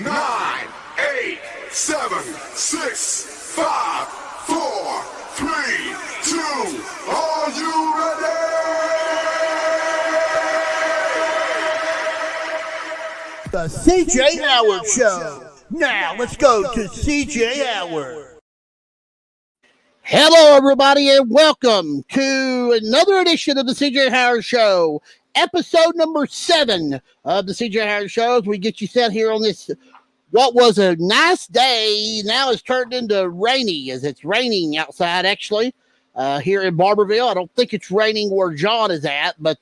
9, 8, 7, 6, 5, 4, 3, 2. Are you ready? The CJ Howard Show. Now let's go to CJ Howard. Hello, everybody, and welcome to another edition of the CJ Howard Show, episode number 7 of the CJ Howard Show. As we get you set here on this, what was a nice day, now it's turned into rainy, as it's raining outside, actually, here in Barberville. I don't think it's raining where John is at, but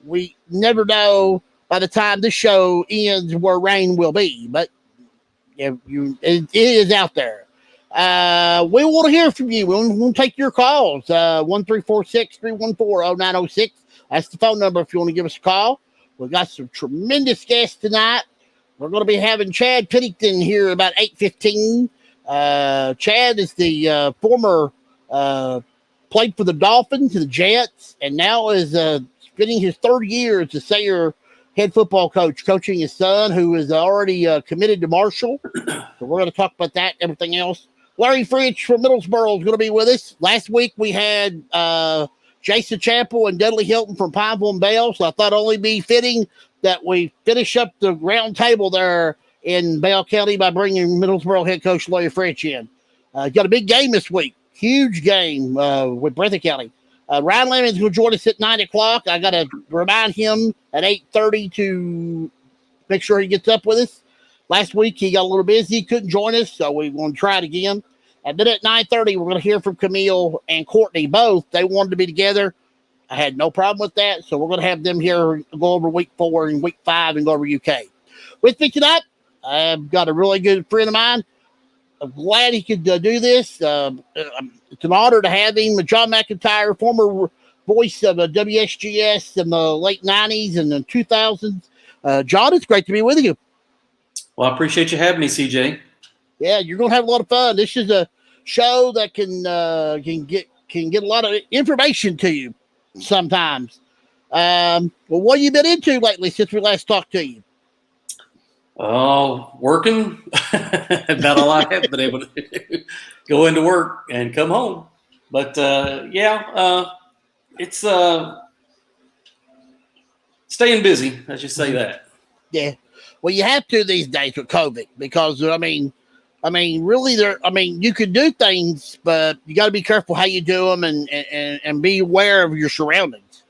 we never know by the time this show ends where rain will be, but it is out there. We want to hear from you. We want to take your calls. 1-346-314-0906. That's the phone number if you want to give us a call. We've got some tremendous guests tonight. We're going to be having Chad Pennington here about 8:15. Chad is the former played for the Dolphins and the Jets, and now is spending his third year as the Sayre head football coach, coaching his son, who is already committed to Marshall. So we're going to talk about that and everything else. Larry Fritsch from Middlesboro is going to be with us. Last week we had Jason Chappell and Dudley Hilton from Pineville and Bell, so I thought it only be fitting that we finish up the round table there in Bell County by bringing Middlesboro head coach Larry Fritsch in. Got a big game this week, huge game with Breathitt County. Ryan Lemons will join us at 9 o'clock. I got to remind him at 8:30 to make sure he gets up with us. Last week he got a little busy, couldn't join us, so we're going to try it again. And then at 9:30, we're going to hear from Camille and Courtney. Both, they wanted to be together. I had no problem with that, so we're going to have them here go over week 4 and week 5 and go over UK. With me tonight, I've got a really good friend of mine. I'm glad he could do this. It's an honor to have him. John McIntyre, former voice of WSGS in the late 90s and the 2000s. John, it's great to be with you. Well, I appreciate you having me, CJ. Yeah, you're going to have a lot of fun. This is a show that can get a lot of information to you sometimes. Well, what have you been into lately since we last talked to you? Oh, working. About all I have been able to do. Go into work and come home. But it's staying busy. I should say that. Yeah. Well, you have to these days with COVID because I mean, really, you can do things, but you got to be careful how you do them and be aware of your surroundings.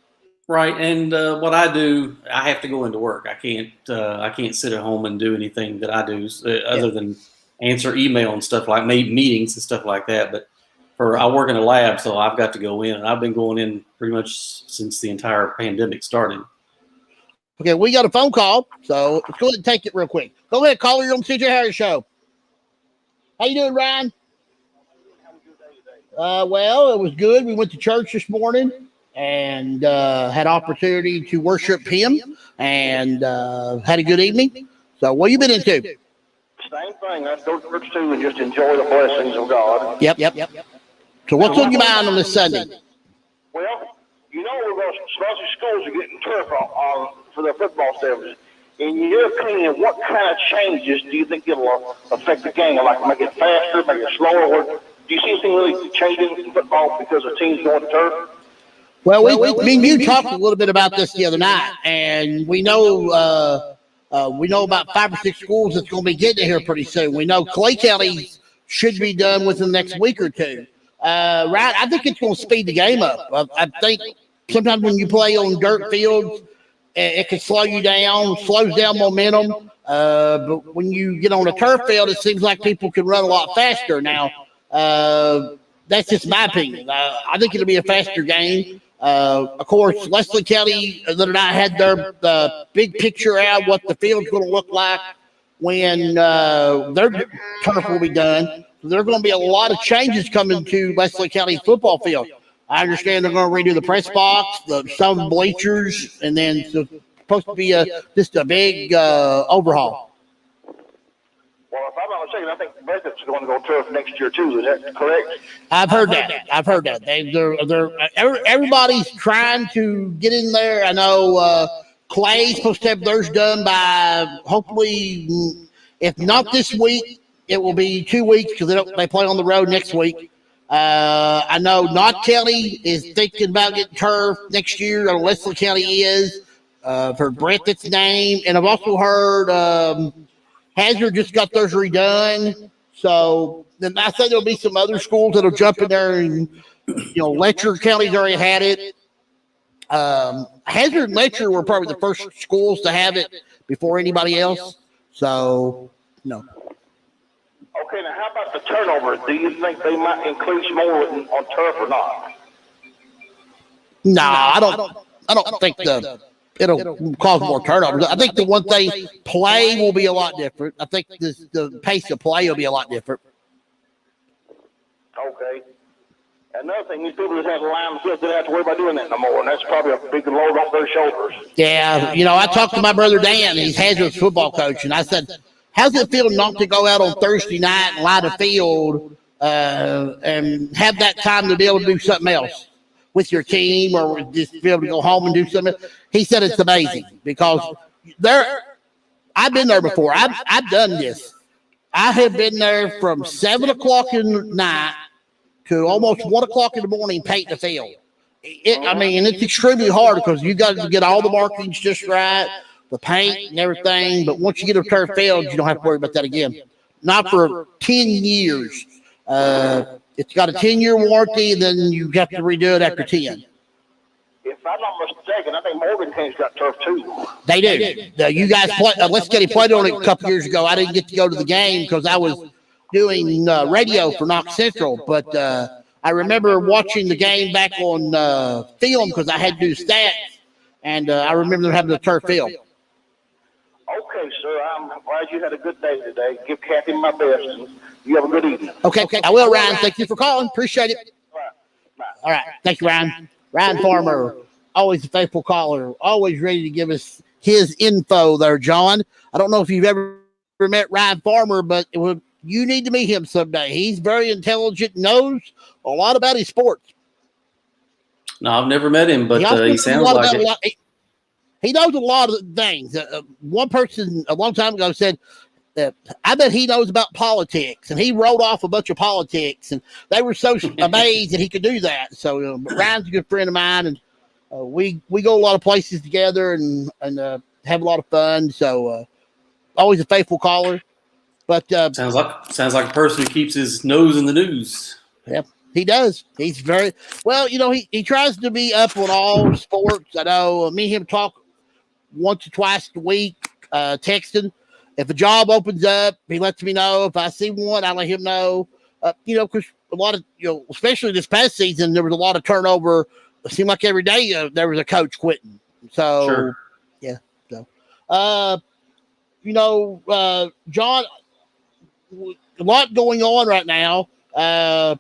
Right, and what I do, I have to go into work. I can't sit at home and do anything that I do other than answer email and stuff like meetings and stuff like that. But I work in a lab, so I've got to go in, and I've been going in pretty much since the entire pandemic started. Okay, we got a phone call, so let's go ahead and take it real quick. Go ahead, caller. You're on the CJ Harris Show. How you doing, Ryan? Well, it was good. We went to church this morning and had opportunity to worship him and had a good evening. So what you been into? Same thing. I'd go to church too and just enjoy the blessings of God. Yep. So what's on your mind on this Sunday? Well, we're going to sponsor schools are getting turf for their football services. In your opinion, what kind of changes do you think it'll affect the game? Like make it faster, make it slower? Or do you see anything really changing in football because the teams going to turf? Well, you talked a little bit about this the other night, and we know about 5 or 6 schools that's going to be getting here pretty soon. We know Clay County should be done within the next week or two. Right? I think it's going to speed the game up. I think sometimes when you play on dirt fields, it can slow you down, slows down momentum. But when you get on a turf field, it seems like people can run a lot faster. Now, that's just my opinion. I think it'll be a faster game. Of course, Leslie County the other night had their big picture out what the field's going to look like when their turf will be done. So there are going to be a lot of changes coming to Leslie County football field. I understand they're going to redo the press box, some bleachers, and then it's supposed to be just a big overhaul. Well, if I'm not mistaken, I think Breathitt's going to go turf next year too. Is that correct? I've heard that. Everybody's trying to get in there. I know Clay's supposed to have theirs done by hopefully If not this week, it will be 2 weeks because they play on the road next week. I know Knott County is thinking about getting turf next year, or Leslie County is. I've heard Breathitt's name, and I've also heard Hazard just got theirs redone. So then I think there'll be some other schools that'll jump in there, and Letcher County's already had it. Hazard and Letcher were probably the first schools to have it before anybody else. So, no. Okay, now how about the turnover? Do you think they might increase more on turf or not? No, I don't think it'll cause more turnovers. I think the one thing, play will be a lot different. I think the pace of play will be a lot different. Okay. Another thing, these people that have line field don't have to worry about doing that no more, and that's probably a big load off their shoulders. Yeah, I talked to my brother Dan, he's Hazard's football coach, and I said, how's it feel not to go out on Thursday night and line a field and have that time to be able to do something else with your team, or just be able to go home and do something? He said it's amazing because I've been there before. I've done this. I have been there from 7 o'clock in the night to almost 1 o'clock in the morning painting the field. It's extremely hard because you got to get all the markings just right, the paint and everything. But once you get a turf field, you don't have to worry about that again. Not for 10 years. It's got a 10-year warranty, and then you have to redo it after 10. If I'm not mistaken, I think Morgan King's got turf too. They do. You guys play. Let's get him played on it a couple years ago. I didn't get to go to the game because I was doing radio for Knox Central, but I remember watching the game back on film because I had to do stats, and I remember them having the turf field. Okay, sir. I'm glad you had a good day today. Give Kathy my best, and you have a good evening. Okay. I will, Ryan. Thank you for calling. Appreciate it. All right. Bye. All right. Thank you, Ryan. Ryan Farmer, always a faithful caller, always ready to give us his info there, John. I don't know if you've ever met Ryan Farmer, but you need to meet him someday. He's very intelligent, knows a lot about his sports. No, I've never met him, but he sounds like it. He knows a lot of things. One person a long time ago said, I bet he knows about politics, and he wrote off a bunch of politics, and they were so amazed that he could do that. So but Ryan's a good friend of mine, and we go a lot of places together and have a lot of fun. So always a faithful caller. But sounds like a person who keeps his nose in the news. Yeah, he does. He's very well. He tries to be up on all sports. I know. Me and him talk once or twice a week, texting. If a job opens up, he lets me know. If I see one, I let him know. Because a lot of, especially this past season, there was a lot of turnover. It seemed like every day there was a coach quitting. So, sure. Yeah. So, John, a lot going on right now. How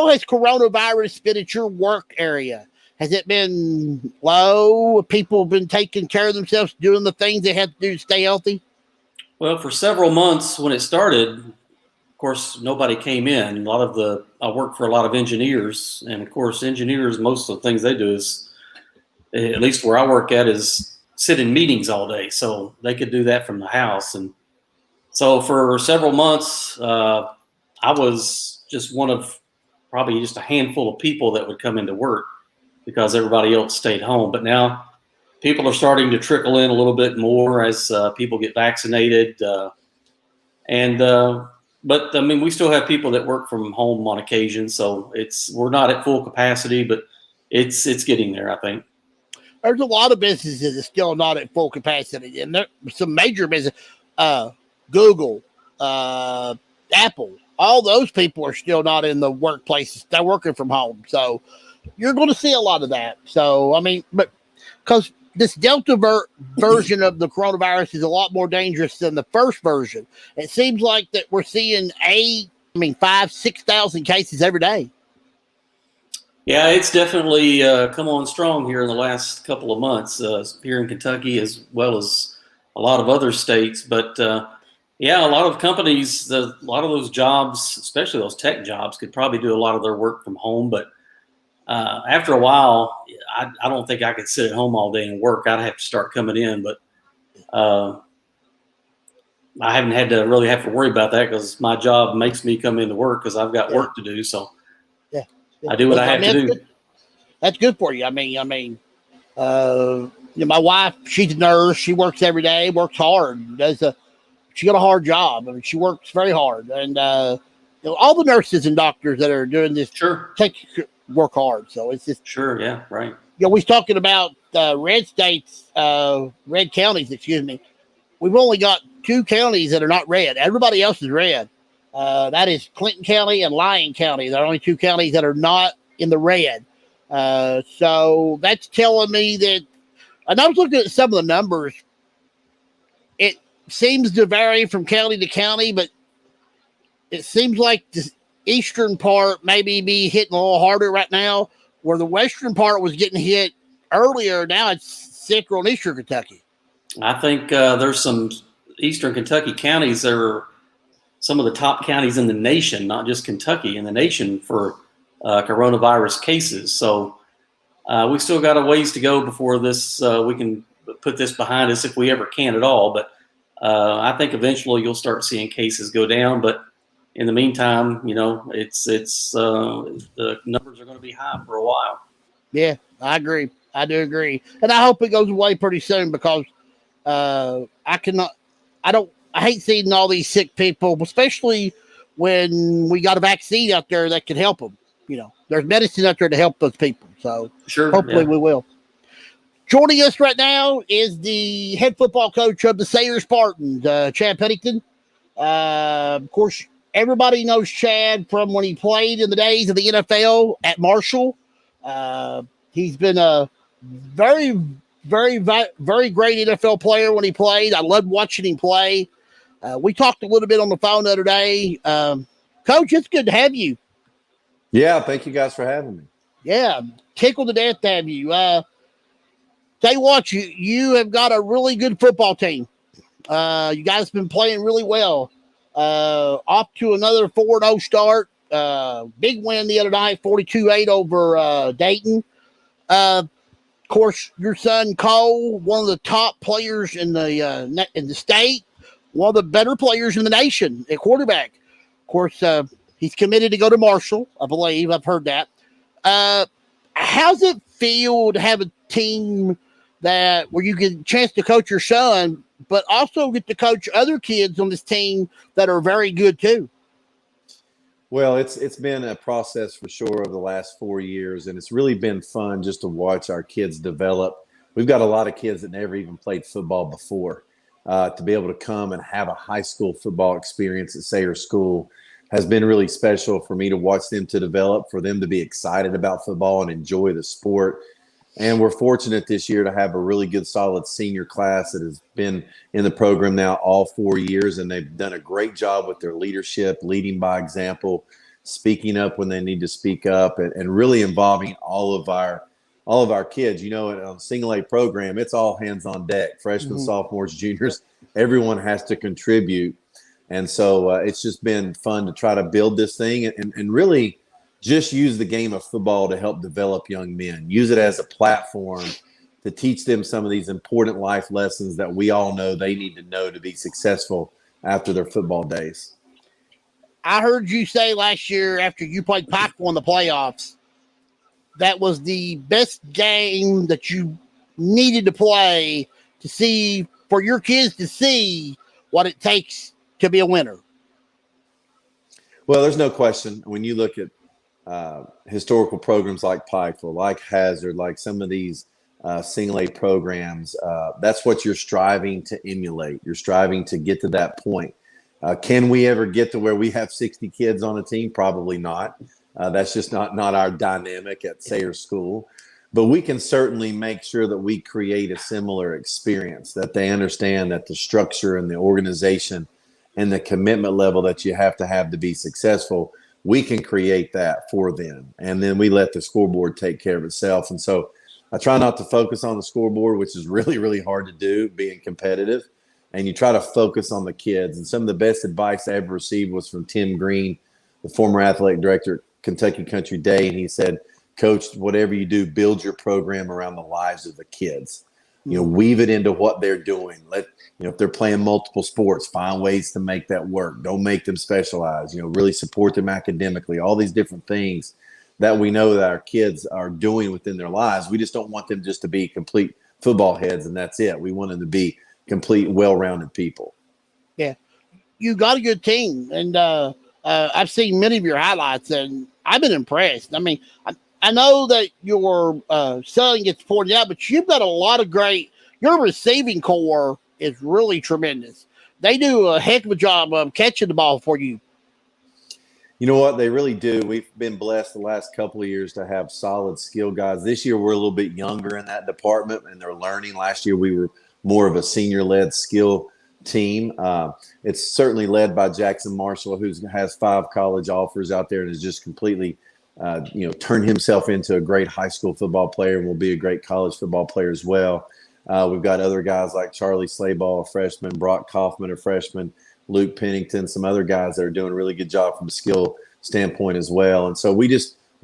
has coronavirus been at your work area? Has it been low? People have been taking care of themselves, doing the things they have to do to stay healthy? Well, for several months when it started, of course, nobody came in. I work for a lot of engineers, and of course, engineers, most of the things they do is, at least where I work at, is sit in meetings all day. So they could do that from the house. And so for several months, I was just one of probably just a handful of people that would come into work because everybody else stayed home. But now people are starting to trickle in a little bit more as people get vaccinated. But we still have people that work from home on occasion. So we're not at full capacity, but it's getting there, I think. There's a lot of businesses that are still not at full capacity. And there's some major business, Google, Apple, all those people are still not in the workplaces. They're working from home. So you're going to see a lot of that. So, but because this Delta version of the coronavirus is a lot more dangerous than the first version. It seems like that we're seeing 5,000-6,000 cases every day. Yeah, it's definitely come on strong here in the last couple of months here in Kentucky as well as a lot of other states. But a lot of companies, a lot of those jobs, especially those tech jobs, could probably do a lot of their work from home. But after a while, I don't think I could sit at home all day and work. I'd have to start coming in. But I haven't had to really have to worry about that because my job makes me come into work because I've got work to do. So Yeah. I do what I have to do. Good. That's good for you. My wife, she's a nurse. She works every day, works hard, she got a hard job. I mean, she works very hard. And, all the nurses and doctors that are doing this work hard. So it's just. Sure. Yeah. Right. We was talking about red counties, excuse me. We've only got 2 counties that are not red. Everybody else is red. That is Clinton County and Lyon County. There are only 2 counties that are not in the red. So that's telling me that, and I was looking at some of the numbers. It seems to vary from county to county, but it seems like the eastern part maybe be hitting a little harder right now, where the western part was getting hit earlier. Now it's central and eastern Kentucky. I think there's some eastern Kentucky counties that are some of the top counties in the nation, not just Kentucky, in the nation for coronavirus cases. So we still got a ways to go before this. We can put this behind us if we ever can at all. But I think eventually you'll start seeing cases go down. But in the meantime, it's the numbers are going to be high for a while. Yeah, I agree. I do agree, and I hope it goes away pretty soon because I hate seeing all these sick people, especially when we got a vaccine out there that can help them. There's medicine out there to help those people. So hopefully we will. Joining us right now is the head football coach of the Sayre Spartans, Chad Pennington. Of course, everybody knows Chad from when he played in the days of the NFL at Marshall. He's been a very, very, very great NFL player when he played. I loved watching him play. We talked a little bit on the phone the other day. Coach, it's good to have you. Yeah, thank you guys for having me. Yeah, tickled to death to have you. Tell you what, you have got a really good football team. You guys have been playing really well. Off to another 4-0 start. Big win the other night, 42-8 over Dayton. Of course, your son Cole, one of the top players in the state, one of the better players in the nation at quarterback. Of course, he's committed to go to Marshall, I believe. I've heard that. How's it feel to have a team where you get a chance to coach your son, but also get to coach other kids on this team that are very good too? Well, it's been a process for sure over the last 4 years, and it's really been fun just to watch our kids develop. We've got a lot of kids that never even played football before. To be able to come and have a high school football experience at Sayre School has been really special for me to watch them to develop, for them to be excited about football and enjoy the sport. And we're fortunate this year to have a really good, solid senior class that has been in the program now all 4 years, and they've done a great job with their leadership, leading by example, speaking up when they need to speak up, and really involving all of our kids. On a single A program, it's all hands on deck. Freshmen, sophomores, juniors, everyone has to contribute. And so it's just been fun to try to build this thing and really just use the game of football to help develop young men. Use it as a platform to teach them some of these important life lessons that we all know they need to know to be successful after their football days. I heard you say last year after you played Pikeville in the playoffs, that was the best game that you needed to play to see, for your kids to see what it takes to be a winner. Well, there's no question. When you look at historical programs like Pikeville, like Hazard, like some of these single A programs, that's what you're striving to emulate. You're striving to get to that point. Can we ever get to where we have 60 kids on a team? Probably not. That's just not our dynamic at Sayre School. But we can certainly make sure that we create a similar experience, that they understand that the structure and the organization and the commitment level that you have to be successful, we can create that for them. And then we let the scoreboard take care of itself. And so I try not to focus on the scoreboard, which is really, really hard to do, being competitive. And you try to focus on the kids. And some of the best advice I ever received was from Tim Green, the former athletic director at Kentucky Country Day. And he said, Coach, whatever you do, build your program around the lives of the kids. weave it into what they're doing. If they're playing multiple sports, find ways to make that work. Don't make them specialize, really support them academically, all these different things that we know that our kids are doing within their lives. We just don't want them just to be complete football heads and that's it. We want them to be complete, well-rounded people. Yeah. You got a good team. And I've seen many of your highlights and I've been impressed. I mean, I know that your son gets pointed out, but you've got a lot of your receiving core is really tremendous. They do a heck of a job of catching the ball for you. You know what? They really do. We've been blessed the last couple of years to have solid skill guys. This year, we're a little bit younger in that department, and they're learning. Last year, we were more of a senior-led skill team. It's certainly led by Jackson Marshall, who has 5 college offers out there and has just completely, turned himself into a great high school football player and will be a great college football player as well. We've got other guys like Charlie Slayball, a freshman, Brock Kaufman, a freshman, Luke Pennington, some other guys that are doing a really good job from a skill standpoint as well. And so we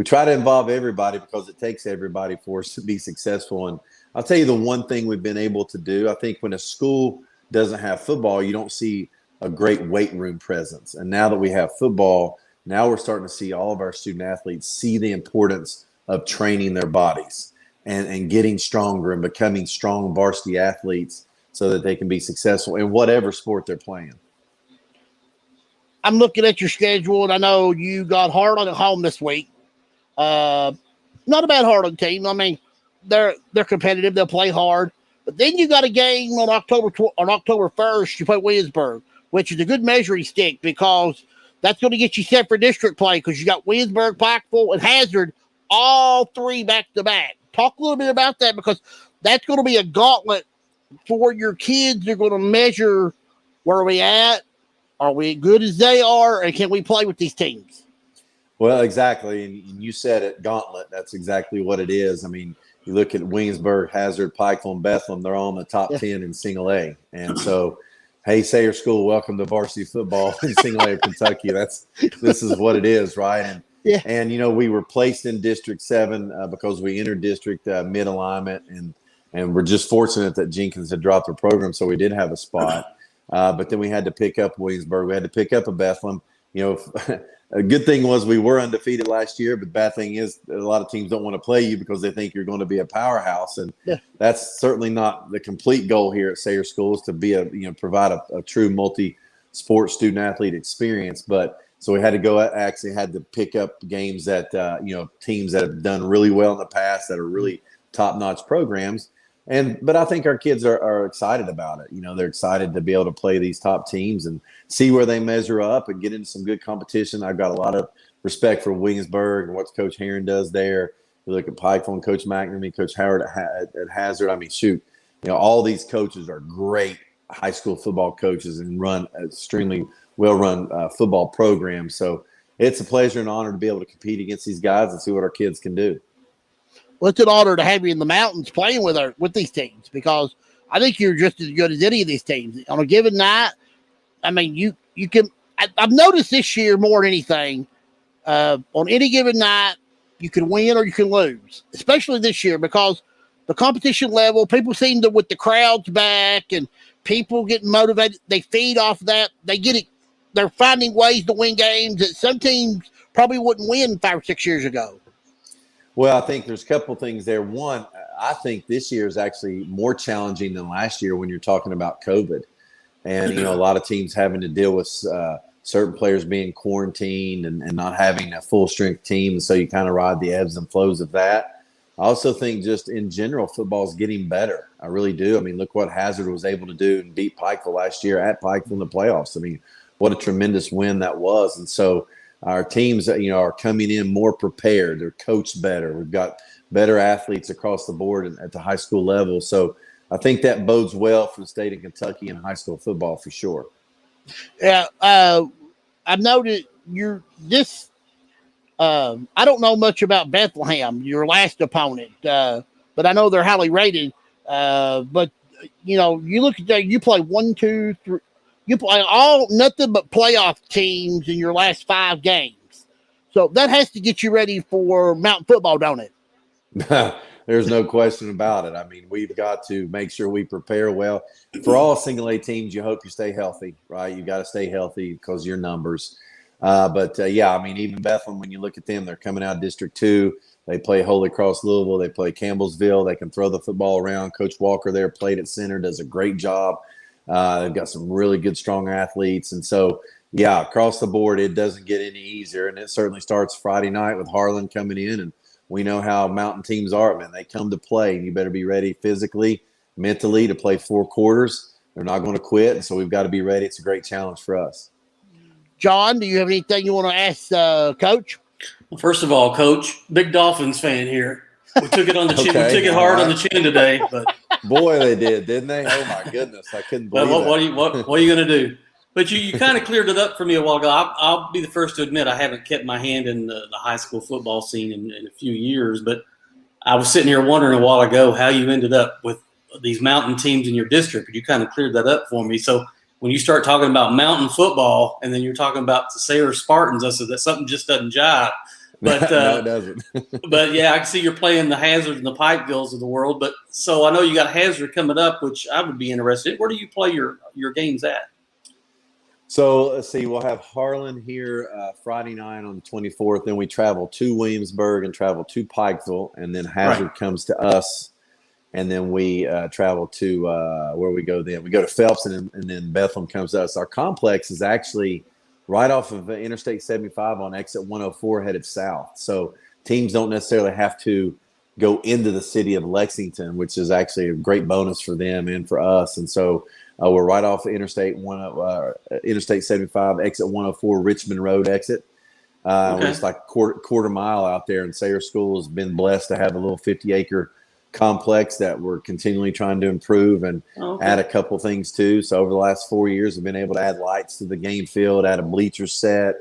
try to involve everybody because it takes everybody for us to be successful. And I'll tell you the one thing we've been able to do, I think when a school doesn't have football, you don't see a great weight room presence. And now that we have football, now we're starting to see all of our student athletes see the importance of training their bodies and getting stronger and becoming strong varsity athletes so that they can be successful in whatever sport they're playing. I'm looking at your schedule, and I know you got Harlan at home this week. Not a bad Harlan team. I mean, they're competitive. They'll play hard. But then you got a game on October 1st. You play Williamsburg, which is a good measuring stick because that's going to get you set for district play because you got Williamsburg, Pikeville, and Hazard all 3 back-to-back. Talk a little bit about that because that's going to be a gauntlet for your kids. They're going to measure where are we at. Are we good as they are, and can we play with these teams? Well, exactly. And you said it, gauntlet. That's exactly what it is. I mean, you look at Williamsburg, Hazard, Pikeville, and Bethlehem, they're all in the top 10 in single A. And so, hey, Sayre School, welcome to varsity football in single A of Kentucky. This is what it is, right? And we were placed in District 7 because we entered District mid-alignment, and we're just fortunate that Jenkins had dropped the program, so we did have a spot. But then we had to pick up Williamsburg. We had to pick up a Bethlehem. A good thing was we were undefeated last year, but the bad thing is a lot of teams don't want to play you because they think you're going to be a powerhouse, and that's certainly not the complete goal here at Sayre School is to be provide a true multi-sport student-athlete experience. But so we had to pick up games that teams that have done really well in the past that are really top-notch programs. But I think our kids are excited about it. They're excited to be able to play these top teams and see where they measure up and get into some good competition. I've got a lot of respect for Williamsburg and what Coach Herron does there. You look at Pikeville and Coach McNamee, Coach Howard at Hazard. I mean, shoot, all these coaches are great high school football coaches and run extremely well-run football programs. So it's a pleasure and honor to be able to compete against these guys and see what our kids can do. Well, it's an honor to have you in the mountains playing with these teams because I think you're just as good as any of these teams. On a given night, I mean, you can – I've noticed this year more than anything, on any given night, you can win or you can lose, especially this year because the competition level, people seem to – with the crowds back and people getting motivated, they feed off that. They get it. They're finding ways to win games that some teams probably wouldn't win 5 or 6 years ago. Well, I think there's a couple things there. One, I think this year is actually more challenging than last year when you're talking about COVID. And, a lot of teams having to deal with certain players being quarantined and not having a full-strength team. And so you kind of ride the ebbs and flows of that. I also think just in general, football is getting better. I really do. I mean, look what Hazard was able to do and beat Pikeville last year at Pikeville in the playoffs. I mean, what a tremendous win that was. And so our teams, are coming in more prepared. They're coached better. We've got better athletes across the board at the high school level. So I think that bodes well for the state of Kentucky and high school football for sure. Yeah, I've noted I don't know much about Bethlehem, your last opponent, but I know they're highly rated. But you look at that, you play 1, 2, 3. You play nothing but playoff teams in your last 5 games. So that has to get you ready for mountain football, don't it? There's no question about it. I mean, we've got to make sure we prepare well. For all single A teams, you hope you stay healthy, right? You got to stay healthy because of your numbers. Yeah, I mean, even Bethlehem, when you look at them, they're coming out of District 2. They play Holy Cross Louisville. They play Campbellsville. They can throw the football around. Coach Walker there played at center, does a great job. They've got some really good, strong athletes. And so, yeah, across the board, it doesn't get any easier. And it certainly starts Friday night with Harlan coming in. And we know how mountain teams are, man. They come to play, and you better be ready physically, mentally to play 4 quarters. They're not going to quit. And so we've got to be ready. It's a great challenge for us. John, do you have anything you want to ask Coach? Well, first of all, Coach, big Dolphins fan here. We took it on the chin. Okay, we took it hard on the chin today, but boy, they did, didn't they? Oh my goodness, I couldn't believe what that. What are you going to do? But you kind of cleared it up for me a while ago. I'll be the first to admit I haven't kept my hand in the high school football scene in a few years. But I was sitting here wondering a while ago how you ended up with these mountain teams in your district. But you kind of cleared that up for me. So when you start talking about mountain football and then you're talking about the Sayre Spartans, I said that something just doesn't jive. But no, it doesn't. But yeah, I can see you're playing the Hazards and the Pikevilles of the world. But so I know you got Hazard coming up, which I would be interested in. Where do you play your games at? So let's see. We'll have Harlan here Friday night on the 24th. Then we travel to Williamsburg and travel to Pikeville, and then Hazard comes to us, and then we travel to where we go. Then we go to Phelps, and then Bethlehem comes to us. Our complex is actually right off of Interstate 75 on exit 104 headed south. So teams don't necessarily have to go into the city of Lexington, which is actually a great bonus for them and for us. And so we're right off of Interstate 75, exit 104, Richmond Road exit. It's like a quarter mile out there, and Sayre School has been blessed to have a little 50-acre complex that we're continually trying to improve and add a couple things to. So over the last 4 years, we've been able to add lights to the game field, add a bleacher set.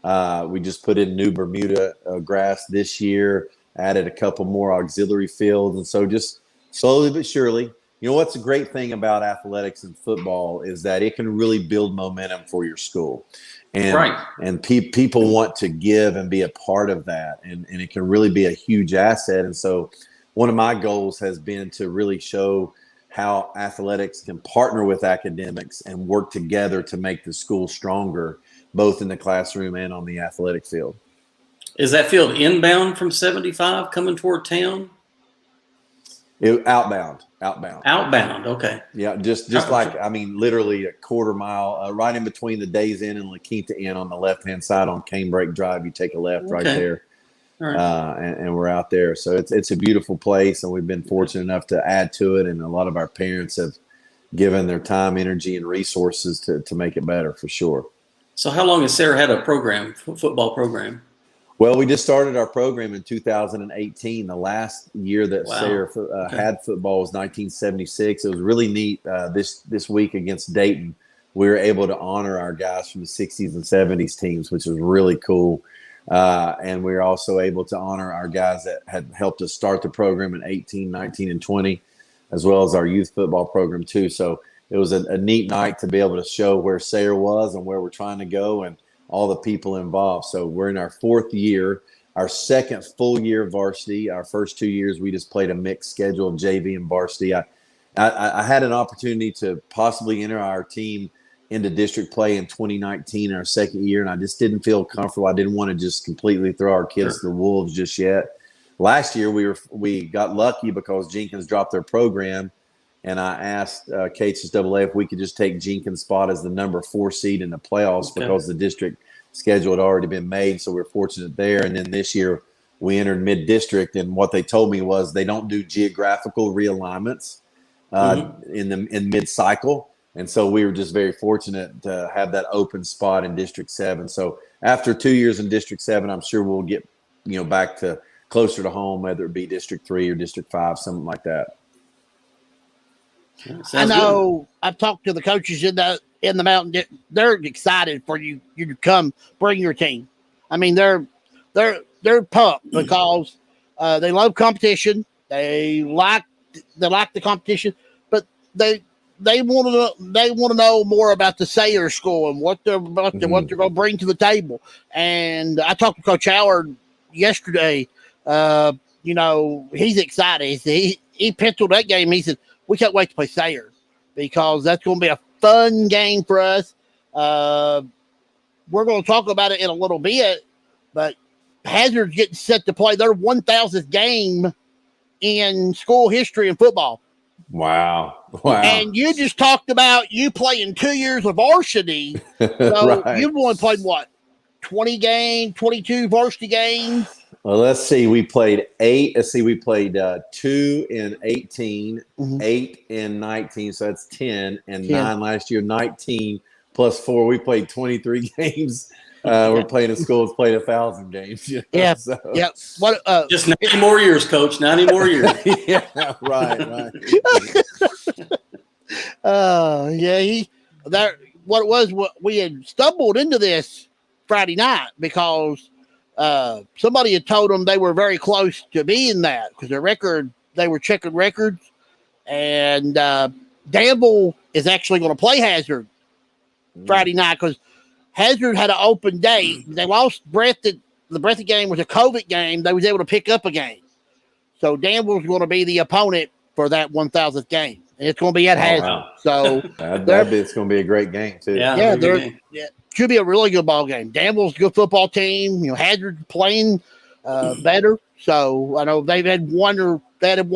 We just put in new Bermuda grass this year, added a couple more auxiliary fields. And so just slowly but surely, you know, what's a great thing about athletics and football is that it can really build momentum for your school. And people want to give and be a part of that. And it can really be a huge asset. And so one of my goals has been to really show how athletics can partner with academics and work together to make the school stronger, both in the classroom and on the athletic field. Is that field inbound from 75 coming toward town? Outbound. Outbound, okay. Yeah, just like, I mean, literally a quarter mile, right in between the Days Inn and La Quinta Inn on the left-hand side on Canebrake Drive. You take a left right there. Right. And we're out there. So it's a beautiful place, and we've been fortunate enough to add to it. And a lot of our parents have given their time, energy, and resources to make it better for sure. So how long has Sayre had a football program? Well, we just started our program in 2018. The last year that Sayre had football was 1976. It was really neat. This week against Dayton, we were able to honor our guys from the 60s and 70s teams, which was really cool. And we were also able to honor our guys that had helped us start the program in 18, 19, and 20, as well as our youth football program too. So it was a neat night to be able to show where Sayre was and where we're trying to go and all the people involved. So we're in our 4th year, our 2nd full year of varsity. Our first 2 years, we just played a mixed schedule of JV and varsity. I had an opportunity to possibly enter our team into district play in 2019, our 2nd year, and I just didn't feel comfortable. I didn't want to just completely throw our kids to the wolves just yet. Last year, we got lucky because Jenkins dropped their program, and I asked KHSAA if we could just take Jenkins' spot as the number 4 seed in the playoffs because the district schedule had already been made, so we're fortunate there. And then this year, we entered mid-district, and what they told me was they don't do geographical realignments in mid-cycle. And so we were just very fortunate to have that open spot in District 7. So after 2 years in District 7, I'm sure we'll get, back to closer to home, whether it be District 3 or District 5, something like that. I know I've talked to the coaches in the mountain. They're excited for you to come bring your team. I mean, they're pumped because they love competition. They like the competition, but they want to know more about the Sayre School and what they're going to bring to the table. And I talked to Coach Howard yesterday he's excited. He penciled that game. He said, we can't wait to play Sayre because that's going to be a fun game for us. We're going to talk about it in a little bit, but Hazard's getting set to play their 1,000th game in school history in football. Wow. And you just talked about you playing 2 years of varsity. So Right. you've only played what? 20 games, 22 varsity games? Well, let's see. We played 8. Let's see. We played 2 in 18, 8 in 19. So that's 10 and 9 last year. 19 plus 4. We played 23 games. We're playing a school that's played 1,000 games. Yeah. So. Yeah. What? Just 90 more years, Coach. 90 more years. Yeah. Right. What we had stumbled into this Friday night because somebody had told them they were very close to being that because they were checking records, and Danville is actually going to play Hazard Friday night because Hazard had an open date. They lost the Breathitt game was a COVID game. They was able to pick up a game, so Danville's going to be the opponent for that 1,000th game, and it's going to be at Hazard. Wow. So it's going to be a great game too. Yeah, should be a really good ball game. Danville's a good football team. Hazard playing better. So I know they had one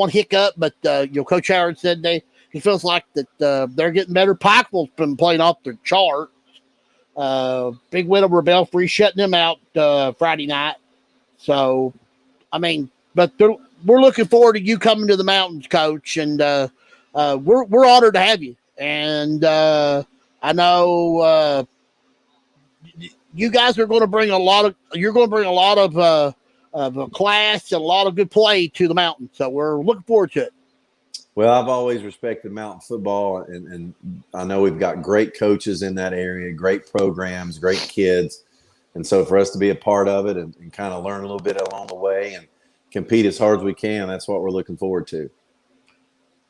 hiccup, but Coach Howard said he feels like that they're getting better. Pikeville's been playing off their charts. Big win over Belfry, shutting them out Friday night. So, but we're looking forward to you coming to the mountains, Coach, and we're honored to have you. And I know you guys are going to bring a lot of class and a lot of good play to the mountain. So we're looking forward to it. Well, I've always respected mountain football, and I know we've got great coaches in that area, great programs, great kids. And so for us to be a part of it and kind of learn a little bit along the way and compete as hard as we can, that's what we're looking forward to.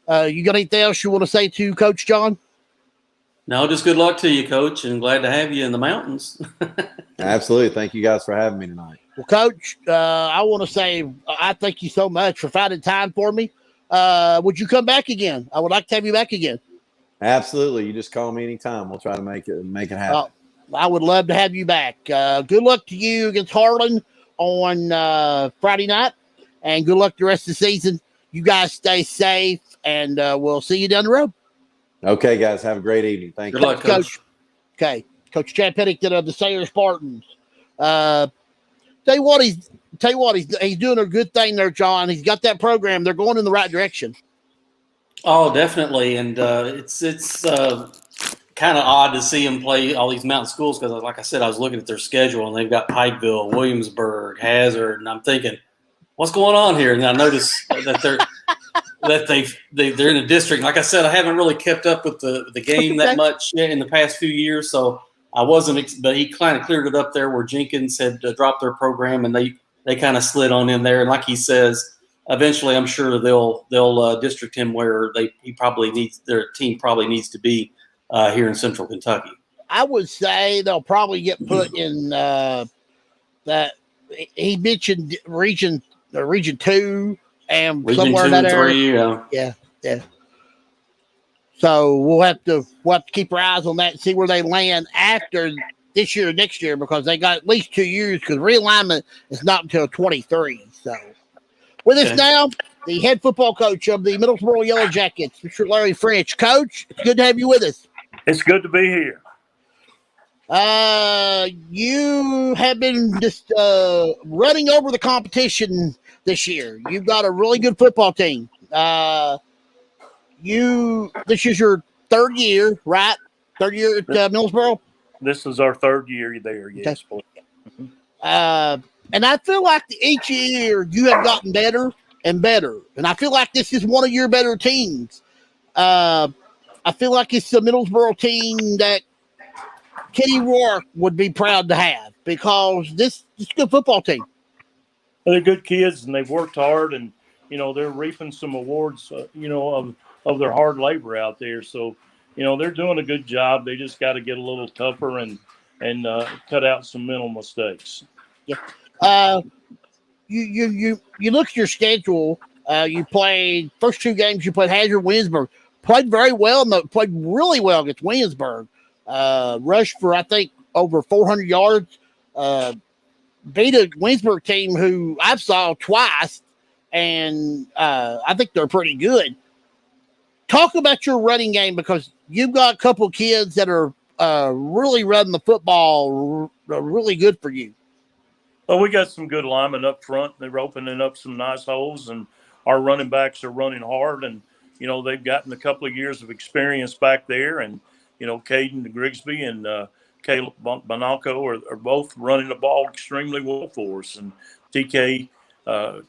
You got anything else you want to say to Coach John? No, just good luck to you, Coach, and glad to have you in the mountains. Absolutely. Thank you guys for having me tonight. Well, Coach, I want to say I thank you so much for finding time for me. Would you come back again? I would like to have you back again. Absolutely. You just call me anytime. We'll try to make it happen. I would love to have you back. Good luck to you against Harlan on Friday night, and good luck the rest of the season. You guys stay safe, and we'll see you down the road. Okay, guys. Have a great evening. Thank you. Good luck, Coach. Okay. Coach Chad Pennington of the Sayre Spartans. Tell you what, he's doing a good thing there, John. He's got that program. They're going in the right direction. Oh, definitely. And it's kind of odd to see them play all these mountain schools because, like I said, I was looking at their schedule, and they've got Pikeville, Williamsburg, Hazard, and I'm thinking, what's going on here? And I noticed that they're in a district. Like I said, I haven't really kept up with the game that much in the past few years, so I wasn't. But he kind of cleared it up there where Jenkins had dropped their program, and they kind of slid on in there. And like he says, eventually, I'm sure they'll district him where their team probably needs to be here in Central Kentucky. I would say they'll probably get put in that. He mentioned region 2 and Region somewhere 2 in that and area. 3, Yeah. So we'll have to keep our eyes on that and see where they land after this year or next year because they got at least 2 years because realignment is not until 23. So with us now, the head football coach of the Middlesboro Yellow Jackets, Mr. Larry French. Coach, it's good to have you with us. It's good to be here. You have been just running over the competition this year. You've got a really good football team. This is your third year, right? Third year at Middlesboro? This is our third year there, yes. Okay. And I feel like each year you have gotten better and better. And I feel like this is one of your better teams. I feel like it's the Middlesboro team that Kenny Rourke would be proud to have because this is a good football team. They're good kids, and they've worked hard, and, they're reaping some awards, of their hard labor out there. So, they're doing a good job. They just got to get a little tougher and cut out some mental mistakes. Yeah. you look at your schedule. You played first 2 games. You played Hazard, Williamsburg. Played very well. Played really well against Williamsburg. Rushed for I think over 400 yards. Beat a Williamsburg team who I've saw twice, and I think they're pretty good. Talk about your running game because you've got a couple of kids that are really running the football really good for you. Well, we got some good linemen up front. They're opening up some nice holes, and our running backs are running hard. And, they've gotten a couple of years of experience back there. And, Caden Grigsby and Caleb Bonacco are both running the ball extremely well for us. And TK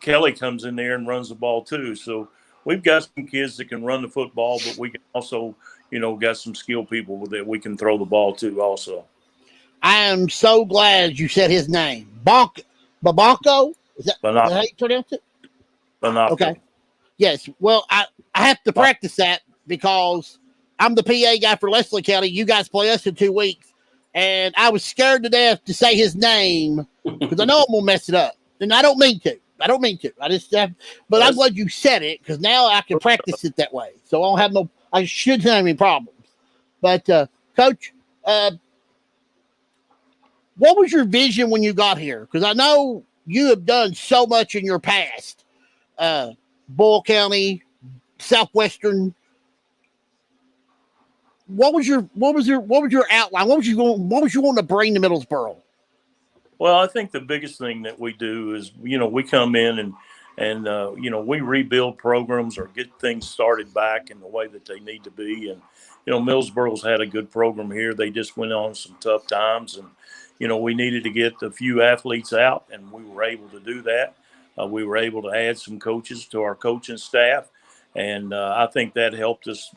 Kelly comes in there and runs the ball too. So we've got some kids that can run the football, but we can also, got some skilled people that we can throw the ball to also. I am so glad you said his name. Bonacco? Is that how you pronounce it? Bonacco. Okay. Yes. Well, I have to practice that because I'm the PA guy for Leslie County. You guys play us in 2 weeks. And I was scared to death to say his name because I know I'm going to mess it up. And I don't mean to. I just have, but I'm glad you said it because now I can practice it that way. So I shouldn't have any problems. But, Coach, what was your vision when you got here? Because I know you have done so much in your past. Boyle County, Southwestern. What was your outline? What was you wanting to bring to Middlesboro? Well, I think the biggest thing that we do is, we come in and we rebuild programs or get things started back in the way that they need to be. And, Middlesboro's had a good program here. They just went on some tough times and, we needed to get a few athletes out and we were able to do that. We were able to add some coaches to our coaching staff. And I think that helped us,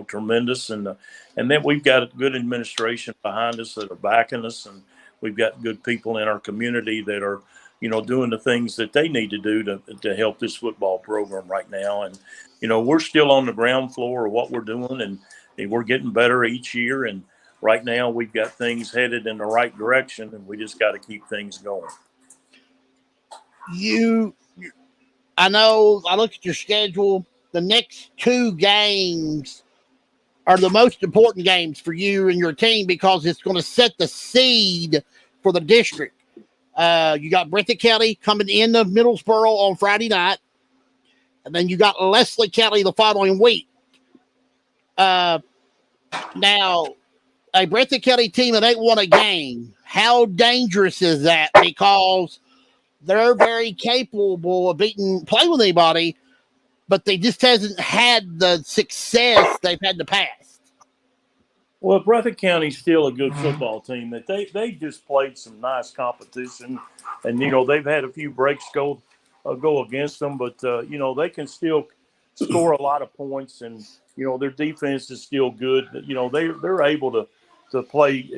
tremendous. And then we've got a good administration behind us that are backing us. And we've got good people in our community that are, doing the things that they need to do to help this football program right now. And, we're still on the ground floor of what we're doing and we're getting better each year. And right now we've got things headed in the right direction and we just got to keep things going. I know I looked at your schedule. The next 2 games are the most important games for you and your team because it's going to set the seed for the district. You got Breathitt County coming into Middlesboro on Friday night, and then you got Leslie County the following week. Now, a Breathitt County team that ain't won a game, how dangerous is that? Because they're very capable of playing with anybody, but they just hasn't had the success they've had in the past. Well, Breathitt County's still a good football team. That they just played some nice competition, and they've had a few breaks go against them, but they can still score a lot of points, and their defense is still good. They're able to play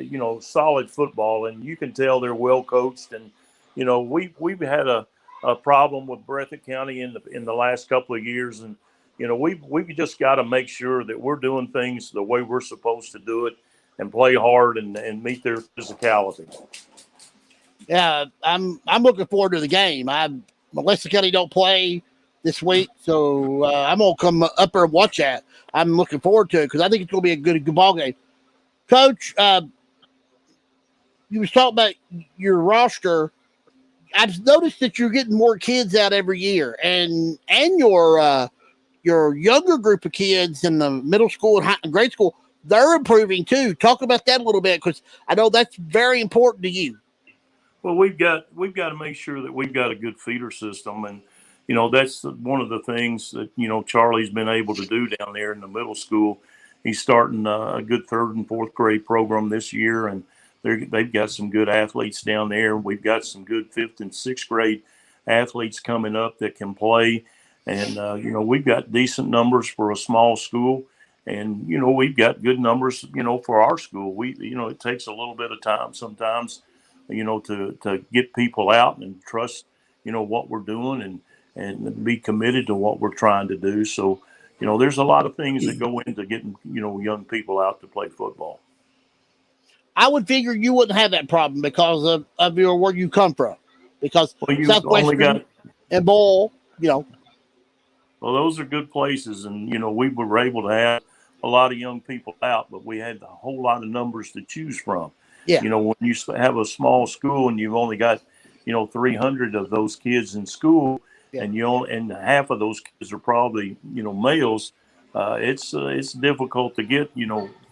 solid football, and you can tell they're well coached. And we've had a problem with Breathitt County in the last couple of years, and we've just got to make sure that we're doing things the way we're supposed to do it and play hard and meet their physicality. Yeah, I'm looking forward to the game. Leslie County don't play this week, so I'm gonna come up there and watch that. I'm looking forward to it because I think it's gonna be a good ball game. Coach, you was talking about your roster. I've noticed that you're getting more kids out every year, and your younger group of kids in the middle school and grade school, they're improving too. Talk about that a little bit because I know that's very important to you. Well, we've got to make sure that we've got a good feeder system, and that's one of the things that Charlie's been able to do down there in the middle school. He's starting a good 3rd and 4th grade program this year, and they've got some good athletes down there. We've got some good 5th and 6th grade athletes coming up that can play. And, we've got decent numbers for a small school. And, we've got good numbers, for our school. It takes a little bit of time sometimes, to get people out and trust, what we're doing and be committed to what we're trying to do. So, there's a lot of things that go into getting, young people out to play football. I would figure you wouldn't have that problem because of where you come from. Because you've Southwestern, and Bull, Well, those are good places, and we were able to have a lot of young people out, but we had a whole lot of numbers to choose from. Yeah. When you have a small school and you've only got 300 of those kids in school, Yeah. and half of those kids are probably males. It's difficult to get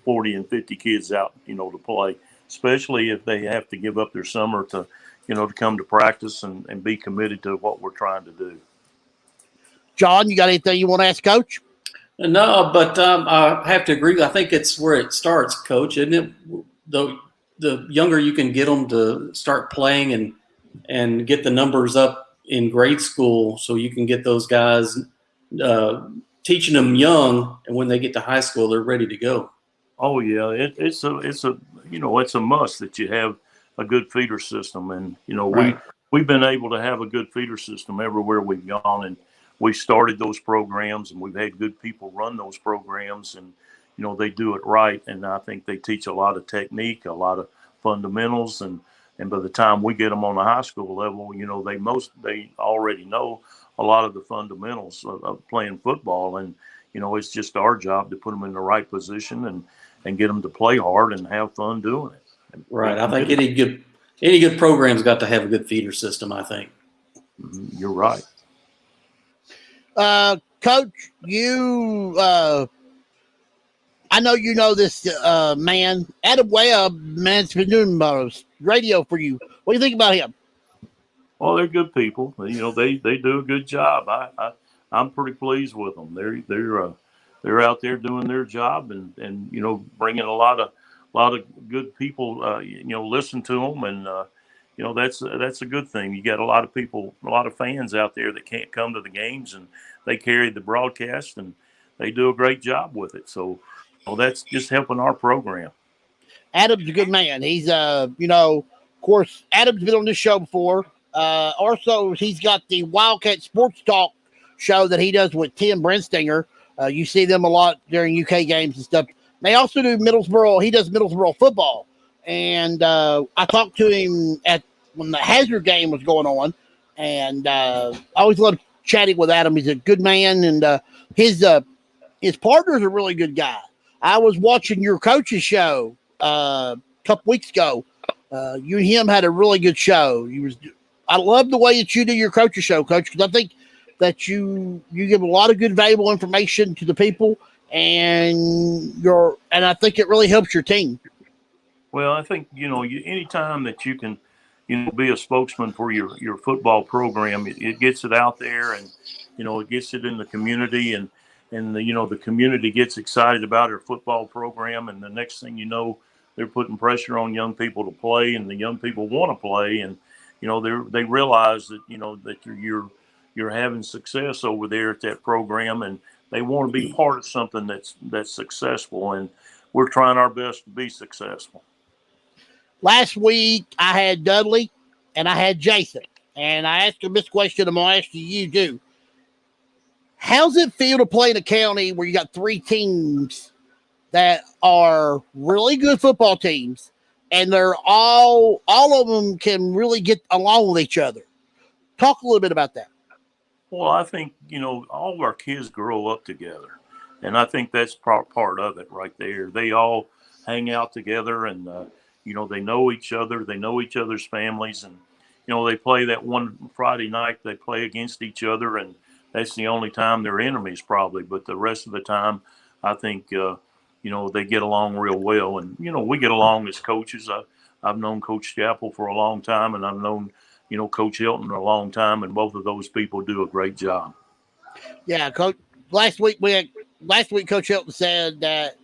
40 and 50 kids out to play, especially if they have to give up their summer to to come to practice and be committed to what we're trying to do. John, you got anything you want to ask Coach? No, but I have to agree. I think it's where it starts, Coach, isn't it? The younger you can get them to start playing and get the numbers up in grade school, so you can get those guys teaching them young, and when they get to high school, they're ready to go. Oh yeah, it's a must that you have a good feeder system, and Right. we've been able to have a good feeder system everywhere we've gone, and we started those programs, and we've had good people run those programs, and they do it right, and I think they teach a lot of technique, a lot of fundamentals, and by the time we get them on the high school level, they already know a lot of the fundamentals of playing football, and it's just our job to put them in the right position and get them to play hard and have fun doing it. Right. I think any good program's got to have a good feeder system, I think. You're right. Coach, I know you know this man, Adam Webb, man's been doing radio for you. What do you think about him? Well, they're good people. They do a good job. I'm pretty pleased with them. They're out there doing their job and bringing a lot of good people. Listen to them, and that's a good thing. You got a lot of people, a lot of fans out there that can't come to the games, and they carry the broadcast, and they do a great job with it. So, that's just helping our program. Adam's a good man. He's of course, Adam's been on this show before. Also, he's got the Wildcat Sports Talk show that he does with Tim Brenstinger. You see them a lot during UK games and stuff. They also do Middlesboro. He does Middlesboro football. And I talked to him when the Hazard game was going on. And I always loved chatting with Adam. He's a good man. And his partner's a really good guy. I was watching your coach's show a couple weeks ago. You and him had a really good show. I love the way that you do your coach's show, Coach, because I think that you give a lot of good, valuable information to the people, and I think it really helps your team. Well, I think anytime that you can, be a spokesman for your football program, it gets it out there, and it gets it in the community, and the community gets excited about our football program, and the next thing you know, they're putting pressure on young people to play, and the young people want to play, and they realize that that you're having success over there at that program, and they want to be part of something that's successful, and we're trying our best to be successful. Last week I had Dudley and I had Jason, and I asked him this question. I'm gonna ask you too. How's it feel to play in a county where you got three teams that are really good football teams, and they're all of them can really get along with each other? Talk a little bit about that. Well, I think, all of our kids grow up together, and I think that's part of it right there. They all hang out together, and, they know each other. They know each other's families, and, they play that one Friday night, they play against each other, and that's the only time they're enemies probably. But the rest of the time, I think, they get along real well. And, we get along as coaches. I've known Coach Chappell for a long time, and I've known, Coach Hilton a long time, and both of those people do a great job. Yeah, Coach. Last week, Coach Hilton said that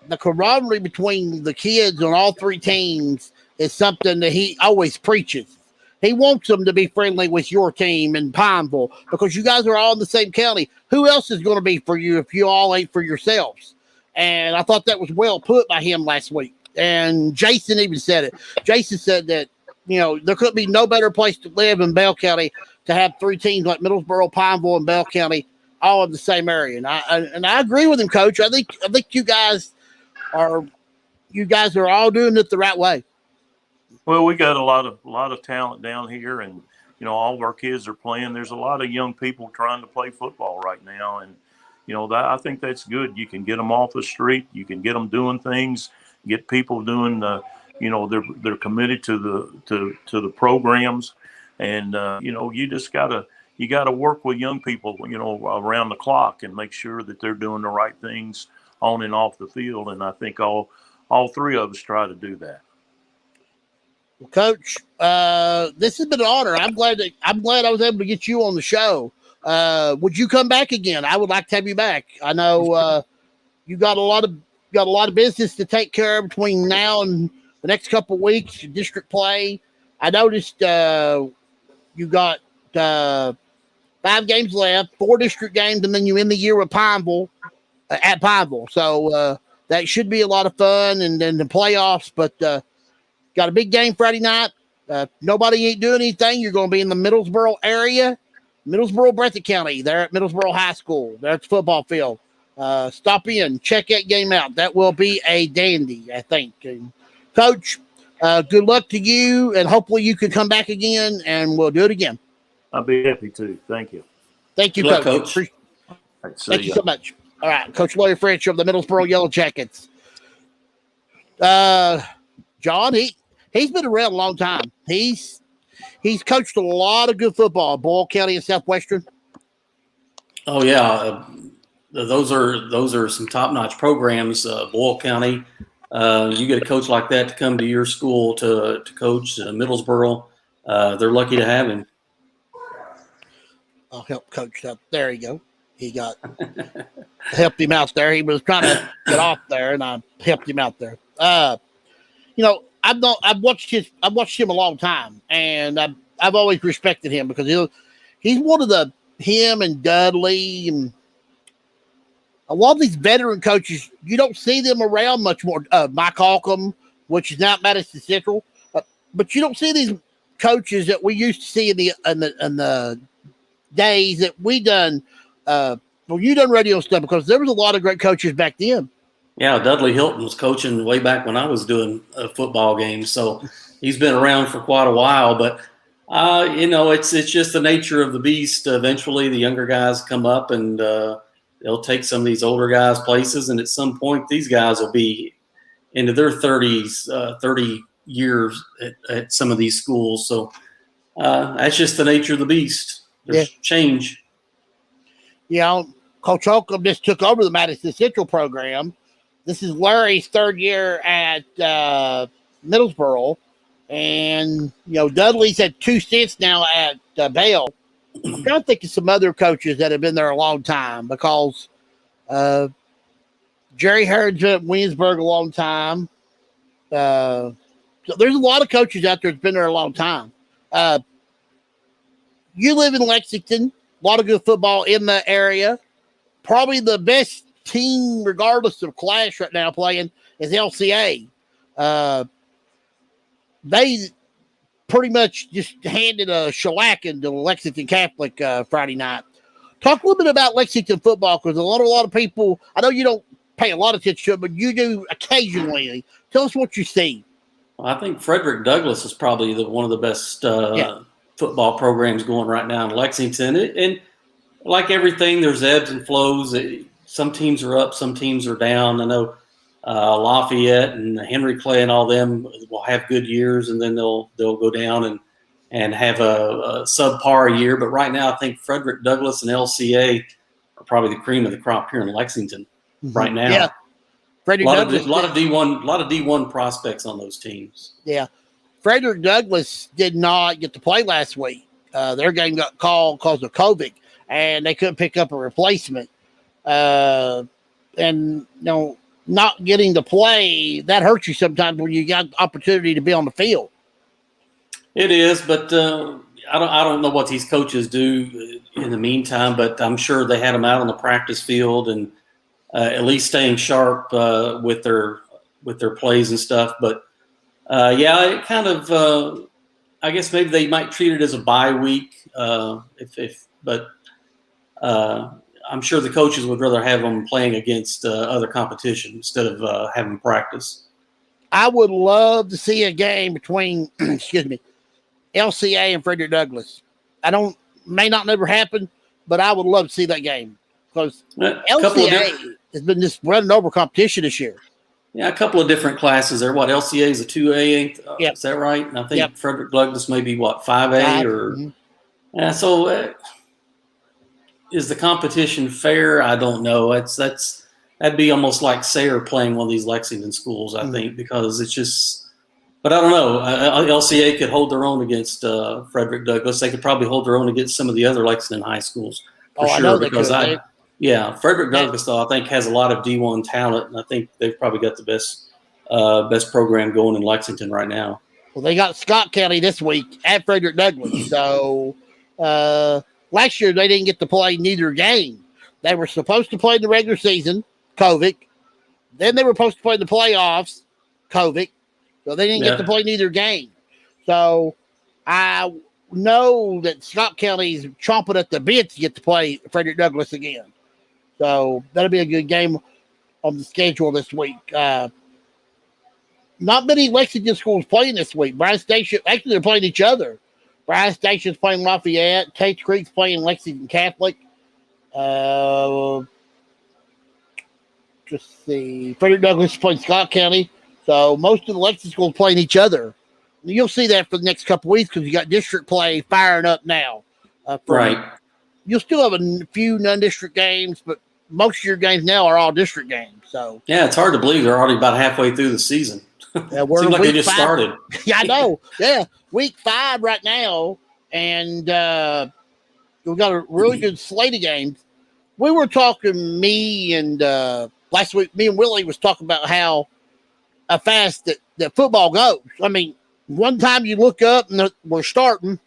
the camaraderie between the kids on all three teams is something that he always preaches. He wants them to be friendly with your team in Pineville because you guys are all in the same county. Who else is going to be for you if you all ain't for yourselves? And I thought that was well put by him last week. And Jason even said it. Jason said that, there could be no better place to live in Bell County to have three teams like Middlesboro, Pineville, and Bell County all in the same area. And I agree with him, Coach. I think you guys are all doing it the right way. Well, we got a lot of talent down here, and all of our kids are playing. There's a lot of young people trying to play football right now. And, I think that's good. You can get them off the street. You can get them doing things, get people doing, they're committed to the programs. And, you just you got to work with young people, around the clock and make sure that they're doing the right things on and off the field. And I think all three of us try to do that. Well, Coach, this has been an honor. I'm glad I was able to get you on the show. Would you come back again? I would like to have you back. I know you got a lot of business to take care of between now and the next couple of weeks. District play. I noticed you got 5 games left, 4 district games, and then you end the year with Pineville at Pineville. So that should be a lot of fun, and then the playoffs. But got a big game Friday night. Nobody ain't doing anything. You're going to be in the Middlesboro area, Middlesboro, Breathitt County. They're at Middlesboro High School. They're at the football field. Stop in, check that game out. That will be a dandy, I think. And Coach, good luck to you, and hopefully you can come back again, and we'll do it again. I'll be happy to. Thank you. Thank you, Good luck, Coach. Coach. Thank you so much. All right, Coach Larry French of the Middlesboro Yellow Jackets. John, he's been around a long time. He's coached a lot of good football, Boyle County and Southwestern. Oh yeah, those are some top-notch programs. Boyle County, you get a coach like that to come to your school to coach Middlesboro. They're lucky to have him. I'll help Coach out. There you go. He got helped him out there. He was trying to get off there, and I helped him out there. I've watched him a long time, and I've always respected him because he's one of him and Dudley and a lot of these veteran coaches. You don't see them around much more. Mike Holcomb, which is now Madison Central, but you don't see these coaches that we used to see in the days that we done. You done radio stuff, because there was a lot of great coaches back then. Yeah, Dudley Hilton was coaching way back when I was doing football games, so he's been around for quite a while. But it's just the nature of the beast. Eventually, the younger guys come up, and they'll take some of these older guys' places, and at some point, these guys will be into their 30s, 30 years at some of these schools. So that's just the nature of the beast. There's change. Coach Holcomb just took over the Madison Central program. This is Larry's 3rd year at Middlesboro. And, Dudley's had 2 stints now at Bale. I'm trying to think of some other coaches that have been there a long time, because Jerry Hurd's at Williamsburg a long time. So there's a lot of coaches out there that's been there a long time. You live in Lexington, a lot of good football in the area. Probably the best team, regardless of class right now, playing is LCA. They pretty much just handed a shellacking to Lexington Catholic Friday night. Talk a little bit about Lexington football, because a lot of people, I know you don't pay a lot of attention to it, but you do occasionally. Tell us what you see. Well, I think Frederick Douglass is probably one of the best football programs going right now in Lexington. And like everything, there's ebbs and flows. Some teams are up, some teams are down. I know Lafayette and Henry Clay and all them will have good years, and then they'll go down and have a subpar year. But right now, I think Frederick Douglass and LCA are probably the cream of the crop here in Lexington right now. Yeah, Frederick Douglass. A lot of D1 prospects on those teams. Yeah, Frederick Douglass did not get to play last week. Their game got called because of COVID, and they couldn't pick up a replacement. Not getting to play, that hurts you sometimes when you got opportunity to be on the field. It is, but I don't know what these coaches do in the meantime, but I'm sure they had them out on the practice field and at least staying sharp with their plays and stuff. But it kind of I guess maybe they might treat it as a bye week, but I'm sure the coaches would rather have them playing against other competition instead of having practice. I would love to see a game between, LCA and Frederick Douglass. may not never happen, but I would love to see that game because LCA has been just running over competition this year. Yeah, a couple of different classes there. What, LCA is a 2A? Yep. Is that right? And I think Yep. Frederick Douglass may be, what, 5A? Mm-hmm. So is the competition fair? I don't know. That'd be almost like Sayre playing one of these Lexington schools, I think, because it's just – but I don't know. LCA could hold their own against Frederick Douglass. They could probably hold their own against some of the other Lexington high schools for sure. I know because they could. Frederick Douglass, though, I think has a lot of D1 talent, and I think they've probably got the best program going in Lexington right now. Well, they got Scott County this week at Frederick Douglass. So last year they didn't get to play neither game. They were supposed to play in the regular season, COVID. Then they were supposed to play in the playoffs, COVID. So they didn't get to play neither game. So I know that Scott County's chomping at the bit to get to play Frederick Douglass again. So that'll be a good game on the schedule this week. Not many Lexington schools playing this week. Bryan Station, actually, they're playing each other. Bryan Station's playing Lafayette. Tate's Creek's playing Lexington Catholic. Just see. Frederick Douglass is playing Scott County. So most of the Lexington schools playing each other. You'll see that for the next couple of weeks because you got district play firing up now. Right. You'll still have a few non-district games, but most of your games now are all district games. So yeah, it's hard to believe they're already about halfway through the season. We're Seems like they just 5. started. Yeah, I know. Yeah, week 5 right now, and we've got a really good slate of games. We were talking, last week, me and Willie was talking about how fast that football goes. I mean, one time you look up and we're starting,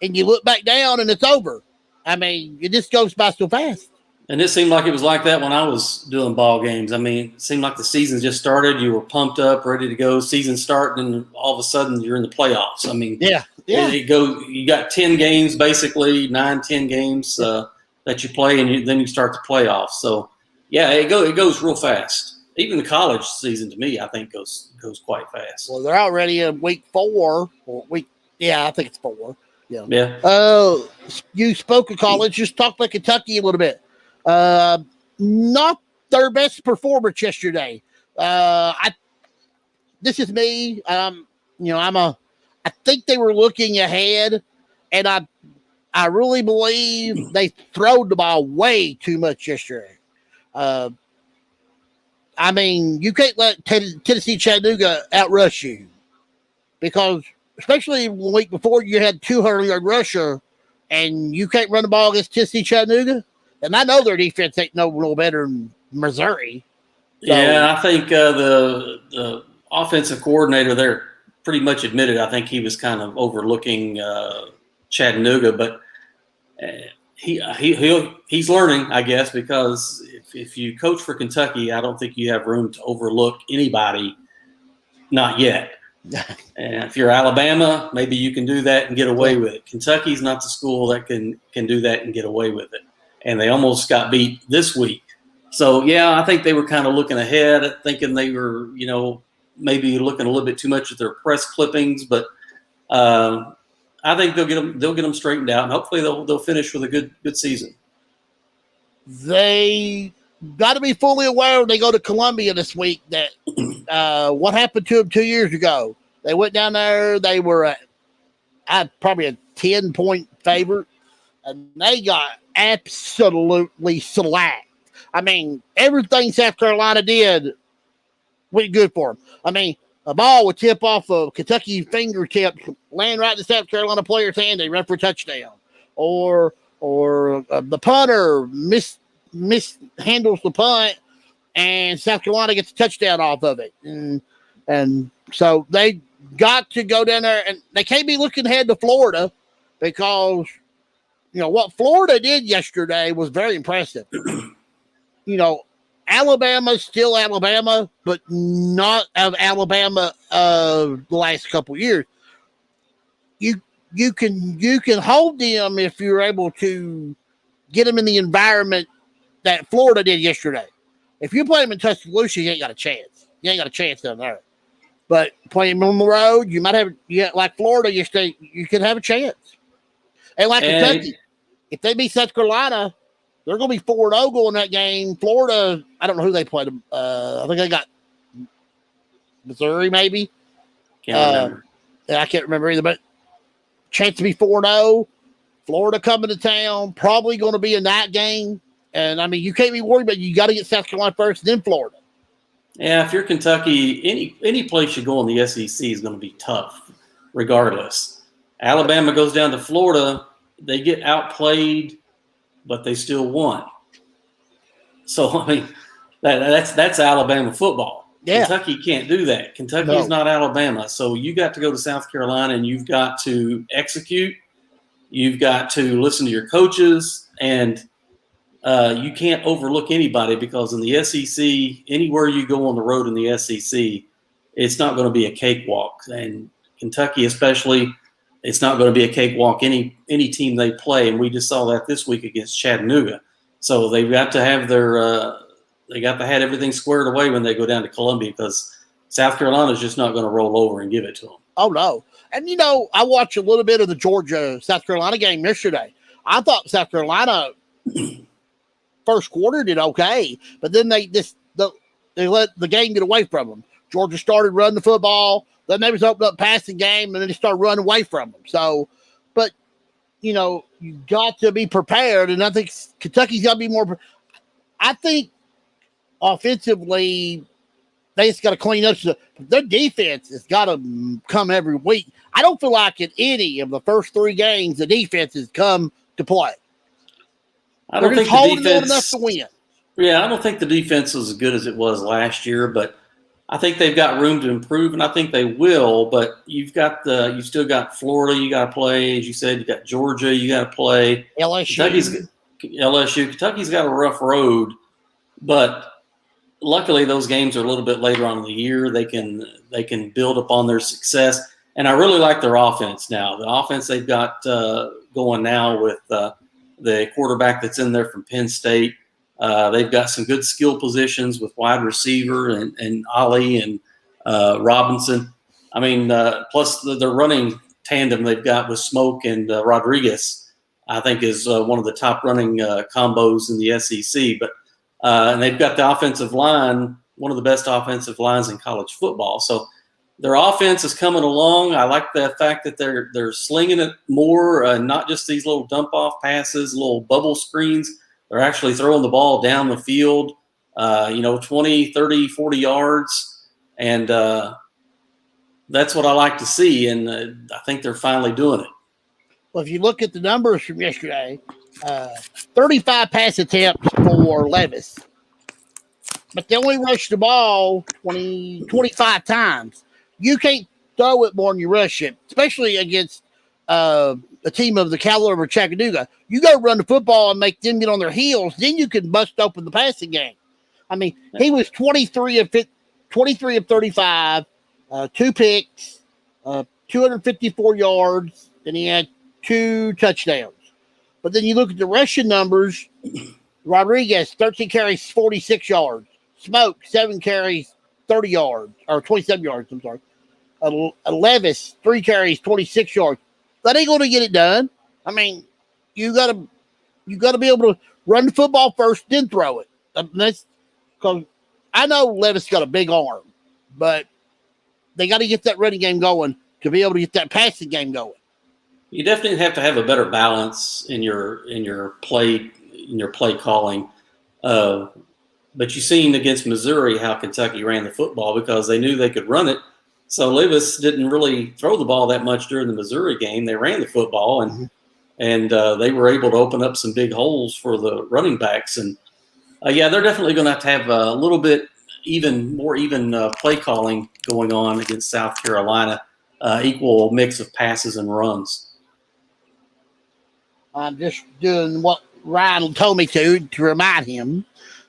and you look back down and it's over. I mean, it just goes by so fast. And it seemed like it was like that when I was doing ball games. I mean, it seemed like the season just started. You were pumped up, ready to go. Season starting, and all of a sudden you're in the playoffs. I mean, you got 10 games, basically 9-10 games that you play, and then you start the playoffs. So, yeah, it goes real fast. Even the college season, to me, I think goes quite fast. Well, they're already in week 4 or week. Yeah, I think it's 4. Yeah. Yeah. You spoke of college. Just talk about Kentucky a little bit. Not their best performance yesterday. This is me. I think they were looking ahead, and I really believe they throwed the ball way too much yesterday. I mean, you can't let Tennessee Chattanooga outrush you because, especially the week before, you had 200-yard rusher, and you can't run the ball against Tennessee Chattanooga. And I know their defense ain't no better than Missouri. So, yeah, I think the offensive coordinator there pretty much admitted. I think he was kind of overlooking Chattanooga, but he's learning, I guess, because if you coach for Kentucky, I don't think you have room to overlook anybody. Not yet. And if you're Alabama, maybe you can do that and get away with it. Kentucky's not the school that can do that and get away with it. And they almost got beat this week. So, yeah, I think they were kind of looking ahead, thinking they were, maybe looking a little bit too much at their press clippings. But I think they'll get them straightened out, and hopefully they'll finish with a good season. They got to be fully aware when they go to Columbia this week that what happened to them 2 years ago. They went down there. They were probably a 10-point favorite, and they got absolutely slacked. I mean, everything South Carolina did went good for them. I mean, a ball would tip off a Kentucky fingertip, land right in the South Carolina player's hand, they run for a touchdown. Or the punter mishandles the punt, and South Carolina gets a touchdown off of it. And so they got to go down there, and they can't be looking ahead to Florida because – what Florida did yesterday was very impressive. Alabama's still Alabama, but not of Alabama of the last couple of years. You can hold them if you're able to get them in the environment that Florida did yesterday. If you play them in Tuscaloosa, you ain't got a chance. You ain't got a chance down there. But playing them on the road, you might have like Florida yesterday, you could have a chance. And like Kentucky, if they beat South Carolina, they're going to be 4-0 going that game. Florida, I don't know who they played. I think they got Missouri, maybe. Can't remember. I can't remember either, but chance to be 4-0. Florida coming to town, probably going to be a night game. And, I mean, you can't be worried, but you got to get South Carolina first, then Florida. Yeah, if you're Kentucky, any place you go in the SEC is going to be tough, regardless. Alabama goes down to Florida, they get outplayed, but they still won. So, I mean, that's Alabama football. Yeah. Kentucky can't do that. Kentucky is not Alabama. So you got to go to South Carolina and you've got to execute. You've got to listen to your coaches, and you can't overlook anybody, because in the SEC, anywhere you go on the road in the SEC, it's not going to be a cakewalk. And Kentucky especially, it's not going to be a cakewalk any team they play. And we just saw that this week against Chattanooga. So they've got to have they got to have everything squared away when they go down to Columbia, because South Carolina is just not going to roll over and give it to them. Oh, no. And, you know, I watched a little bit of the Georgia-South Carolina game yesterday. I thought South Carolina first quarter did okay, but then they let the game get away from them. Georgia started running the football. Then they was opening up passing game, and then they started running away from them. So, but, you know, you got to be prepared, and I think Kentucky's got to be more – I think offensively they just got to clean up. Their defense has got to come every week. I don't feel like in any of the first 3 games the defense has come to play. I don't think the defense enough to win. Yeah, I don't think the defense was as good as it was last year, but I think they've got room to improve, and I think they will. But you've still got Florida you got to play, as you said. You got Georgia you got to play. LSU. Kentucky's got a rough road, but luckily those games are a little bit later on in the year. They can build upon their success, and I really like their offense now. The offense they've got going now with the quarterback that's in there from Penn State. They've got some good skill positions with wide receiver and Ali and Robinson. I mean, plus the running tandem they've got with Smoke and Rodriguez, I think is one of the top running combos in the SEC. But and they've got the offensive line, one of the best offensive lines in college football. So their offense is coming along. I like the fact that they're slinging it more, not just these little dump-off passes, little bubble screens. They're actually throwing the ball down the field, 20, 30, 40 yards. And that's what I like to see, and I think they're finally doing it. Well, if you look at the numbers from yesterday, 35 pass attempts for Levis. But they only rushed the ball 25 times. You can't throw it more than you rush it, especially against a team of the caliber of Chattanooga. You got to run the football and make them get on their heels. Then you can bust open the passing game. I mean, he was 23 of 35, 2 picks, 254 yards, and he had 2 touchdowns. But then you look at the rushing numbers. Rodriguez, 13 carries, 46 yards. Smoke, 7 carries, 30 yards, or 27 yards, I'm sorry. Levis, 3 carries, 26 yards. That ain't going to get it done. I mean, you got to be able to run the football first, then throw it. That's because I know Levis got a big arm, but they got to get that running game going to be able to get that passing game going. You definitely have to have a better balance in your play calling. But you've seen against Missouri how Kentucky ran the football because they knew they could run it. So Levis didn't really throw the ball that much during the Missouri game. They ran the football, and they were able to open up some big holes for the running backs. And they're definitely going to have a little bit more even play calling going on against South Carolina, equal mix of passes and runs. I'm just doing what Ryan told me to remind him.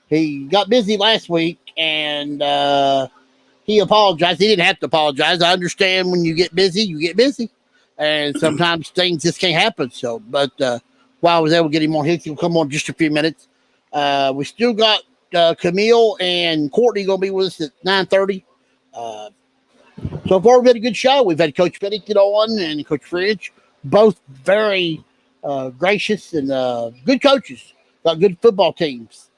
He got busy last week, and he apologized. He didn't have to apologize. I understand when you get busy, and sometimes things just can't happen. So, but while I was able to get him on, he'll come on just a few minutes. We still got Camille and Courtney going to be with us at 9:30. So far, we've had a good show. We've had Coach Pennington on and Coach Fridge, both very gracious and good coaches. Got good football teams.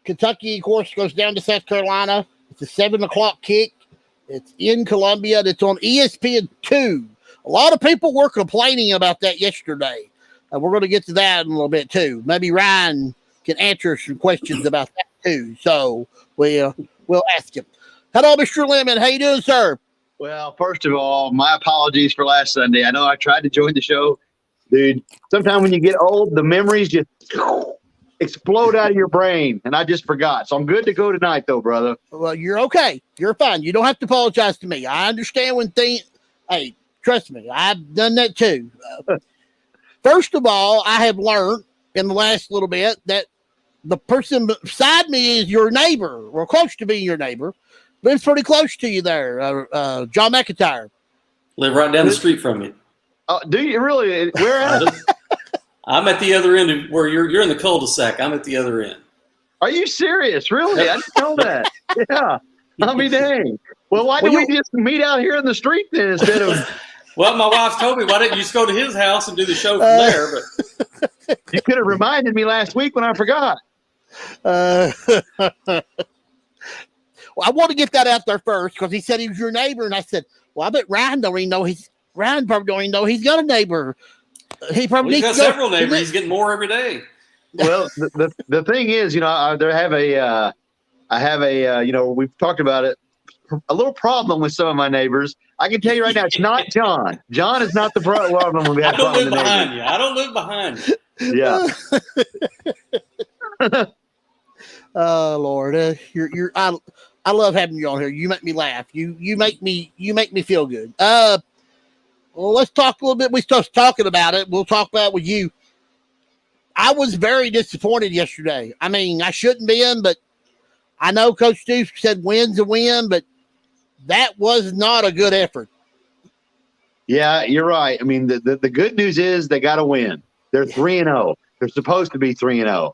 Kentucky, of course, goes down to South Carolina. It's a 7:00 kick. It's in Columbia. And it's on ESPN2. A lot of people were complaining about that yesterday. We're going to get to that in a little bit, too. Maybe Ryan can answer some questions about that, too. So we'll ask him. Hello, Mr. Lemon. How you doing, sir? Well, first of all, my apologies for last Sunday. I know I tried to join the show. Dude, sometimes when you get old, the memories just explode out of your brain, and I just forgot. So I'm good to go tonight, though, brother. Well, you're okay. You're fine. You don't have to apologize to me. I understand when things – hey, trust me, I've done that too. First of all, I have learned in the last little bit that the person beside me is your neighbor, or close to being your neighbor. Lives pretty close to you there, John McIntyre. Live right down the street from you. Do you really? Where at? I'm at the other end of where you're in the cul-de-sac. I'm at the other end. Are you serious? Really? I didn't know that. Yeah. I mean, dang. Well, why didn't we just meet out here in the street then instead of? Well, my wife told me, why didn't you just go to his house and do the show from there? But You could have reminded me last week when I forgot. Well, I want to get that out there first because he said he was your neighbor, and I said, "Well, I bet Ryan don't even know Ryan probably don't even know he's got a neighbor. He probably he's got several neighbors. He's getting more every day." Well, the thing is, I have a we've talked about it, a little problem with some of my neighbors. I can tell you right now, it's not John. John is not the problem when we have. I don't live behind you. I don't live behind you. Yeah. Oh Lord, I love having you on here. You make me laugh. You make me feel good. Well, let's talk a little bit. We started talking about it. We'll talk about it with you. I was very disappointed yesterday. I mean, I shouldn't be, but I know Coach Stoops said win's a win, but that was not a good effort. Yeah, you're right. I mean, the good news is they got to win. They're 3-0. They're supposed to be 3-0.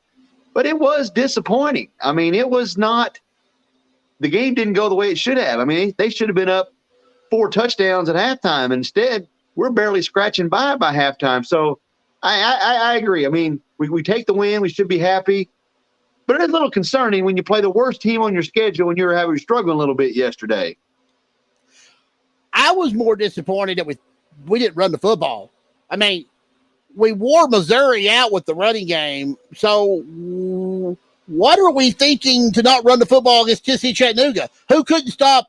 But it was disappointing. I mean, it was not – the game didn't go the way it should have. I mean, they should have been up 4 touchdowns at halftime. Instead, we're barely scratching by halftime. So I agree. I mean, we take the win. We should be happy. But it is a little concerning when you play the worst team on your schedule and you're struggling a little bit yesterday. I was more disappointed that we didn't run the football. I mean, we wore Missouri out with the running game. So what are we thinking to not run the football against Tennessee Chattanooga? Who couldn't stop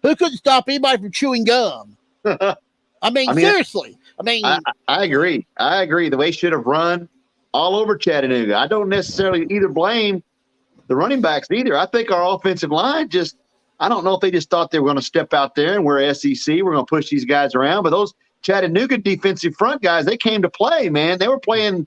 anybody from chewing gum? I mean, seriously. I agree. I agree. The way should have run all over Chattanooga. I don't necessarily either blame the running backs either. I think our offensive line I don't know if they just thought they were going to step out there and we're SEC. We're going to push these guys around. But those Chattanooga defensive front guys, they came to play, man. They were playing,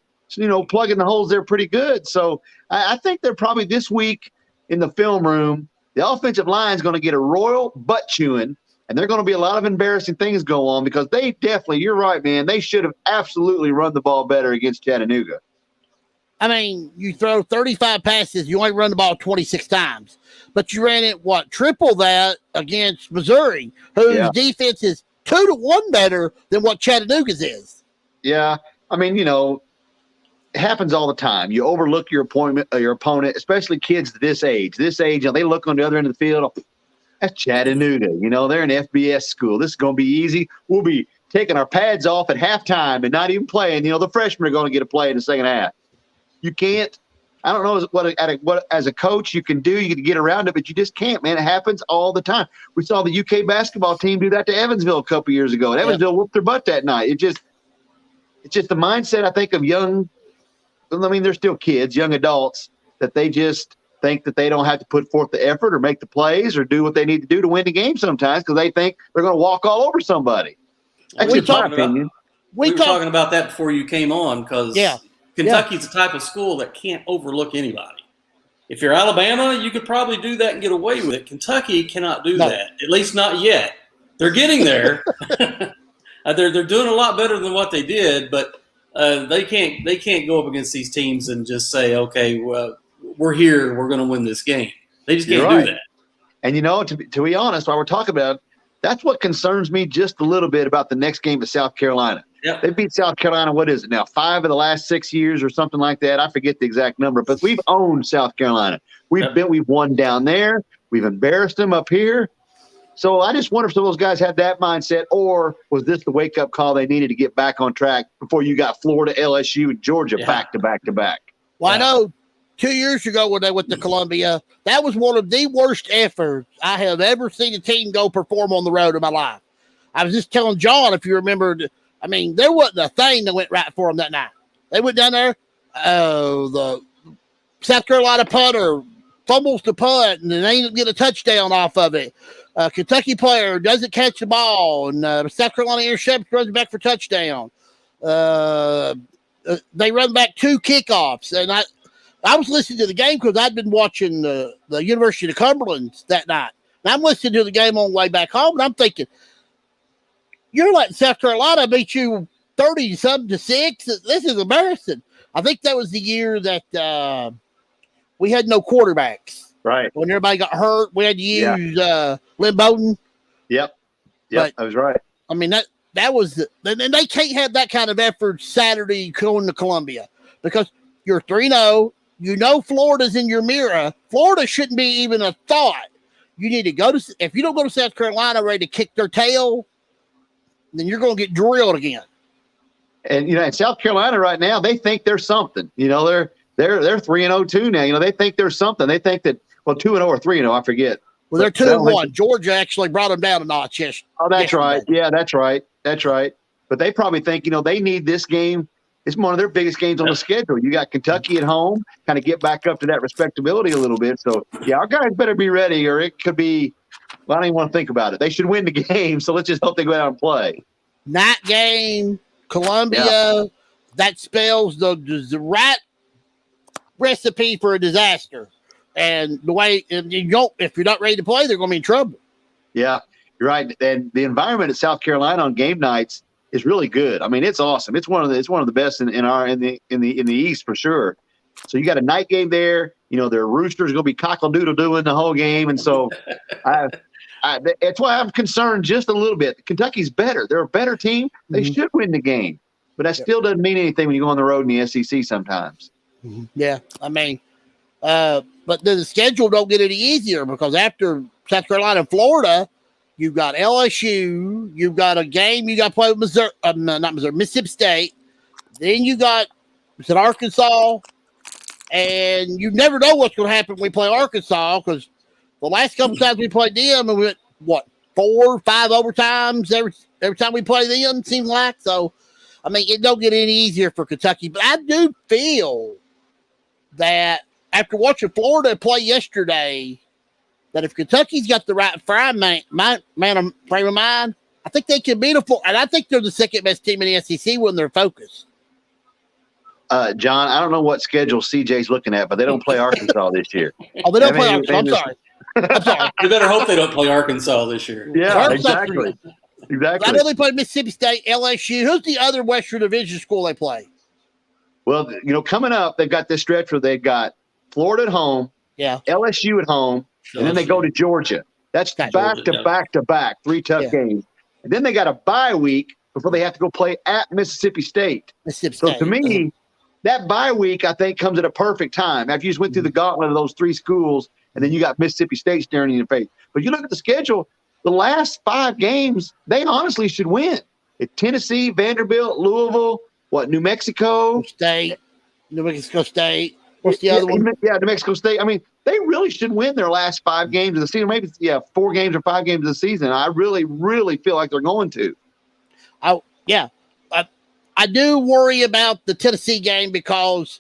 plugging the holes there pretty good. So I think they're probably this week in the film room, the offensive line is going to get a royal butt chewing, and there are going to be a lot of embarrassing things go on because they definitely, you're right, man, they should have absolutely run the ball better against Chattanooga. I mean, you throw 35 passes, you only run the ball 26 times. But you ran it, triple that against Missouri, whose defense is 2-1 better than what Chattanooga's is. Yeah. I mean, it happens all the time. You overlook your opponent, especially kids this age. They look on the other end of the field. That's Chattanooga. They're an FBS school. This is going to be easy. We'll be taking our pads off at halftime and not even playing. The freshmen are going to get a play in the second half. You can't. I don't know what as a coach you can do. You can get around it, but you just can't, man. It happens all the time. We saw the UK basketball team do that to Evansville a couple years ago, and Evansville whooped their butt that night. It's just the mindset, I think, of young – I mean, they're still kids, young adults, that they just think that they don't have to put forth the effort or make the plays or do what they need to do to win the game sometimes because they think they're going to walk all over somebody. That's just my opinion. We were talking about that before you came on because Kentucky's the type of school that can't overlook anybody. If you're Alabama, you could probably do that and get away with it. Kentucky cannot do that, at least not yet. They're getting there. They're doing a lot better than what they did, but they can't go up against these teams and just say, okay, well, we're here, we're going to win this game. They just can't do that. And to be honest, while we're talking about it, that's what concerns me just a little bit about the next game at South Carolina. Yep. They beat South Carolina. What is it now? 5 of the last 6 years or something like that. I forget the exact number, but we've owned South Carolina. We've won down there. We've embarrassed them up here. So I just wonder if some of those guys had that mindset, or was this the wake-up call they needed to get back on track before you got Florida, LSU, and Georgia back to back to back? Well, I know 2 years ago when they went to Columbia, that was one of the worst efforts I have ever seen a team go perform on the road in my life. I was just telling John, if you remember, I mean, there wasn't a thing that went right for them that night. They went down there, the South Carolina punter fumbles the punt, and then they didn't get a touchdown off of it. Kentucky player doesn't catch the ball, and South Carolina intercepts, runs back for touchdown. They run back 2 kickoffs, and I was listening to the game because I'd been watching the University of Cumberland that night. And I'm listening to the game on the way back home, and I'm thinking, you're letting South Carolina beat you 30-something to 6. This is embarrassing. I think that was the year that we had no quarterbacks. Right. When everybody got hurt, we had to use Lynn Bowden. Yep, But, I was right. I mean, that was – and they can't have that kind of effort Saturday going to Columbia because you're 3-0. You know Florida's in your mirror. Florida shouldn't be even a thought. You need to go to – if you don't go to South Carolina ready to kick their tail, then you're going to get drilled again. And, in South Carolina right now, they think there's something. They're 3-0 too now. They think there's something. They think that – 2-0 or 3-0, I forget. Well, they're 2-1. Georgia actually brought them down a notch. Oh, that's right. Yeah, that's right. That's right. But they probably think, they need this game. It's one of their biggest games on the schedule. You got Kentucky at home, kind of get back up to that respectability a little bit. So, our guys better be ready, or it could be – I don't even want to think about it. They should win the game, so let's just hope they go out and play. Night game, Columbia, that spells the right recipe for a disaster. And the way if you're not ready to play, they're going to be in trouble. Yeah, you're right. And the environment at South Carolina on game nights is really good. I mean, it's awesome. It's one of the best in the East for sure. So you got a night game there. Their roosters are going to be cockle-doodle-doing the whole game, and so that's why I'm concerned just a little bit. Kentucky's better. They're a better team. They should win the game, but that still doesn't mean anything when you go on the road in the SEC sometimes. Yeah, I mean. But then the schedule don't get any easier because after South Carolina and Florida, you've got LSU, you've got a game you got to play with Mississippi State. Then you got Arkansas, and you never know what's going to happen when we play Arkansas because the last couple times we played them, and we went 4 or 5 overtimes every time we play them. It seems like so. I mean, it don't get any easier for Kentucky, but I do feel that. After watching Florida play yesterday, that if Kentucky's got the right frame of mind, I think they can beat Florida. And I think they're the second best team in the SEC when they're focused. John, I don't know what schedule CJ's looking at, but they don't play Arkansas this year. Oh, they don't play Arkansas. I'm sorry. You better hope they don't play Arkansas this year. Yeah, exactly. I know they play Mississippi State, LSU. Who's the other Western Division school they play? Well, coming up, they've got this stretch where they've got Florida at home, LSU at home, and then they go to Georgia. That's back to back, 3 tough games. And then they got a bye week before they have to go play at Mississippi State. So to me, that bye week, I think, comes at a perfect time. After you just went through the gauntlet of those 3 schools, and then you got Mississippi State staring in your face. But you look at the schedule, the last 5 games, they honestly should win. It's Tennessee, Vanderbilt, Louisville, New Mexico State. What's the other one? Yeah, New Mexico State. I mean, they really should win their last 5 games of the season. Maybe 4 games or 5 games of the season. I really, really feel like they're going to. I do worry about the Tennessee game because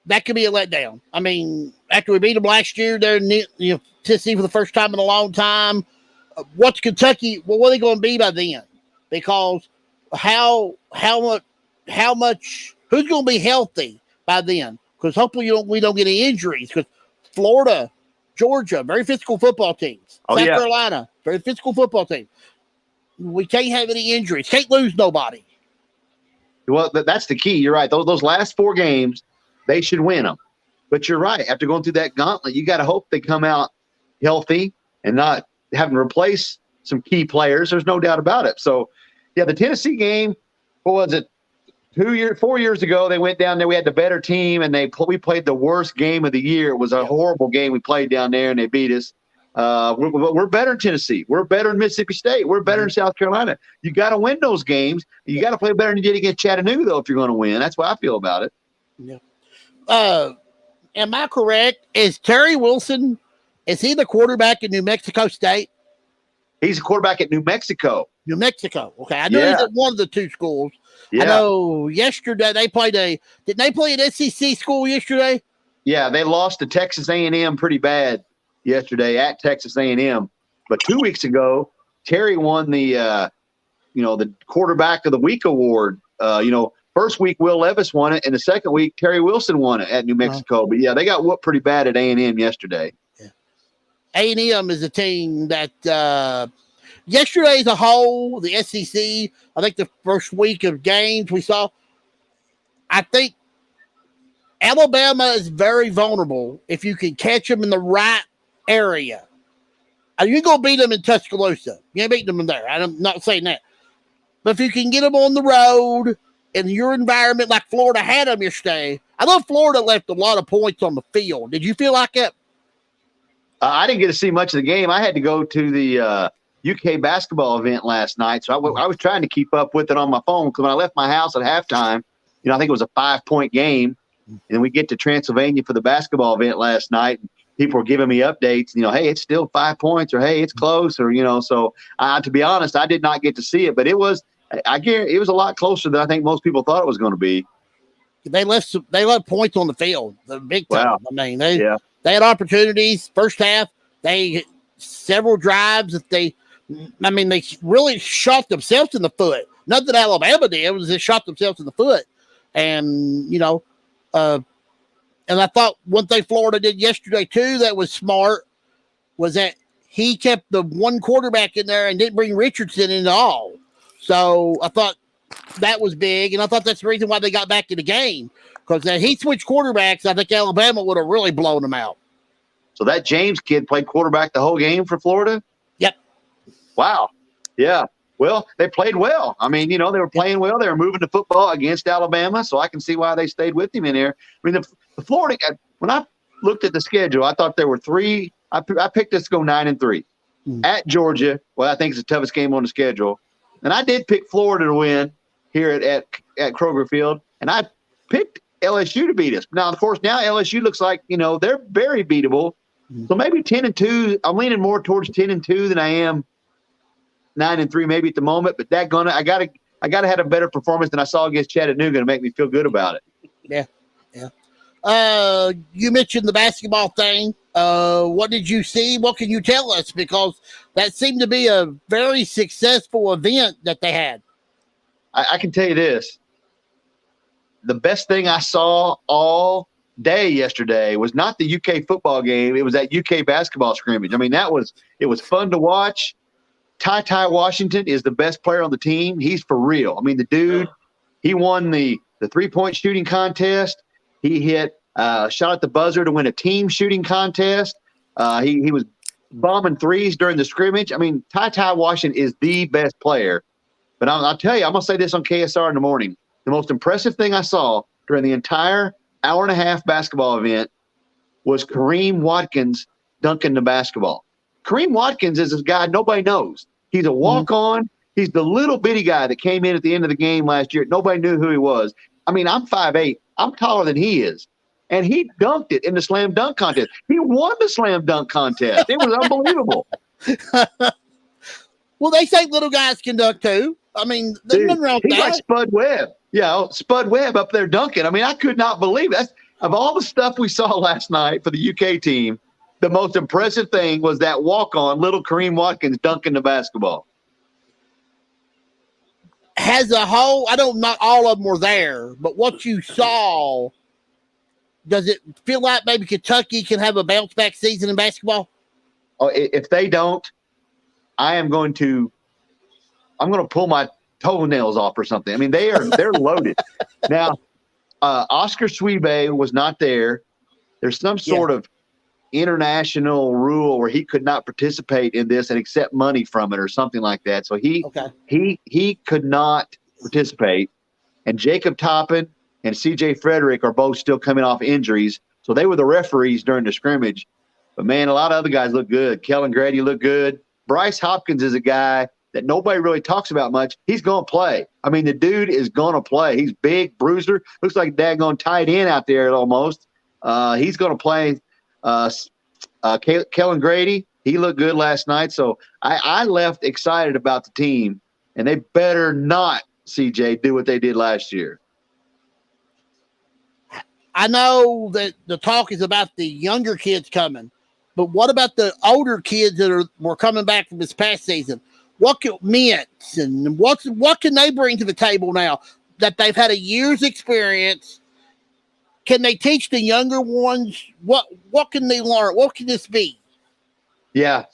that could be a letdown. I mean, after we beat them last year, they're in Tennessee for the first time in a long time. What's Kentucky? Well, what are they going to be by then? Because how much? Who's going to be healthy by then? Because hopefully we don't get any injuries. Because Florida, Georgia, very physical football teams. South Carolina, very physical football team. We can't have any injuries. Can't lose nobody. Well, that's the key. You're right. Those last 4 games, they should win them. But you're right. After going through that gauntlet, you got to hope they come out healthy and not having to replace some key players. There's no doubt about it. So, the Tennessee game, what was it? 4 years ago, they went down there. We had the better team, and we played the worst game of the year. It was a horrible game we played down there, and they beat us. We're better in Tennessee. We're better in Mississippi State. We're better in South Carolina. You got to win those games. You got to play better than you did against Chattanooga, though, if you're going to win. That's what I feel about it. Yeah. Am I correct? Is Terry Wilson? Is he the quarterback in New Mexico State? He's a quarterback at New Mexico. New Mexico. Okay, I know he's at one of the two schools. Yeah. I know yesterday they played didn't they play an SEC school yesterday? Yeah, they lost to Texas A&M pretty bad yesterday at Texas A&M. But 2 weeks ago, Terry won the quarterback of the week award. First week Will Levis won it, and the second week Terry Wilson won it at New Mexico. But yeah, they got whooped pretty bad at A&M yesterday. Yeah. A&M is a team that yesterday as a whole, the SEC, I think the first week of games we saw, I think Alabama is very vulnerable if you can catch them in the right area. You go beat them in Tuscaloosa. You ain't beating them there. I'm not saying that. But if you can get them on the road in your environment like Florida had them yesterday, I know Florida left a lot of points on the field. Did you feel like it? I didn't get to see much of the game. I had to go to the UK basketball event last night, so I was trying to keep up with it on my phone because when I left my house at halftime, I think it was a 5-point game, and we get to Transylvania for the basketball event last night. And people were giving me updates, hey, it's still 5 points, or hey, it's close, or So to be honest, I did not get to see it, but it was a lot closer than I think most people thought it was going to be. They left points on the field, the big time. Wow. I mean, they had opportunities. First half, they several drives that they really shot themselves in the foot. Not that Alabama did, it was they shot themselves in the foot. And, and I thought one thing Florida did yesterday too that was smart was that he kept the one quarterback in there and didn't bring Richardson in at all. So I thought that was big, and I thought that's the reason why they got back in the game, because he switched quarterbacks. I think Alabama would have really blown them out. So that James kid played quarterback the whole game for Florida? Yep. Wow. Yeah. Well, they played well. I mean, they were playing well. They were moving the football against Alabama, so I can see why they stayed with him in there. I mean, the Florida – when I looked at the schedule, I thought there were three – I picked us to go 9-3. At Georgia, well, I think it's the toughest game on the schedule. And I did pick Florida to win here at Kroger Field, and I picked LSU to beat us. Now, of course, now LSU looks like, they're very beatable. So maybe 10-2. I'm leaning more towards 10-2 than I am 9-3 maybe at the moment. But I gotta have a better performance than I saw against Chattanooga to make me feel good about it. Yeah. You mentioned the basketball thing. What did you see? What can you tell us? Because that seemed to be a very successful event that they had. I can tell you this. The best thing I saw all day yesterday was not the UK football game. It was that UK basketball scrimmage. I mean, it was fun to watch. Ty Washington is the best player on the team. He's for real. I mean, the dude, he won the 3-point shooting contest. He hit shot at the buzzer to win a team shooting contest. He was bombing threes during the scrimmage. I mean, Ty Washington is the best player. But I'll tell you, I'm going to say this on KSR in the morning. The most impressive thing I saw during the entire hour-and-a-half basketball event was Kareem Watkins dunking the basketball. Kareem Watkins is a guy nobody knows. He's a walk-on. He's the little bitty guy that came in at the end of the game last year. Nobody knew who he was. I mean, I'm 5'8". I'm taller than he is. And he dunked it in the slam dunk contest. He won the slam dunk contest. It was unbelievable. Well, they say little guys can dunk too. I mean, there's nothing wrong with he's that. Like Spud Webb. Yeah, Spud Webb up there dunking. I mean, I could not believe that. Of all the stuff we saw last night for the UK team, the most impressive thing was that walk-on little Kareem Watkins dunking the basketball. As a whole, not all of them were there, but what you saw, does it feel like maybe Kentucky can have a bounce-back season in basketball? Oh, if they don't, I'm going to pull my toenails off or something. I mean, they're loaded. Now, Oscar Swiebe was not there. There's some sort of international rule where he could not participate in this and accept money from it or something like that. So he could not participate. and Jacob Toppin and C.J. Frederick are both still coming off injuries. So they were the referees during the scrimmage. But, man, a lot of other guys look good. Kellen Grady looked good. Bryce Hopkins is a guy that nobody really talks about much. He's going to play. I mean, the dude is going to play. He's big, bruiser. Looks like a daggone tight end out there almost. He's going to play. Kellen Grady, he looked good last night. So I left excited about the team, and they better not, CJ, do what they did last year. I know that the talk is about the younger kids coming, but what about the older kids that were coming back from this past season? What can Mintz and what can they bring to the table now that they've had a year's experience? Can they teach the younger ones? What can they learn? What can this be? Yeah,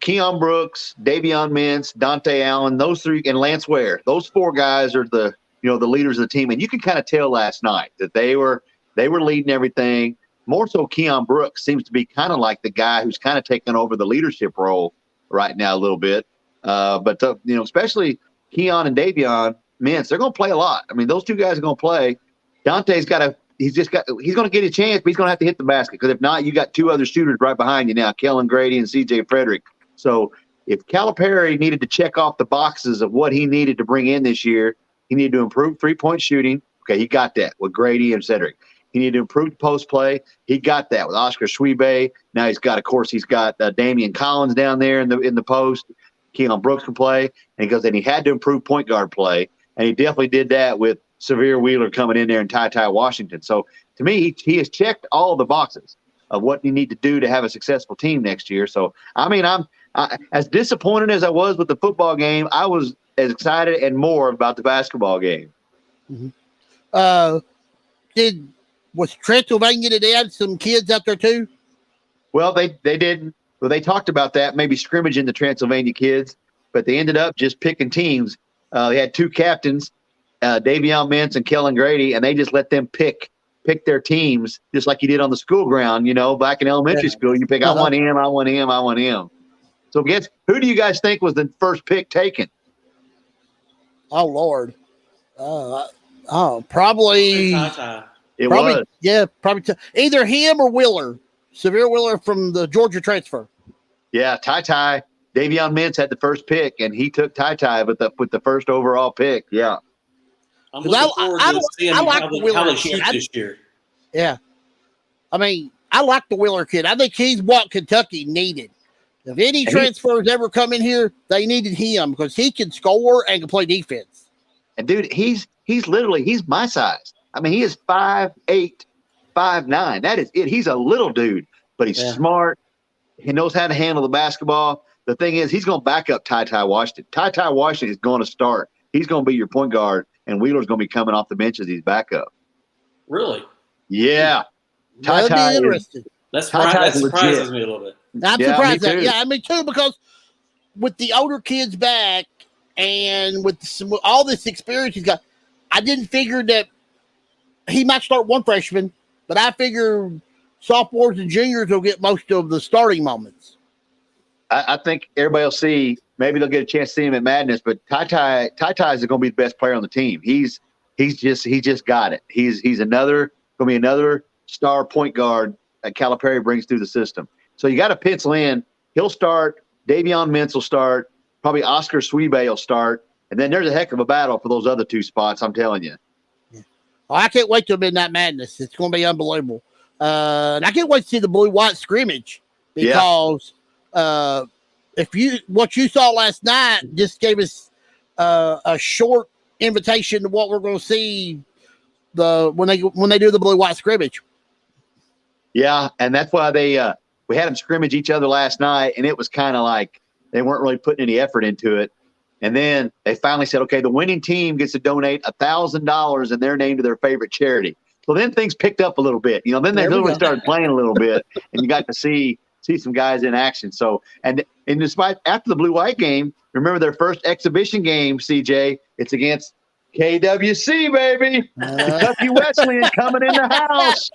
Keon Brooks, Davion Mintz, Dante Allen, those three, and Lance Ware. Those four guys are the leaders of the team, and you can kind of tell last night that they were leading everything. More so, Keon Brooks seems to be kind of like the guy who's kind of taking over the leadership role right now a little bit. But especially Keon and Davion Mintz, they're going to play a lot. I mean, those two guys are going to play. Dante's he's going to get a chance, but he's going to have to hit the basket, because if not, you got two other shooters right behind you now, Kellen Grady and C.J. Frederick. So if Calipari needed to check off the boxes of what he needed to bring in this year, he needed to improve three-point shooting. Okay, he got that with Grady and Cedric. He needed to improve the post play. He got that with Oscar Schwebe. Now he's got Damian Collins down there in the post. Keon Brooks can play, and he had to improve point guard play, and he definitely did that with Severe Wheeler coming in there and Ty Washington. So to me, he has checked all the boxes of what you need to do to have a successful team next year. So I mean, I'm as disappointed as I was with the football game, I was as excited and more about the basketball game. Mm-hmm. Was Transylvania did they have some kids out there too? Well, they didn't. Well, they talked about that, maybe scrimmaging the Transylvania kids, but they ended up just picking teams. They had two captains, Davion Mintz and Kellen Grady, and they just let them pick their teams, just like you did on the school ground. Back in elementary school, you pick, I want him, I want him, I want him. So who do you guys think was the first pick taken? Oh, Lord. Probably. It was. Yeah, probably either him or Wheeler, Severe Wheeler from the Georgia transfer. Yeah, Davion Mintz had the first pick, and he took with the first overall pick. Yeah. I'm looking forward to seeing how they shoot this year. Yeah. I mean, I like the Wheeler kid. I think he's what Kentucky needed. If any transfers ever come in here, they needed him because he can score and can play defense. And, dude, he's my size. I mean, he is 5'8", 5'9". That is it. He's a little dude, but he's smart. He knows how to handle the basketball. The thing is, he's going to back up Ty Washington. Ty Washington is going to start. He's going to be your point guard, and Wheeler's going to be coming off the bench as he's backup. Really? Yeah. That'd be interesting. That surprises me a little bit. I'm surprised that. Yeah, I mean, too, because with the older kids back and with all this experience he's got, I didn't figure that he might start one freshman, but I figure sophomores and juniors will get most of the starting moments. I think everybody will see. Maybe they'll get a chance to see him at Madness, but Ty is going to be the best player on the team. He's just got it. He's going to be another star point guard that Calipari brings through the system. So you got to pencil in. He'll start. Davion Mintz will start. Probably Oscar Schwebe will start. And then there's a heck of a battle for those other two spots, I'm telling you. Oh, I can't wait till Midnight Madness. It's going to be unbelievable. And I can't wait to see the blue-white scrimmage because what you saw last night just gave us a short invitation to what we're going to see when they do the blue-white scrimmage. Yeah, and that's why we had them scrimmage each other last night, and it was kind of like they weren't really putting any effort into it. And then they finally said, okay, the winning team gets to donate $1,000 in their name to their favorite charity. So then things picked up a little bit. Then they literally started playing a little bit, and you got to see some guys in action. So, and despite after the blue-white game, remember their first exhibition game, CJ, it's against KWC, baby. Kentucky Wesleyan coming in the house.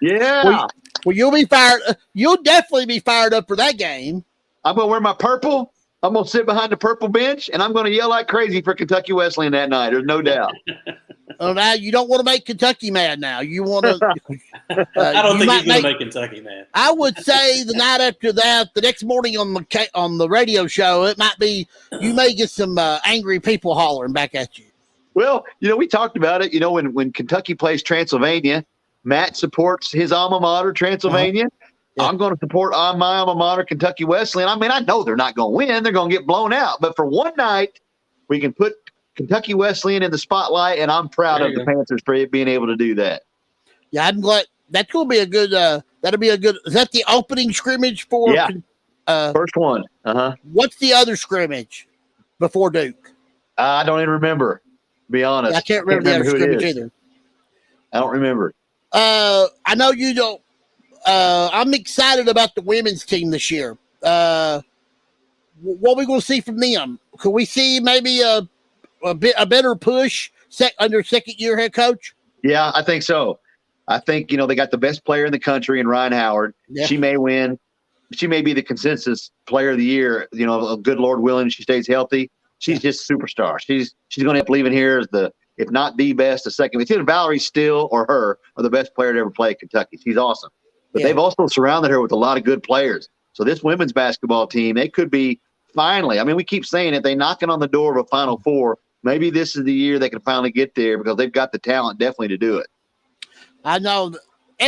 Yeah. Well, you'll be fired. You'll definitely be fired up for that game. I'm going to wear my purple. I'm going to sit behind the purple bench, and I'm going to yell like crazy for Kentucky Wesleyan that night. There's no doubt. Oh, now you don't want to make Kentucky mad. Now you want to. I don't think he's going to make Kentucky mad. I would say the night after that, the next morning on the radio show, it might be you may get some angry people hollering back at you. Well, we talked about it. When Kentucky plays Transylvania, Matt supports his alma mater, Transylvania. Yeah. I'm going to support my alma mater, Kentucky Wesleyan. I mean, I know they're not going to win. They're going to get blown out. But for one night, we can put Kentucky Wesleyan in the spotlight, and I'm proud of the Panthers for being able to do that. Yeah, I'm glad. That's going to be a good that'll be a good – is that the opening scrimmage for first one. Uh-huh. What's the other scrimmage before Duke? I don't even remember, to be honest. I can't remember the other scrimmage either. I don't remember. I know you don't. I'm excited about the women's team this year. What are we going to see from them? Could we see maybe a better push under second-year head coach? Yeah, I think so. I think, they got the best player in the country in Ryan Howard. Yeah. She may win. She may be the consensus player of the year. Good Lord willing, she stays healthy. She's just a superstar. She's going to end up leaving here as if not the best, the second. It's either Valerie Steele or her are the best player to ever play at Kentucky. She's awesome. But they've also surrounded her with a lot of good players. So this women's basketball team, they could be finally. I mean, we keep saying it. They're knocking on the door of a Final Four. Maybe this is the year they can finally get there because they've got the talent definitely to do it. I know the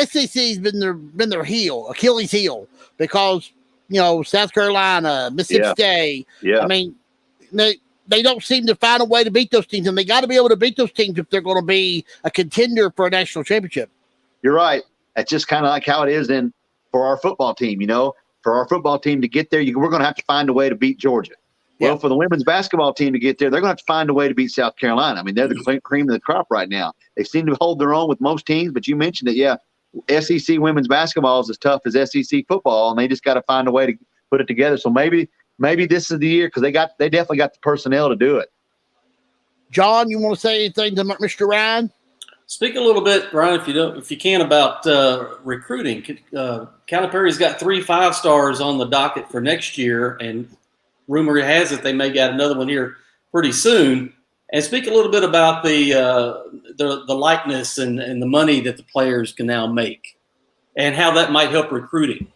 SEC's been their Achilles heel, because South Carolina, Mississippi State. Yeah. I mean, they don't seem to find a way to beat those teams, and they got to be able to beat those teams if they're going to be a contender for a national championship. You're right. That's just kind of like how it is for our football team. For our football team to get there, we're going to have to find a way to beat Georgia. Well, for the women's basketball team to get there, they're going to have to find a way to beat South Carolina. I mean, they're the cream of the crop right now. They seem to hold their own with most teams, but you mentioned it, SEC women's basketball is as tough as SEC football, and they just got to find a way to put it together. So maybe this is the year because they definitely got the personnel to do it. John, you want to say anything to Mr. Ryan? Speak a little bit, Ryan, if you can, about recruiting. Calipari's got 3 5-stars on the docket for next year, and rumor has it they may get another one here pretty soon. And speak a little bit about the likeness and the money that the players can now make, and how that might help recruiting.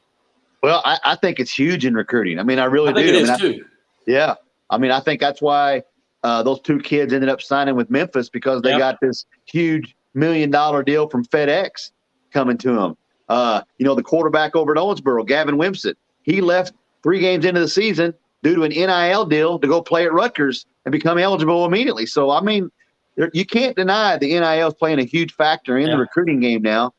Well, I think it's huge in recruiting. I mean, I really do. It is too. Yeah. I mean, I think that's why those 2 kids ended up signing with Memphis, because they got this huge $1 million deal from FedEx coming to them. The quarterback over at Owensboro, Gavin Wimsett, he left 3 games into the season due to an NIL deal to go play at Rutgers and become eligible immediately. So, I mean, you can't deny the NIL is playing a huge factor in the recruiting game now.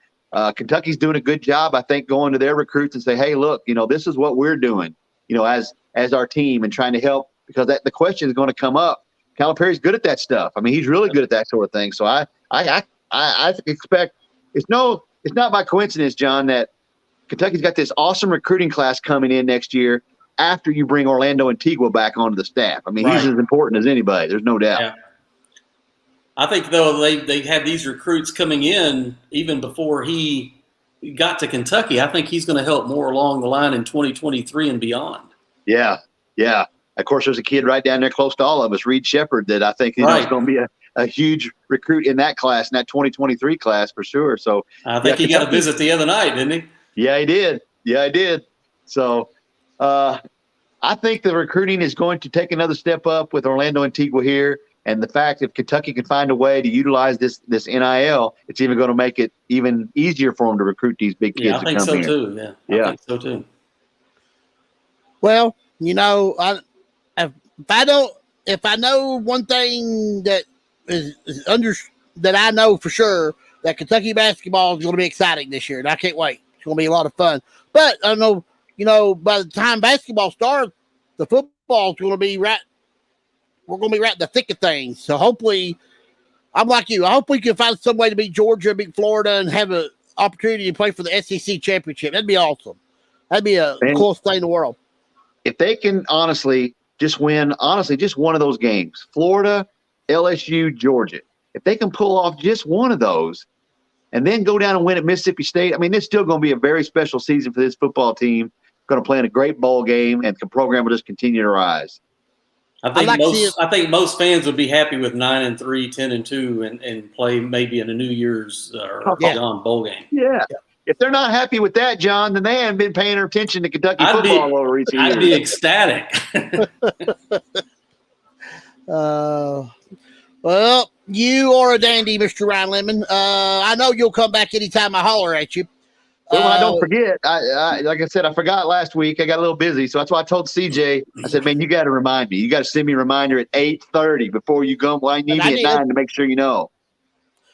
Kentucky's doing a good job, I think, going to their recruits and say, hey, look, this is what we're doing, as our team, and trying to help, because the question is going to come up. Calipari's good at that stuff. I mean, he's really good at that sort of thing. So I expect it's not by coincidence, John, that Kentucky's got this awesome recruiting class coming in next year after you bring Orlando Antigua back onto the staff. I mean, he's as important as anybody. There's no doubt. Yeah. I think, though, they have these recruits coming in even before he got to Kentucky. I think he's going to help more along the line in 2023 and beyond. Yeah. Of course, there's a kid right down there close to all of us, Reed Shepard, that I think is going to be a huge recruit in that class, in that 2023 class for sure. So I think he got a visit the other night, didn't he? Yeah, he did. So I think the recruiting is going to take another step up with Orlando Antigua here. And the fact if Kentucky can find a way to utilize this NIL, it's even going to make it even easier for them to recruit these big kids. Yeah, I think so too. Yeah, I think so too. Well, if I know one thing that that I know for sure, that Kentucky basketball is going to be exciting this year, and I can't wait. It's going to be a lot of fun. But I know, by the time basketball starts, the football is going to be right. We're going to be right in the thick of things. So hopefully, I'm like you. I hope we can find some way to beat Georgia, beat Florida, and have an opportunity to play for the SEC championship. That'd be awesome. That'd be a coolest thing in the world. If they can just win one of those games, Florida, LSU, Georgia, if they can pull off just one of those and then go down and win at Mississippi State, I mean, it's still going to be a very special season for this football team. going to play in a great bowl game, and the program will just continue to rise. I think most fans would be happy with 9-3, 10-2, and play maybe in a New Year's or John bowl game. Yeah. If they're not happy with that, John, then they haven't been paying attention to Kentucky football over recent years. I'd be ecstatic. Well, you are a dandy, Mr. Ryan Lemon. I know you'll come back anytime I holler at you. Well, I don't forget. I like I said, I forgot last week. I got a little busy, so that's why I told CJ. I said, "Man, you got to remind me. You got to send me a reminder at 8:30 before you go. Well, I need me at 9 to make sure you know."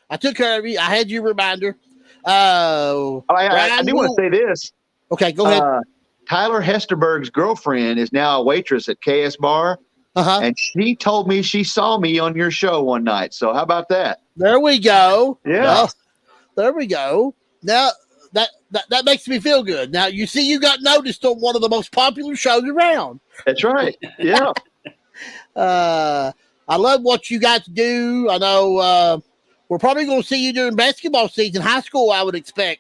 I took care of you. I had your reminder. I do want to say this. Okay, go ahead. Tyler Hesterberg's girlfriend is now a waitress at KS Bar, and she told me she saw me on your show one night. So how about that? There we go. Yeah, well, there we go. Now that makes me feel good. Now you see, you got noticed on one of the most popular shows around. That's right. Yeah. I love what you guys do. I know we're probably going to see you during basketball season. High school, I would expect.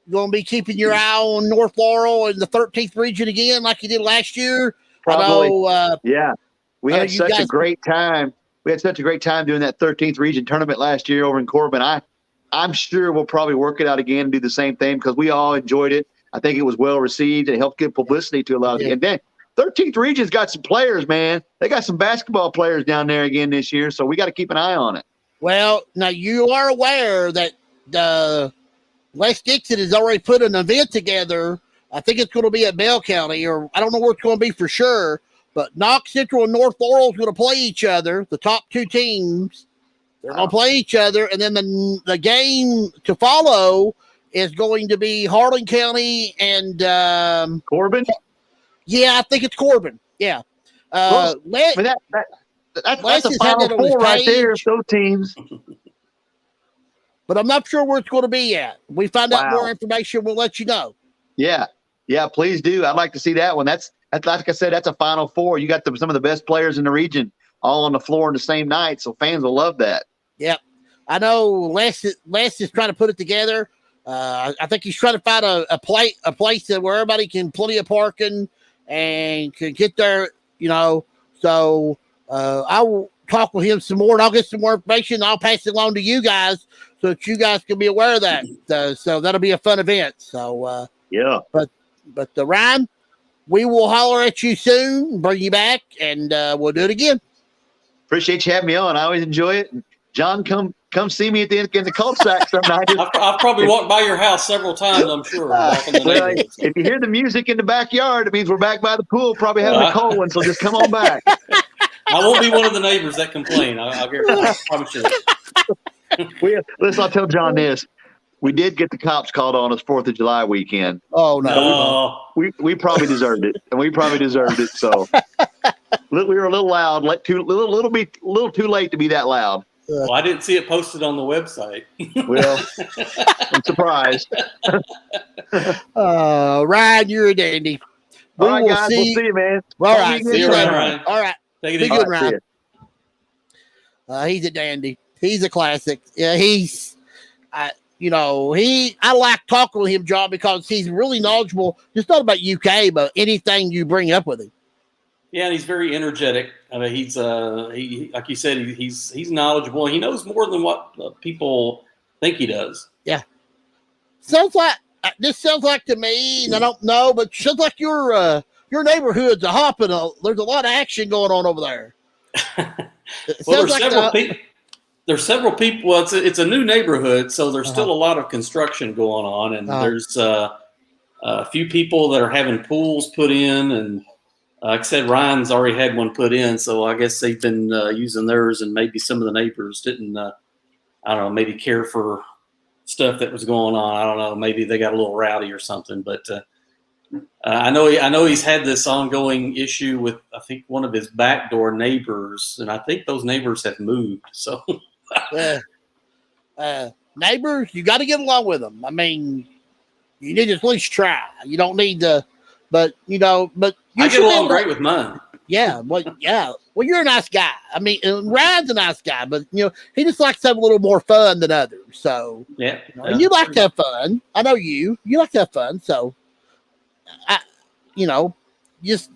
You're going to be keeping your eye on North Laurel and the 13th region again, like you did last year. Probably. Yeah. We had such a great time. We had such a great time doing that 13th region tournament last year over in Corbin. I'm sure we'll probably work it out again and do the same thing because we all enjoyed it. I think it was well received and helped give publicity to a lot of it. And then 13th region's got some players, man. They got some basketball players down there again this year, so we got to keep an eye on it. Well, now you are aware that Les Dixon has already put an event together. I think it's going to be at Bell County, or I don't know where it's going to be for sure, but Knox Central and North Laurel is going to play each other, the top two teams. They're going to play each other, and then the game to follow is going to be Harlan County and Corbin. Yeah, I think it's Corbin. Yeah, that's a Final Four right there. Those teams. But I'm not sure where it's going to be at. We find out more information, we'll let you know. Yeah, please do. I'd like to see that one. That's like I said, that's a Final Four. You got some of the best players in the region all on the floor in the same night, so fans will love that. Yep. I know Les is trying to put it together. I think he's trying to find a place where everybody can plenty of parking and can get there, So I will talk with him some more, and I'll get some more information, and I'll pass it along to you guys so that you guys can be aware of that. So that'll be a fun event. So But Ryan, we will holler at you soon, bring you back, and we'll do it again. Appreciate you having me on. I always enjoy it. John, come see me in the cul-de-sac some night. I've probably walked by your house several times, I'm sure. If you hear the music in the backyard, it means we're back by the pool, probably having a cold one, so just come on back. I won't be one of the neighbors that complain. I'll promise you. Listen, I'll tell John this. We did get the cops called on us 4th of July weekend. Oh, no. We probably deserved it, and we probably deserved it. So we were a little loud, a little too late to be that loud. Well, I didn't see it posted on the website. Well, I'm surprised. Ryan, you're a dandy. All right, guys. We'll see you, man. All right. See you later, Ryan. All right. Take it Be easy. good, Ryan. He's a dandy. He's a classic. Yeah, I like talking with him, John, because he's really knowledgeable, just not about UK, but anything you bring up with him. Yeah, and he's very energetic. I mean, he's like you said, he's knowledgeable. He knows more than what people think he does. Yeah, sounds like to me, and I don't know, but sounds like your neighborhood's a hopping. There's a lot of action going on over there. Well, there's several people. Well, it's a new neighborhood, so there's still a lot of construction going on, and there's a few people that are having pools put in, and like I said, Ryan's already had one put in, so I guess they've been using theirs, and maybe some of the neighbors didn't, I don't know, maybe care for stuff that was going on. I don't know, maybe they got a little rowdy or something. But I know he's had this ongoing issue with, I think, one of his backdoor neighbors, and I think those neighbors have moved. So neighbors, you got to get along with them. I mean, you need to at least try. You don't need to. But you I get along great with mine. Yeah, well, you're a nice guy. I mean, Ryan's a nice guy, but he just likes to have a little more fun than others. So yeah, and you like to have fun. I know you like to have fun. So you know, just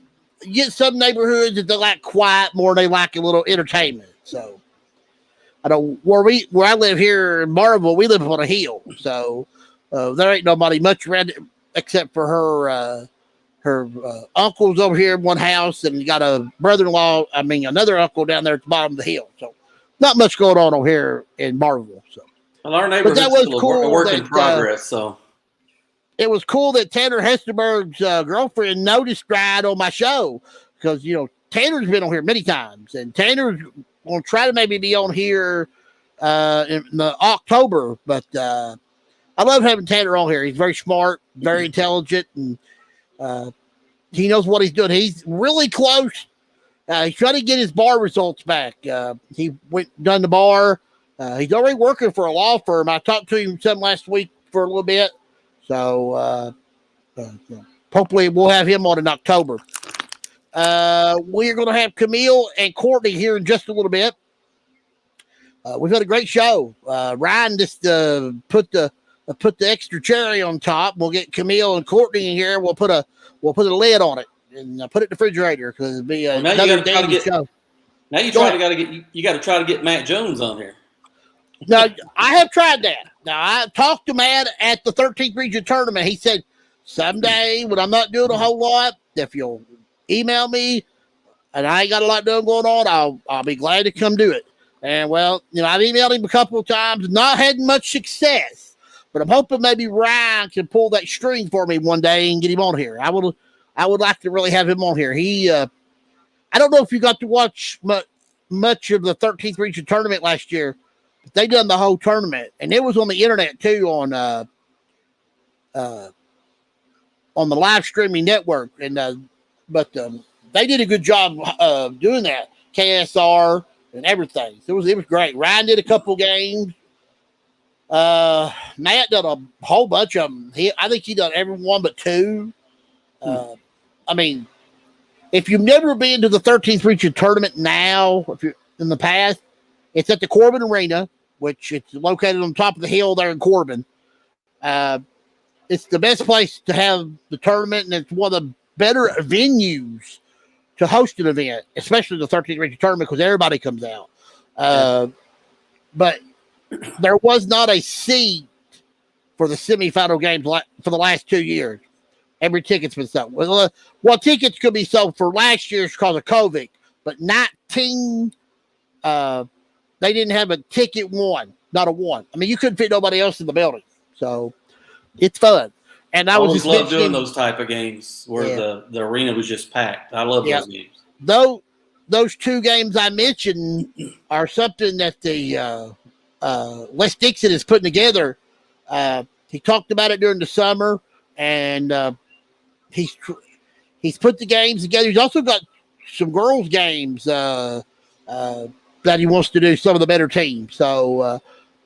get some neighborhoods that they like quiet more than they like a little entertainment. So I don't where I live here in Marvel, we live on a hill, so there ain't nobody much around it except for her uncle's over here in one house, and you got a brother-in-law. I mean, another uncle down there at the bottom of the hill. So not much going on over here in Marvel. So well, our neighborhood's still a work in progress. So it was cool that Tanner Hesterberg's girlfriend noticed right on my show because, you know, Tanner's been on here many times, and Tanner's going to try to maybe be on here in the October. But I love having Tanner on here. He's very smart, very intelligent, and he knows what he's doing. He's really close. He's trying to get his bar results back. He done the bar. He's already working for a law firm. I talked to him some last week for a little bit. So hopefully we'll have him on in October. We're going to have Camille and Courtney here in just a little bit. We've had a great show. Ryan just put the extra cherry on top. We'll get Camille and Courtney in here. We'll put a lid on it and put it in the refrigerator because it'll be another daily show. Now you got to try to get Matt Jones on here. No, I have tried that. Now, I talked to Matt at the 13th region tournament. He said, someday when I'm not doing a whole lot, if you'll email me and I ain't got a lot going on, I'll be glad to come do it. And, well, you know, I've emailed him a couple of times, not had much success. But I'm hoping maybe Ryan can pull that string for me one day and get him on here. I would like to really have him on here. I don't know if you got to watch much of the 13th region tournament last year. They done the whole tournament, and it was on the internet too on the live streaming network. And but they did a good job doing that, KSR and everything. So it was great. Ryan did a couple games. Matt done a whole bunch of them. I think he done every one but two. I mean, if you've never been to the 13th region tournament now, if you're in the past, it's at the Corbin Arena, which it's located on top of the hill there in Corbin. It's the best place to have the tournament, and it's one of the better venues to host an event, especially the 13th region tournament, because everybody comes out. But there was not a seat for the semifinal games for the last 2 years. Every ticket's been sold. Well, tickets could be sold for last year's because of COVID, but 19, they didn't have a ticket one, not a one. I mean, you couldn't fit nobody else in the building, so it's fun. And I always love doing those type of games where the arena was just packed. I love those games. Those two games I mentioned are something that the Les Dixon is putting together. He talked about it during the summer, and he's put the games together. He's also got some girls' games that he wants to do, some of the better teams. So,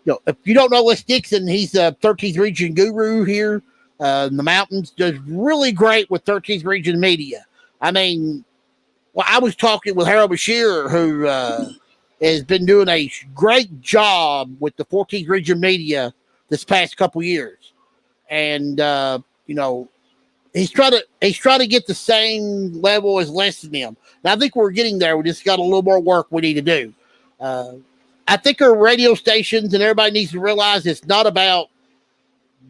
if you don't know Les Dixon, he's a 13th region guru here in the mountains. Does really great with 13th region media. I mean, I was talking with Harold Bashir, who has been doing a great job with the 14th region media this past couple years. And, he's trying to get the same level as Les and them. And I think we're getting there. We just got a little more work we need to do. I think our radio stations and everybody needs to realize it's not about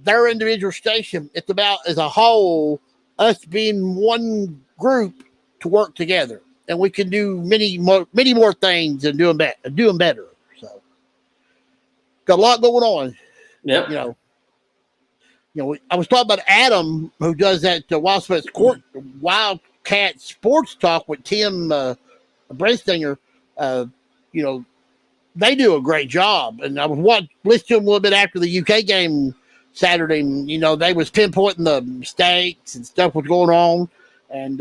their individual station. It's about, as a whole, us being one group to work together. And we can do many more things and doing better. So, got a lot going on. Yep. I was talking about Adam, who does that Wildcat Sports Talk with Tim Brenstinger. They do a great job. And I was listening to them a little bit after the UK game Saturday. And, they was pinpointing the mistakes and stuff was going on. And,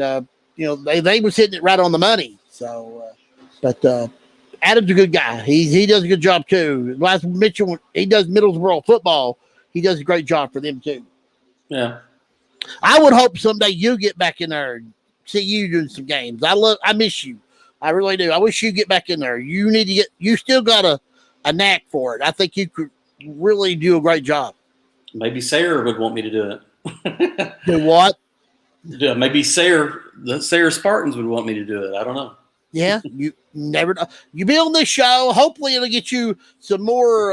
they was hitting it right on the money. So, but Adam's a good guy. He does a good job too. Last mention, he does Middlesboro football. He does a great job for them too. Yeah. I would hope someday you get back in there and see you doing some games. I miss you. I really do. I wish you get back in there. You still got a knack for it. I think you could really do a great job. Maybe Sarah would want me to do it. Do what? Yeah, maybe the Sayre Spartans would want me to do it. I don't know. Yeah, you never know. You be on this show. Hopefully, it'll get you some more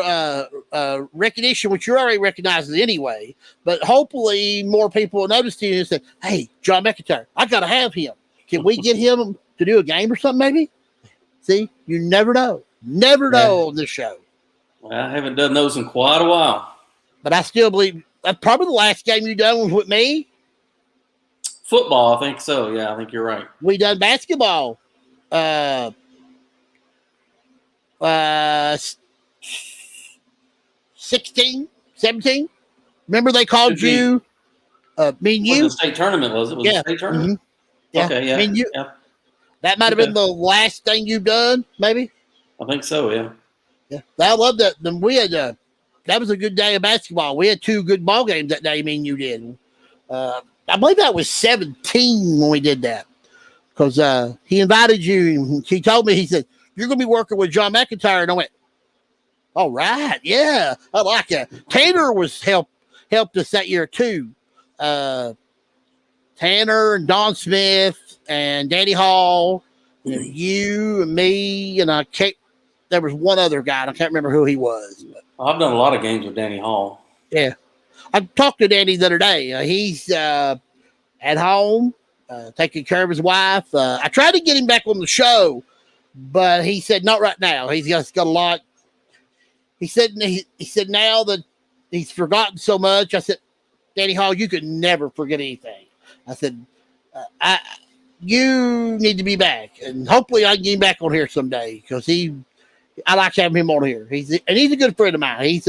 recognition, which you're already recognizing anyway. But hopefully, more people will notice you and say, "Hey, John McIntyre, I got to have him. Can we get him to do a game or something? Maybe." See, you never know. Never know on this show. Well, I haven't done those in quite a while. But I still believe that's probably the last game you done was with me. Football, I think so. Yeah, I think you're right. We done basketball. 16, 17. Remember they called you, me and you? The state tournament, was it? Was it state tournament? Mm-hmm. Yeah. Okay, yeah. Me and you. Yeah. That might have been the last thing you've done, maybe? I think so, yeah. Yeah. I love that. Then we had that was a good day of basketball. We had 2 good ball games that day, me and you did. I believe I was 17 when we did that. Because he invited you. He told me, he said, "You're going to be working with John McIntyre." And I went, "All right, yeah, I like it." Tanner was helped us that year too. Tanner and Don Smith and Danny Hall, you and me, and there was one other guy. I can't remember who he was. But, I've done a lot of games with Danny Hall. Yeah. I talked to Danny the other day. He's at home. Taking care of his wife. I tried to get him back on the show, but he said not right now. He's got a lot. He said now that he's forgotten so much. I said, "Danny Hall, you could never forget anything." I said, "You need to be back, and hopefully I can get him back on here someday because I like having him on here. He's a good friend of mine.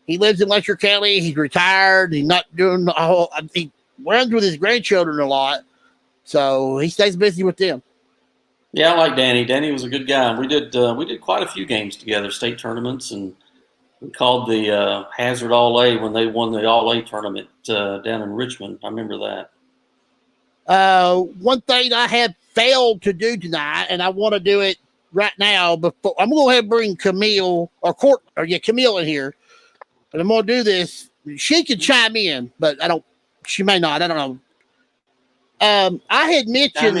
He lives in Letcher County. He's retired. He's not doing the whole. He runs with his grandchildren a lot, so he stays busy with them. Yeah, I like Danny. Danny was a good guy. We did quite a few games together, state tournaments, and we called the Hazard All-A when they won the All-A tournament down in Richmond. I remember that. One thing I have failed to do tonight, and I want to do it right now. Before I'm going to go ahead and bring Camille Camille in here, and I'm going to do this. She can chime in, but she may not. I don't know. I had mentioned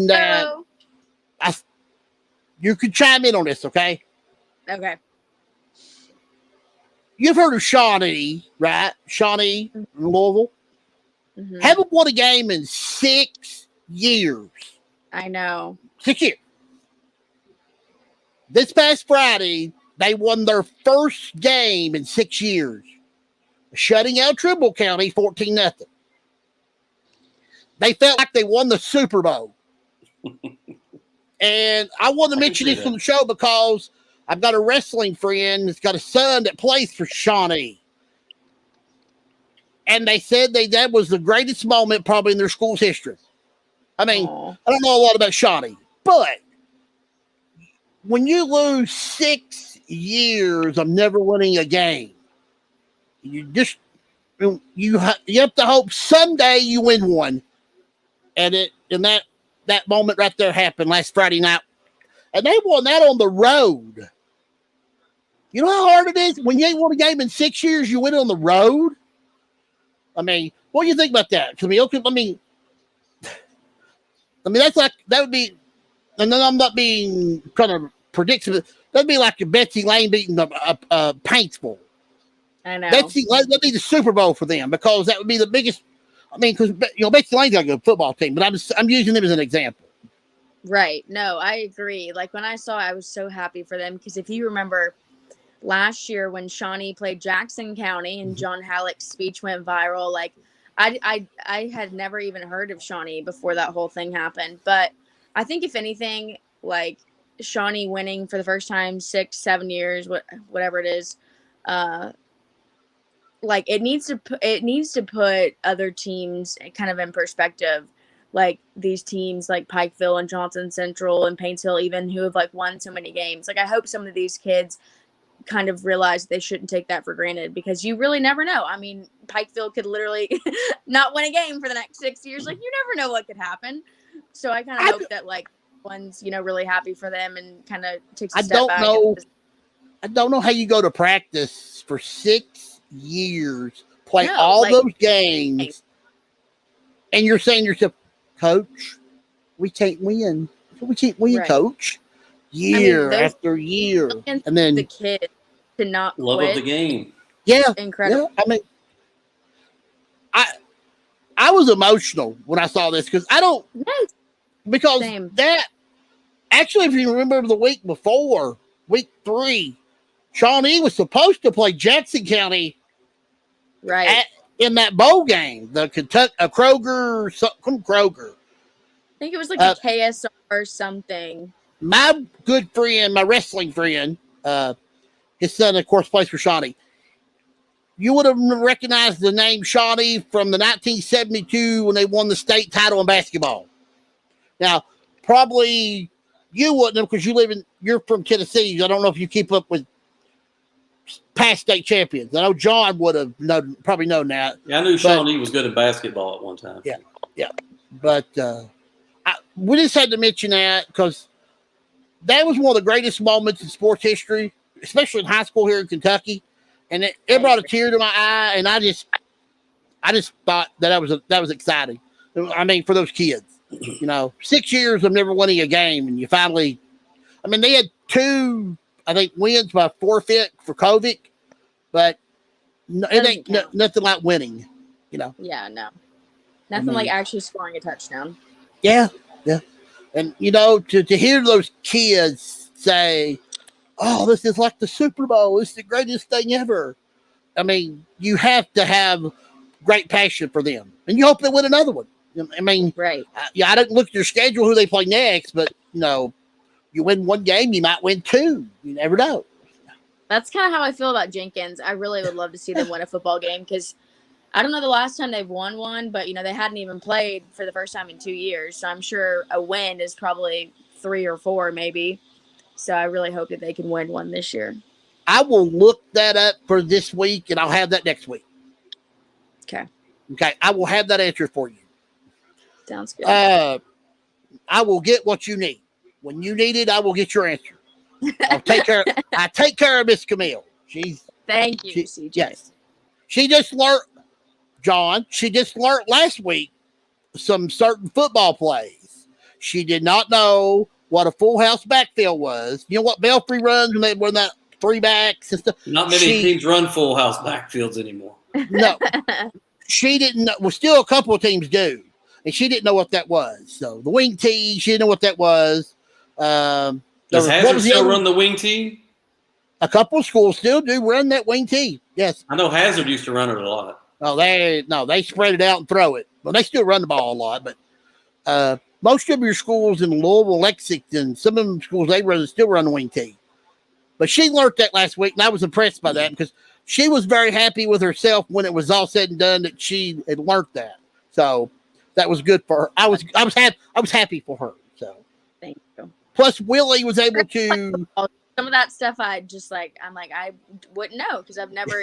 that you could chime in on this, okay? Okay. You've heard of Shawnee, right? Shawnee, Louisville. Mm-hmm. Haven't won a game in 6 years. I know. 6 years. This past Friday, they won their first game in 6 years, shutting out Trimble County 14-0. They felt like they won the Super Bowl. And I want to mention this on the show because I've got a wrestling friend that's got a son that plays for Shawnee. And they said that was the greatest moment probably in their school's history. I mean, I don't know a lot about Shawnee, but when you lose 6 years of never winning a game, you have to hope someday you win one. And that moment right there happened last Friday night. And they won that on the road. You know how hard it is when you ain't won a game in 6 years, you win it on the road? I mean, what do you think about that, Camille? I mean, that would be, and then I'm not being trying to predict, that'd be like Betsy Lane beating Paintsville. I know. That'd be the Super Bowl for them because that would be the biggest. I mean, because Betsy Lane's got a good football team, but I'm using them as an example. Right. No, I agree. Like when I saw it, I was so happy for them because if you remember last year when Shawnee played Jackson County and John Halleck's speech went viral, like I had never even heard of Shawnee before that whole thing happened. But I think if anything, like Shawnee winning for the first time 6-7 years, whatever it is, like it needs to put other teams kind of in perspective. Like these teams like Pikeville and Johnson Central and Paintsville, even who have like won so many games. Like I hope some of these kids kind of realize they shouldn't take that for granted because you really never know. I mean, Pikeville could literally not win a game for the next 6 years. Like you never know what could happen. So I kind of hope that like one's, really happy for them and kind of takes a step back. I don't know how you go to practice for 6 years play No, all like- those games, and you're saying to yourself, Coach, we can't win. We can't win, Right. Coach. Year those after year. millions And then, the kid to not Love quit. of the game. yeah. Incredible. Yeah, I mean, I was emotional when I saw this because I don't, Yes. because Same. that, actually, if you remember the week before, week 3, Shawnee was supposed to play Jackson County Right. in that bowl game, the Kentucky Kroger. I think it was like a KSR or something. My good friend, my wrestling friend, his son, of course, plays for Shawnee. You would have recognized the name Shawnee from the 1972 when they won the state title in basketball. Now, probably you wouldn't have because you're from Tennessee. I don't know if you keep up with past state champions. I know John would have probably known that. Yeah, I knew Shawnee was good at basketball at one time. Yeah. But we just had to mention that because that was one of the greatest moments in sports history, especially in high school here in Kentucky. And it brought a tear to my eye, and I just thought that was exciting. I mean, for those kids, 6 years of never winning a game, and you finally, I mean, they had 2, I think, wins by forfeit for COVID, but it ain't nothing like winning, Yeah, no. Nothing like actually scoring a touchdown. Yeah. And to hear those kids say, "Oh, this is like the Super Bowl. It's the greatest thing ever." I mean, you have to have great passion for them, and you hope they win another one. I mean, right? I didn't look at their schedule who they play next, but you win one game, you might win 2. You never know. That's kind of how I feel about Jenkins. I really would love to see them win a football game because I don't know the last time they've won one, but they hadn't even played for the first time in 2 years. So I'm sure a win is probably 3 or 4, maybe. So I really hope that they can win one this year. I will look that up for this week, and I'll have that next week. Okay. I will have that answer for you. Sounds good. I will get what you need. When you need it, I will get your answer. I'll take care. I take care of Miss Camille. Thank you, CJ. Yes. She just learned, John. She just learned last week some certain football plays. She did not know what a full house backfield was. You know what Belfry runs when they run that 3 backs and stuff? Not many teams run full house backfields anymore. No. She didn't know. Well, still a couple of teams do. And she didn't know what that was. So the wing tee, she didn't know what that was. Does Hazard still run the wing tee? A couple of schools still do run that wing tee. Yes. I know Hazard used to run it a lot. Oh, they spread it out and throw it. Well, they still run the ball a lot, but most of your schools in Louisville, Lexington, some of them schools still run the wing tee. But she learned that last week, and I was impressed by that because she was very happy with herself when it was all said and done that she had learned that. So that was good for her. I was happy for her. So thank you. Plus, Willie was able to. Some of that stuff I wouldn't know because I've never,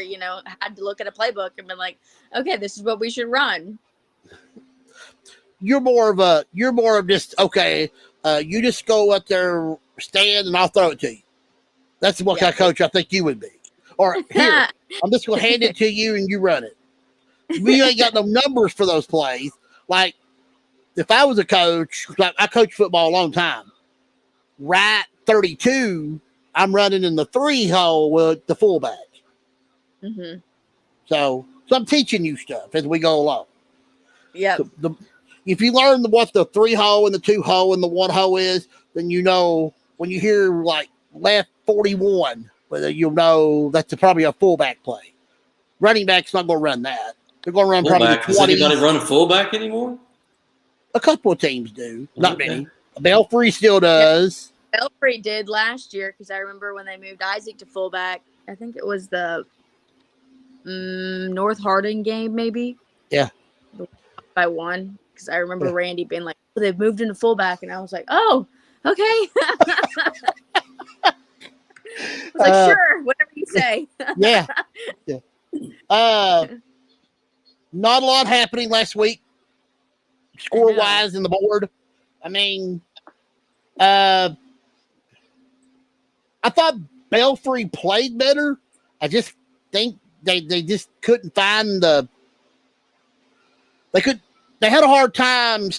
had to look at a playbook and been like, okay, this is what we should run. You're more of just, okay, you just go up there, stand, and I'll throw it to you. That's what kind of coach I think you would be. Or here, I'm just going to hand it to you and you run it. We ain't got no numbers for those plays. Like, if I was a coach, like I coached football a long time, right 32, I'm running in the 3 hole with the fullback. Mm-hmm. So I'm teaching you stuff as we go along. Yeah. So if you learn what the 3 hole and the 2 hole and the 1 hole is, then when you hear like left 41, whether you'll know that's probably a fullback play. Running back's not going to run that. They're going to run fullback. Probably 20. Does anybody run fullback anymore? A couple of teams do. Not many. Belfry still does. Belfry did last year because I remember when they moved Isaac to fullback. I think it was the North Harding game, maybe. Yeah. By 1, because I remember Randy being like, oh, "They've moved into fullback," and I was like, "Oh, okay." I was like, "Sure, whatever you say." Yeah. Not a lot happening last week, score-wise in the board. I mean, I thought Belfry played better. I just think they just couldn't find they had a hard time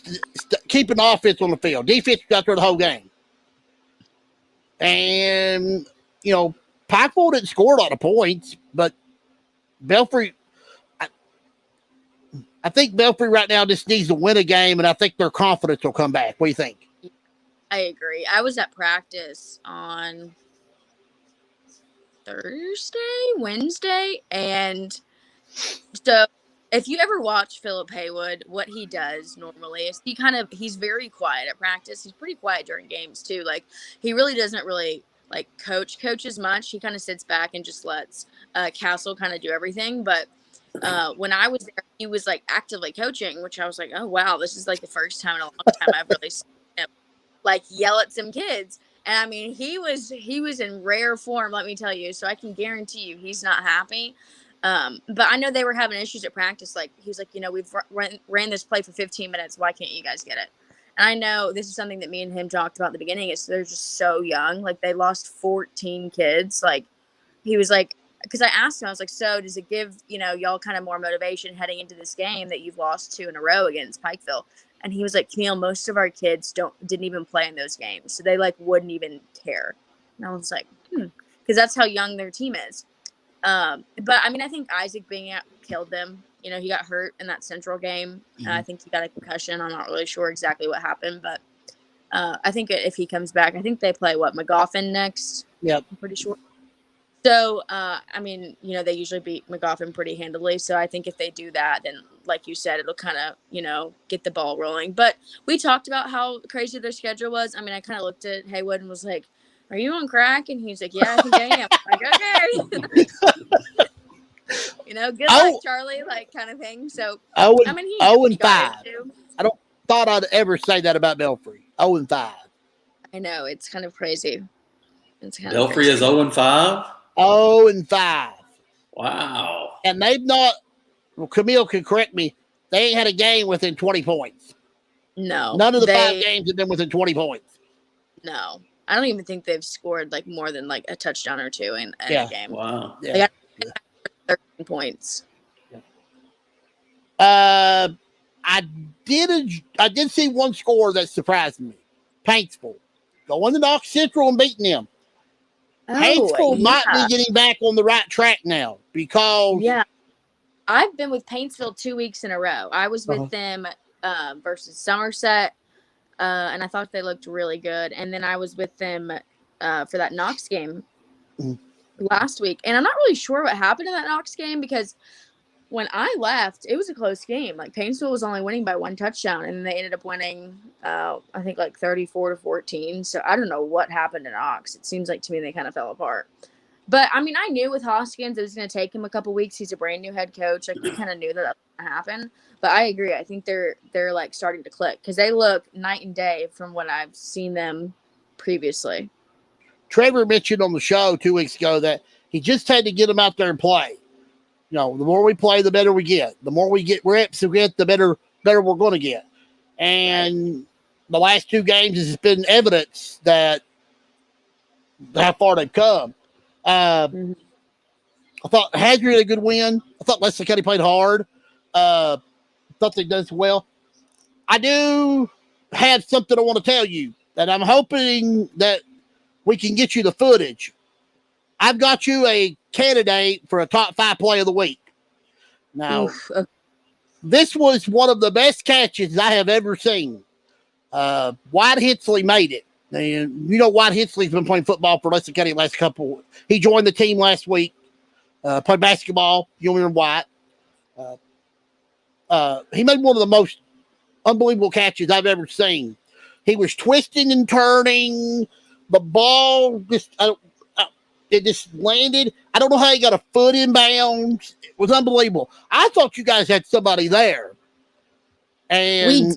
keeping the offense on the field. Defense got there the whole game. And, Pikeville didn't score a lot of points, but Belfry, I think Belfry right now just needs to win a game, and I think their confidence will come back. What do you think? I agree. I was at practice on Wednesday, and so if you ever watch Philip Haywood, what he does normally is he's very quiet at practice. He's pretty quiet during games too. Like, he really doesn't really coach as much. He kind of sits back and just lets Castle kind of do everything. But when I was there, he was actively coaching, which I was like, oh wow, this is the first time in a long time I've really seen him yell at some kids. And I mean, he was in rare form, let me tell you. So I can guarantee you he's not happy. But I know they were having issues at practice. He was like, we've ran this play for 15 minutes. Why can't you guys get it? And I know this is something that me and him talked about at the beginning, is they're just so young. They lost 14 kids. He was like, because I asked him, I was like, so does it give, y'all kind of more motivation heading into this game that you've lost 2 in a row against Pikeville? And he was like, Camille, most of our kids didn't even play in those games. So they wouldn't even care. And I was like, because that's how young their team is. But I mean, I think Isaac being out killed them. He got hurt in that Central game. Mm-hmm. I think he got a concussion. I'm not really sure exactly what happened, but I think if he comes back, I think they play McGoffin next. Yep. I'm pretty sure. So, I mean, they usually beat McGoffin pretty handily. So I think if they do that, then like you said, it'll kind of, get the ball rolling. But we talked about how crazy their schedule was. I mean, I kind of looked at Haywood and was like, are you on crack? And he's like, yeah, I think I am. I'm like, okay. Good luck, Charlie, kind of thing. So, I mean, he's 0-5. I don't thought I'd ever say that about Belfry. 0-5. I know, it's kind of crazy. Belfry is 0-5? 0-5. Wow. And they've not, Camille can correct me, they ain't had a game within 20 points. No. None of the 5 games have been within 20 points. No. I don't even think they've scored more than a touchdown or 2 in a game. Wow. Yeah. They got 13 points. I did see one score that surprised me. Paintsville going to Knox Central and beating them. Paintsville might be getting back on the right track now, because I've been with Paintsville 2 weeks in a row. I was with them versus Somerset, and I thought they looked really good. And then I was with them for that Knox game last week. And I'm not really sure what happened in that Knox game, because when I left, it was a close game. Paintsville was only winning by 1 touchdown, and they ended up winning, I think 34-14. So I don't know what happened in Knox. It seems like to me they kind of fell apart. But I mean, I knew with Hoskins it was going to take him a couple weeks. He's a brand new head coach. We kind of knew that was going to happen. But I agree. I think they're starting to click, because they look night and day from when I've seen them previously. Trevor mentioned on the show 2 weeks ago that he just had to get them out there and play. The more we play, the better we get. The more we get reps we get, the better we're going to get. And the last 2 games has been evidence that how far they've come. I thought Hadrian had a good win. I thought Leslie County played hard. Thought they done so well. I do have something I want to tell you, that I'm hoping that we can get you the footage. I've got you a candidate for a top 5 play of the week. Now, this was one of the best catches I have ever seen. White Hensley made it. And White Hensley's been playing football for Leslie County last couple. He joined the team last week. Played basketball. You remember White? He made one of the most unbelievable catches I've ever seen. He was twisting and turning. The ball it just landed. I don't know how he got a foot in bounds. It was unbelievable. I thought you guys had somebody there. And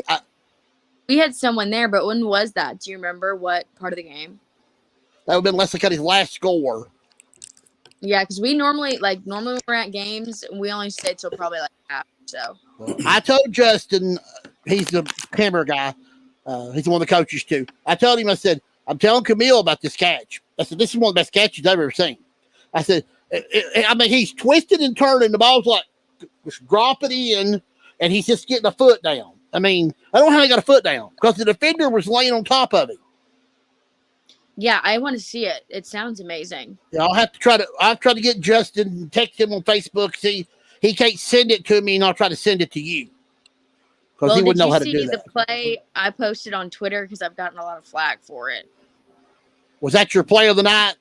we had someone there, but when was that? Do you remember what part of the game? That would have been Leslie County's last score. Yeah, because we normally when we're at games, we only stay till probably half. So I told Justin, he's the camera guy. He's one of the coaches too. I told him, I said, I'm telling Camille about this catch. I said, this is one of the best catches I've ever seen. I said, I mean, he's twisted and turning. The ball's like dropping in, and he's just getting a foot down. I mean, I don't know how he got a foot down because the defender was laying on top of him. Yeah, I want to see it. It sounds amazing. Yeah, I'll try to get Justin and text him on Facebook. See, he can't send it to me, and I'll try to send it to you because he wouldn't know how to do did you see that. the play I posted on Twitter because I've gotten a lot of flack for it? Was that your play of the night?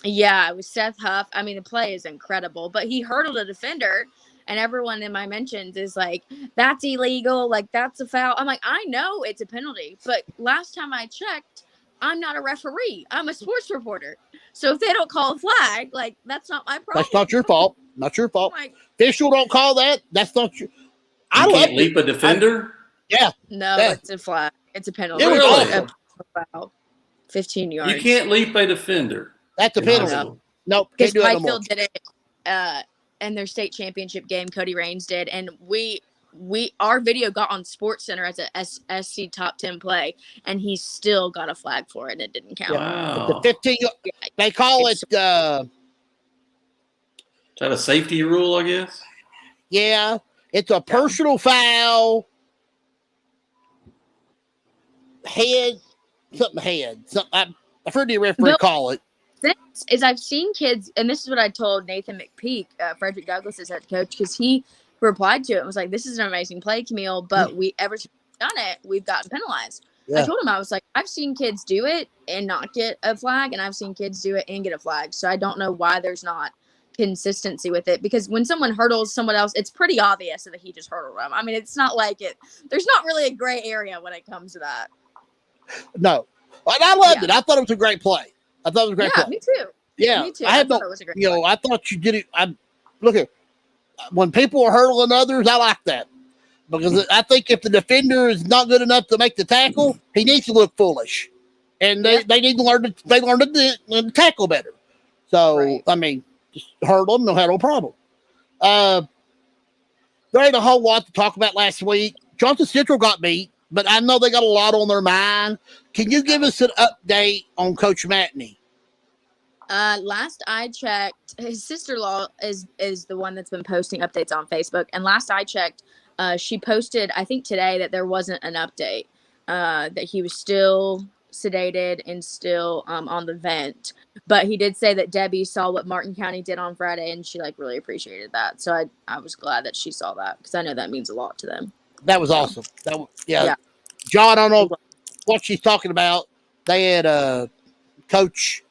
Yeah, it was Seth Huff. I mean, the play is incredible, but he hurdled a defender, and everyone in my mentions is like, that's illegal. Like, that's a foul. I'm like, I know it's a penalty, but last time I checked, I'm not a referee. I'm a sports reporter. So if they don't call a flag, like, that's not my problem. That's not your fault. Not your fault. Like, Official don't call that. That's not your. You can't leap a defender? No, Yeah. It's a flag. It's a penalty. It was Really? awesome. Foul. 15 yards. You can't leap a defender. That's a in high penalty. school. Nope, Because can't do it no more. Pikeville did it in their state championship game. Cody Raines did, and our video got on Sports Center as a SC top 10 play, and he still got a flag for it, and it didn't count. Wow. The 15. They call it. Is that a safety rule, I guess? Yeah, it's a personal foul. Head. I've heard the referee call it. Is I've seen kids, and this is what I told Nathan McPeak, Frederick Douglass's head coach, because he replied to it and was like, "This is an amazing play, Camille, but we ever since we've done it, we've gotten penalized." Yeah. I told him, I was like, I've seen kids do it and not get a flag, and I've seen kids do it and get a flag. So I don't know why there's not consistency with it, because when someone hurdles someone else, it's pretty obvious that he just hurdled them. I mean, it's not like there's not really a gray area when it comes to that. No, and I loved it. I thought it was a great play. I thought it was a great play. Me too. Yeah, Me too. I thought it was a great you know, play. I thought you did it. Look at when people are hurdling others. I like that because I think if the defender is not good enough to make the tackle, he needs to look foolish, and they need to learn to tackle better. So I mean, just hurdle them, no had no problem. There ain't a whole lot to talk about last week. Johnson Central got beat, but I know they got a lot on their mind. Can you give us an update on Coach Matney? Last I checked, his sister-in-law is the one that's been posting updates on Facebook. And last I checked, she posted, I think today, that there wasn't an update, that he was still sedated and still on the vent. But he did say that Debbie saw what Martin County did on Friday, and she really appreciated that. So I was glad that she saw that, because I know that means a lot to them. That was awesome. Yeah. John, I don't know what she's talking about. They had a coach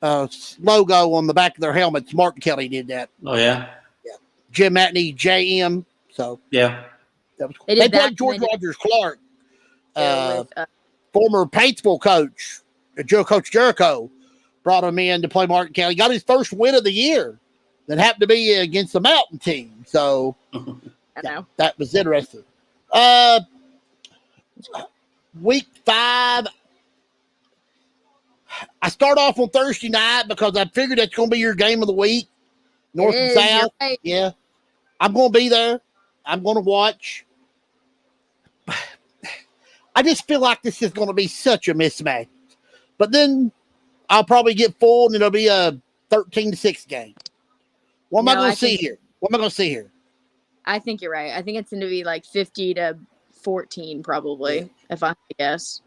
logo on the back of their helmets. Martin Kelly did that. Oh, yeah? Yeah. Jim Matney, JM. So, yeah. That was cool. They played George Rogers Clark, former Paintsville coach, Coach Jericho, brought him in to play Martin Kelly. Got his first win of the year that happened to be against the Mountain team. So, that was interesting. Week 5. I start off on Thursday night because I figured that's going to be your game of the week, North and South. Right. Yeah, I'm going to be there. I'm going to watch. I just feel like this is going to be such a mismatch. But then I'll probably get full, and it'll be a 13-6 game. What am I going to see here? What am I going to see here? I think you're right. I think it's going to be 50-14 probably, if I guess.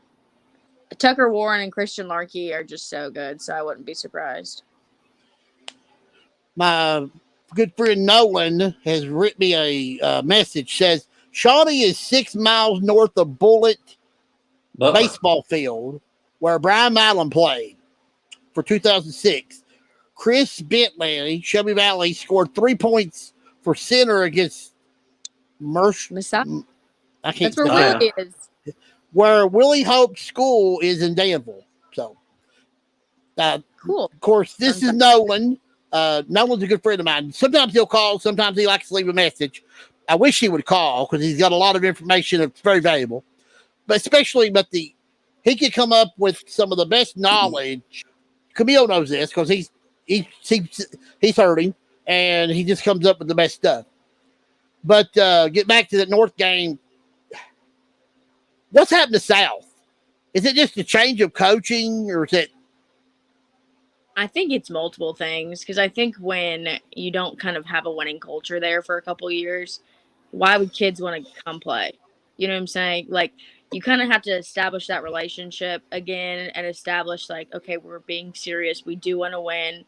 Tucker Warren and Christian Larkey are just so good, so I wouldn't be surprised. My good friend Nolan has written me a message. Says Shawnee is 6 miles north of Bullitt baseball field, where Brian Allen played for 2006. Chris Bentley, Shelby Valley, scored 3 points for center against Mercer. I can't. That's where Willie is. Where Willie Hope's school is in Danville. So, cool. Of course, this is Nolan. Nolan's a good friend of mine. Sometimes he'll call. Sometimes he likes to leave a message. I wish he would call because he's got a lot of information that's very valuable. But he could come up with some of the best knowledge. Camille knows this because he's heard him, and he just comes up with the best stuff. But get back to the North game. What's happened to South? Is it just a change of coaching, or is it? I think it's multiple things because I think when you don't kind of have a winning culture there for a couple of years, why would kids want to come play? You know what I'm saying? Like, you kind of have to establish that relationship again and establish, like, okay, we're being serious. We do want to win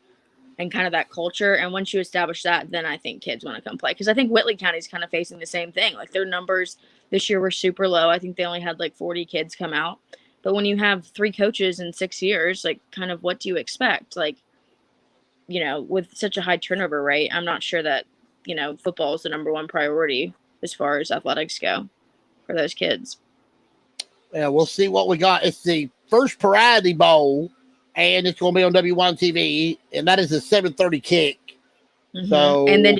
and kind of that culture. And once you establish that, then I think kids want to come play. Because I think Whitley County's kind of facing the same thing. Like, their numbers this year were super low. I think they only had like 40 kids come out. But when you have 3 coaches in 6 years, like, kind of what do you expect? Like, with such a high turnover rate, I'm not sure that, football is the number one priority as far as athletics go for those kids. Yeah, we'll see what we got. It's the first Variety Bowl, and it's going to be on WYMT, and that is a 7:30 kick. Mm-hmm. So, and then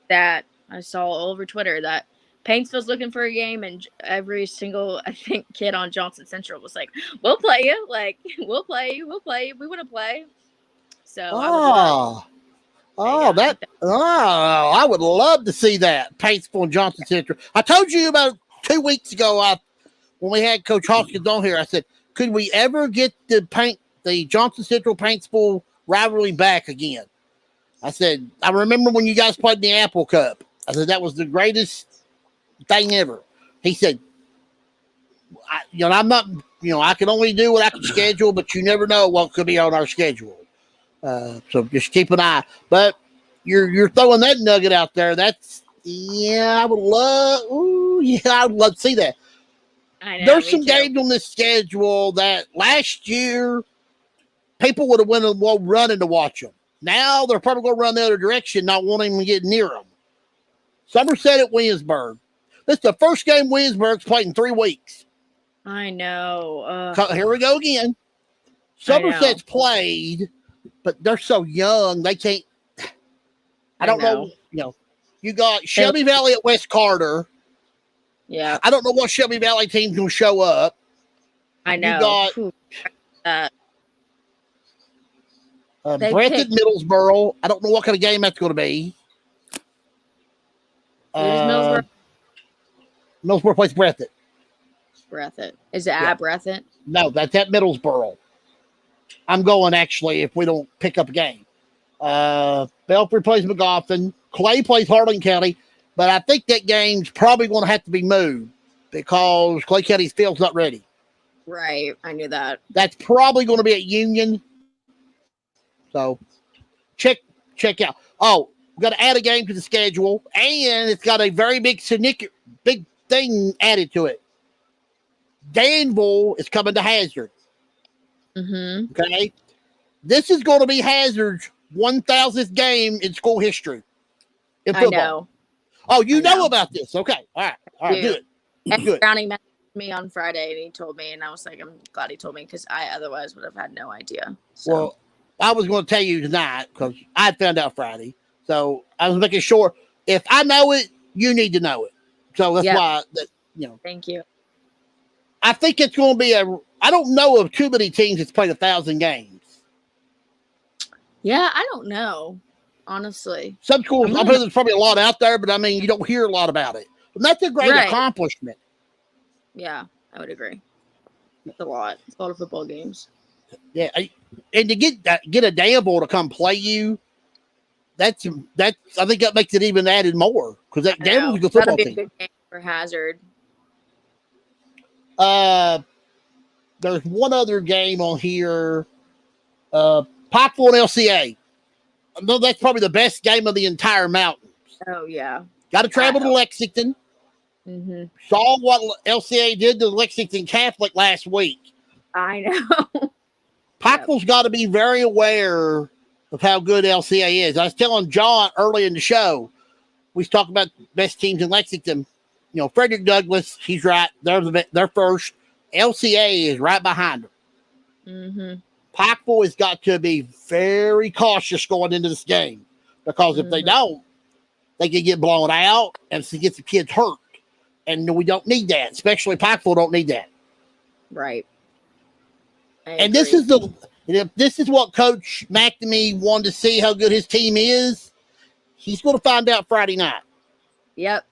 that I saw all over Twitter that Paintsville's looking for a game, and every single, I think, kid on Johnson Central was like, "We'll play you. Like, we'll play you. We'll play you. We want to play." So I would love to see that Paintsville and Johnson Central. I told you about 2 weeks ago when we had Coach Hawkins on here. I said, could we ever get the Johnson Central Paintsville rivalry back again? I said, I remember when you guys played in the Apple Cup. I said that was the greatest thing ever. He said, I'm not, I can only do what I can schedule, but you never know what could be on our schedule. So just keep an eye. But you're throwing that nugget out there. I would love to see that. I know, There's some games on this schedule that last year people would have went running to watch them. Now they're probably going to run the other direction, not wanting to get near them. Somerset at Williamsburg. This is the first game Williamsburg's played in 3 weeks. I know. Here we go again. Somerset's played, but they're so young they can't. I don't know. You got Shelby Valley at West Carter. Yeah. I don't know what Shelby Valley team's going to show up. I know. You got Brett at Middlesboro. I don't know what kind of game that's going to be. Middlesboro? Middlesboro plays Breathitt. Breathitt. Is it at Breathitt? No, that's at Middlesboro. I'm going, actually, if we don't pick up a game. Belfry plays McGoffin. Clay plays Harlan County. But I think that game's probably going to have to be moved because Clay County's field's not ready. Right. I knew that. That's probably going to be at Union. So check out. Oh, we've got to add a game to the schedule, and it's got a very big thing added to it. Danville is coming to Hazard. Mm-hmm. Okay. This is going to be Hazard's 1,000th game in school history in football. I know. Oh, you know about this. Okay. All right. Good. Good. Browning messaged me on Friday, and he told me, and I was like, I'm glad he told me because I otherwise would have had no idea. So. Well, I was going to tell you tonight because I found out Friday. So I was making sure if I know it, you need to know it. So that's why, Thank you. I think it's going to be I don't know of too many teams that's played 1,000 games. Yeah, I don't know. Honestly, some schools, I'm sure there's probably a lot out there, but I mean, you don't hear a lot about it. And that's a great accomplishment. Yeah, I would agree. It's a lot. It's a lot of football games. Yeah, and to get a Danville to come play you, that's I think that makes it even added more because that Danville's a good football team. That'd be a good game for Hazard. There's one other game on here. Pikeville and LCA. No, that's probably the best game of the entire mountains. Oh, yeah. Got to travel to Lexington. Mm-hmm. Saw what LCA did to Lexington Catholic last week. I know. Pikeville's got to be very aware of how good LCA is. I was telling John early in the show, we was talking about best teams in Lexington. Frederick Douglass, he's right. They're first. LCA is right behind them. Mm-hmm. Pikeville has got to be very cautious going into this game because if they don't, they can get blown out and get the kids hurt. And we don't need that, especially Pikeville don't need that. Right. And this is what Coach McNamee wanted to see how good his team is. He's going to find out Friday night. Yep.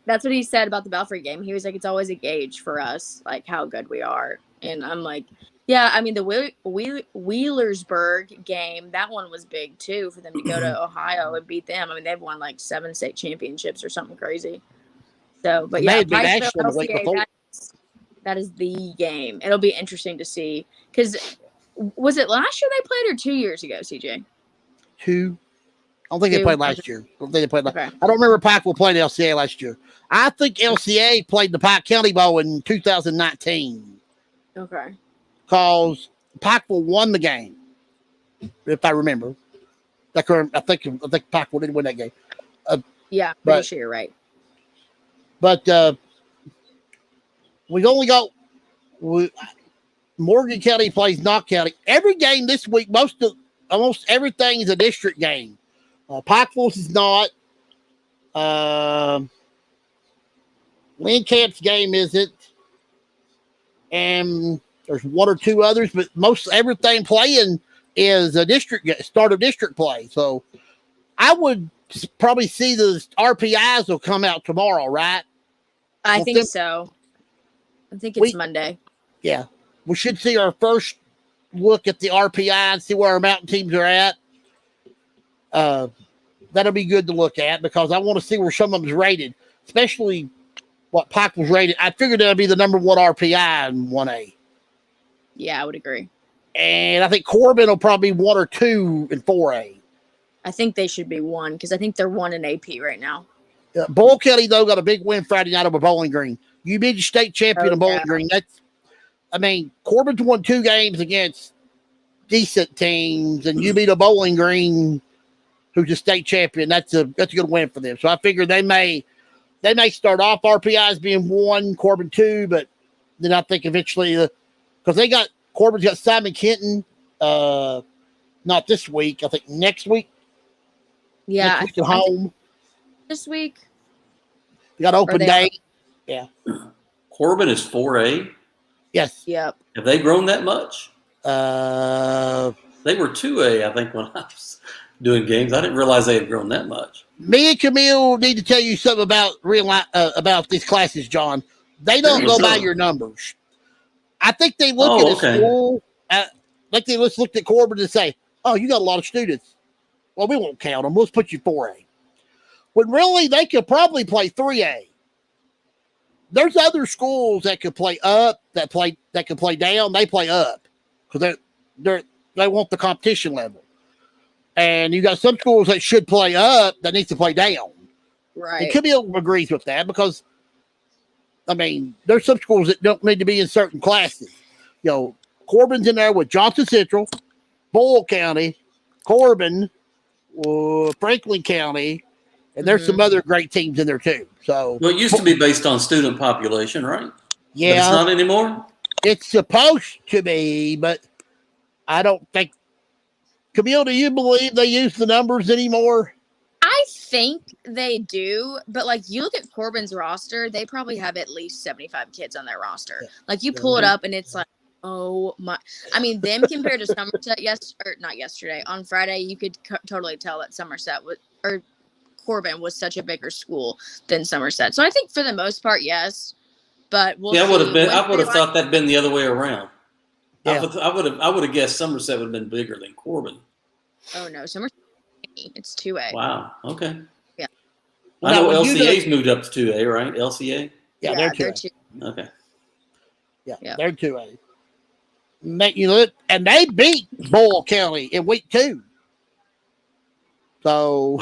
That's what he said about the Belfry game. He was like, it's always a gauge for us, like how good we are. And I'm like, Yeah, I mean the Wheelersburg game, that one was big too for them to go to Ohio and beat them. I mean they've won like 7 state championships or something crazy. So, but It may yeah, have been Pikeville Ashland the week LCA, before. that is the game. It'll be interesting to see because was it last year they played or 2 years ago, CJ? Two. I don't think they Two? played last year. I don't think they played. Okay. I don't remember Pikeville playing LCA last year. I think LCA played the Pike County Bowl in 2019 Okay. because Pikeville won the game, if I remember. I think Pikeville didn't win that game. Yeah, But- pretty sure you're right. But we've only got Morgan County plays Knox County. Every game this week, almost everything is a district game. Pikeville's is not. Lincamp's game isn't. And there's one or two others, but most everything playing is a start of district play. So I would probably see the RPIs will come out tomorrow, right? I Well, think then- so. I think it's Monday. Yeah. We should see our first look at the RPI and see where our mountain teams are at. That'll be good to look at because I want to see where some of them's rated, especially what Pike was rated. I figured that'd be the number one RPI in 1A. Yeah, I would agree. And I think Corbin will probably be 1 or 2 in 4A. I think they should be 1 because I think they're 1 in AP right now. Bull County, though, got a big win Friday night over Bowling Green. You beat the state champion of Bowling Green. Corbin's won 2 games against decent teams, and you beat a Bowling Green who's a state champion. That's a good win for them. So I figure they may start off RPIs being 1, Corbin 2, but then I think eventually because Corbin's got Simon Kenton, not this week. I think next week. Yeah, next week at home. This week. They got open day. Yeah. Corbin is 4A. Yes. Yep. Have they grown that much? They were 2A, I think, when I was doing games. I didn't realize they had grown that much. Me and Camille need to tell you something about these classes, John. They don't go by your numbers. I think they look at a school, like they just looked at Corbin and say, "Oh, you got a lot of students. Well, we won't count them. Let's put you 4A." When really they could probably play 3A. There's other schools that could play up, that could play down. They play up because they want the competition level. And you got some schools that should play up that needs to play down. Right. And Camille agrees with that because, there's some schools that don't need to be in certain classes. Corbin's in there with Johnson Central, Bull County, Corbin, Franklin County, and there's some other great teams in there too. So, Well, it used to be based on student population, right? yeah, But it's not anymore? it's supposed to be, but I don't think. Camille, do you believe they use the numbers anymore? I think they do, but you look at Corbin's roster, they probably have at least 75 kids on their roster. You pull it up and it's like, oh my! Them compared to Somerset not yesterday, on Friday, you could totally tell that Corbin was such a bigger school than Somerset. So I think for the most part, yes, but we'll see. I would have thought that'd been the other way around. Yeah. I would have guessed Somerset would have been bigger than Corbin. Oh no, Somerset, it's 2A. Wow. Okay. Yeah. I know LCA's moved up to 2A, right? LCA. Yeah, they're 2A. Okay. Yeah, they're 2A. And they beat Bull County in week 2. So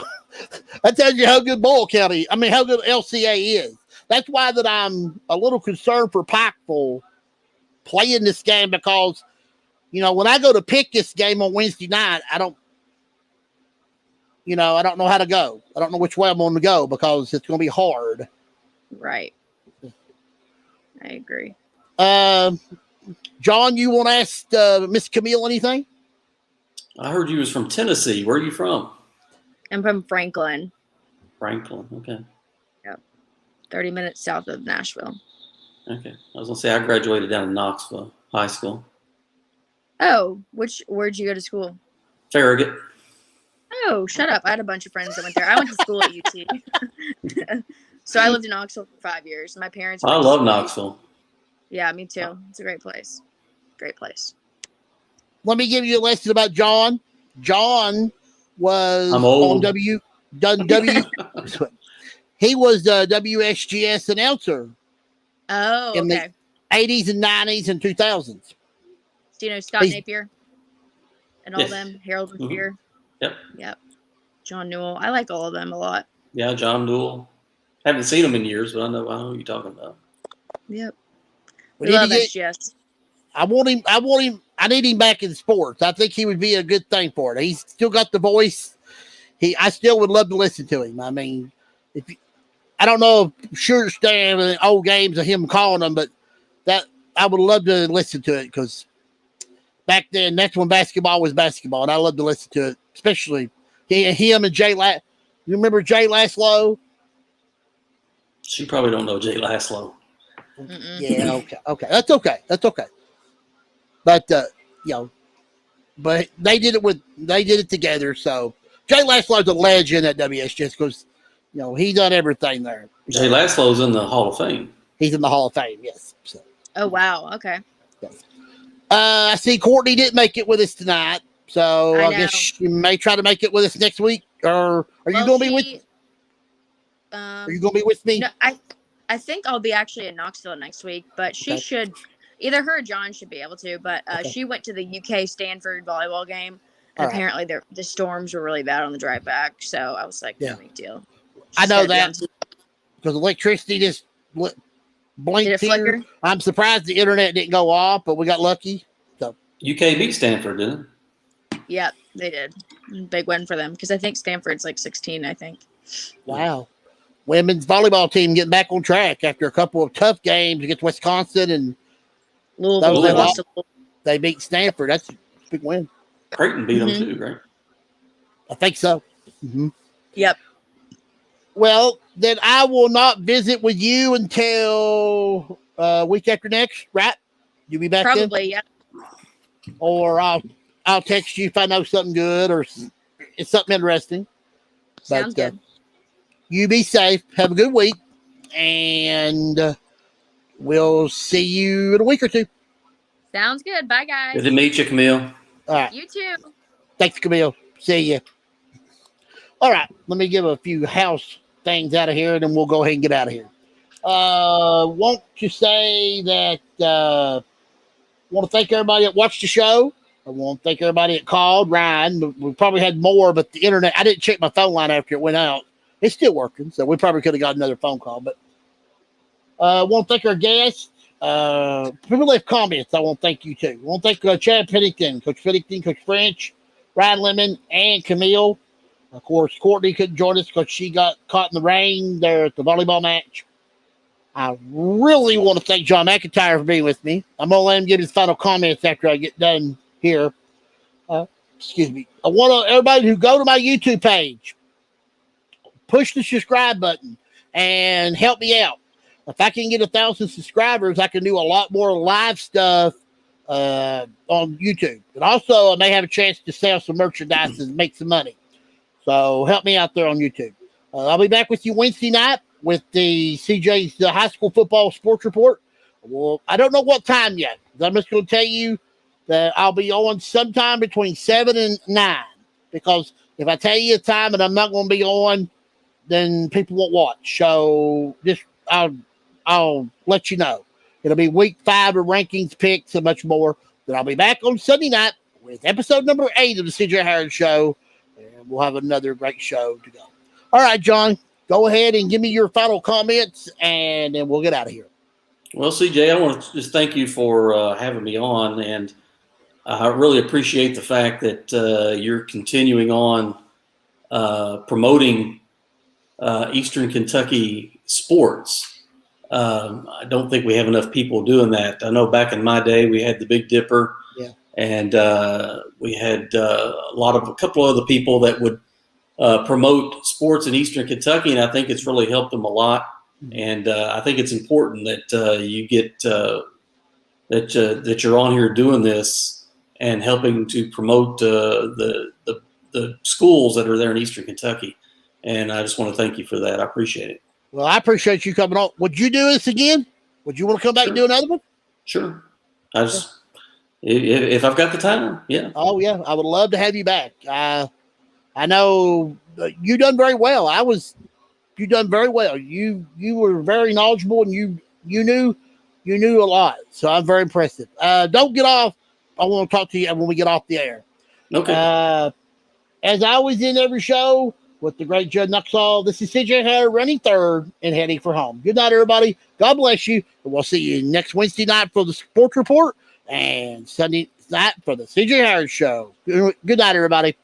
that tells you how good how good LCA is. That's why that I'm a little concerned for Pikeville playing this game because, when I go to pick this game on Wednesday night, I don't know how to go. I don't know which way I'm going to go because it's going to be hard. Right. I agree. John, you want to ask Miss Camille anything? I heard you was from Tennessee. Where are you from? I'm from Franklin. Franklin. Okay. Yep. 30 minutes south of Nashville. Okay. I was going to say I graduated down in Knoxville High School. Oh, where'd you go to school? Farragut. Oh, shut up. I had a bunch of friends that went there. I went to school at UT. So I lived in Knoxville for 5 years. My parents. I love Knoxville. Yeah, me too. It's a great place. Great place. Let me give you a lesson about John. John was I'm on old. he was the WSGS announcer Oh, in okay. the 80s and 90s and 2000s. Do you know Scott He's- Napier and all Yes. them? Harold Napier. Yep. Yep. John Newell. I like all of them a lot. Yeah, John Newell. Haven't seen him in years, but I know who you're talking about. Yep. We We need love to get- SGS. I need him back in sports. I think he would be a good thing for it. He's still got the voice. I still would love to listen to him. I mean, I don't know if sure stand old games of him calling them, but that I would love to listen to it because back then that's when basketball was basketball, and I love to listen to it, especially him and Jay. You remember Jay Laszlo? She probably don't know Jay Laszlo. Mm-mm. Yeah, okay. That's okay. But but they did it together. So Jay Laszlo's a legend at WSGS because he done everything there. Jay Laszlo's in the Hall of Fame. He's in the Hall of Fame, yes. So, Oh, wow. Okay. yes. I see Courtney didn't make it with us tonight, so I guess you may try to make it with us next week. Or are you going to be with? Are you going to be with me? No, I think I'll be actually in Knoxville next week, but she should. Either her or John should be able to, but she went to the UK Stanford volleyball game, and apparently the storms were really bad on the drive back. So I was like, no big deal. I know that because electricity just blinked Did it here. flicker? I'm surprised the internet didn't go off, but we got lucky. So UK beat Stanford, didn't it? Yep, they did. Big win for them because I think Stanford's like 16. I think. Wow. Women's volleyball team getting back on track after a couple of tough games against Wisconsin and Louisville. They beat Stanford. That's a big win. Creighton beat them too, right? I think so. Mm-hmm. Yep. Well, then I will not visit with you until week after next, right? You'll be back Probably, then? yeah. Or I'll text you if I know something good or it's something interesting. Sounds good. You be safe. Have a good week. And we'll see you in a week or two. Sounds good. Bye, guys. Good to meet you, Camille. All right. You too. Thanks, Camille. See you. All right. Let me give a few house things out of here, and then we'll go ahead and get out of here. Want to say that want to thank everybody that watched the show. I want to thank everybody that called. Ryan, we probably had more, but the internet, I didn't check my phone line after it went out. It's still working, so we probably could have got another phone call. But I want to thank our guests. People left comments. I want to thank you too. I want to thank Chad Pennington, Coach Pennington, Coach French, Ryan Lemon, and Camille. Of course, Courtney couldn't join us because she got caught in the rain there at the volleyball match. I really want to thank John McIntyre for being with me. I'm going to let him give his final comments after I get done here. Excuse me. I want everybody to go to my YouTube page, push the subscribe button, and help me out. If I can get 1,000 subscribers, I can do a lot more live stuff on YouTube. And also, I may have a chance to sell some merchandise and make some money. So help me out there on YouTube. I'll be back with you Wednesday night with the CJ's high school football sports report. Well, I don't know what time yet. I'm just going to tell you that I'll be on sometime between 7 and 9. Because if I tell you a time and I'm not going to be on, then people won't watch. So just I'll let you know. It'll be week 5 of rankings, picks, and much more. Then I'll be back on Sunday night with episode number 8 of the CJ Harris Show. And we'll have another great show to go. All right, John, go ahead and give me your final comments, and then we'll get out of here. Well, CJ, I want to just thank you for having me on, and I really appreciate the fact that you're continuing on promoting Eastern Kentucky sports. I don't think we have enough people doing that. I know back in my day we had the Big Dipper, and we had a couple other people that would promote sports in Eastern Kentucky, and I think it's really helped them a lot. And I think it's important that you get that you're on here doing this and helping to promote the schools that are there in Eastern Kentucky. And I just want to thank you for that. I appreciate it. Well, I appreciate you coming on. Would you do this again? Would you want to come back and do another one? Sure. I just If I've got the time, yeah. Oh yeah, I would love to have you back. I know you done very well. You done very well. You were very knowledgeable, and you knew a lot. So I'm very impressive. Don't get off. I want to talk to you when we get off the air. Okay. As I always in every show with the great Judd Nuxall, this is CJ Hare running third and heading for home. Good night, everybody. God bless you. And we'll see you next Wednesday night for the Sports Report and Sunday night for the CJ Hare Show. Good night, everybody.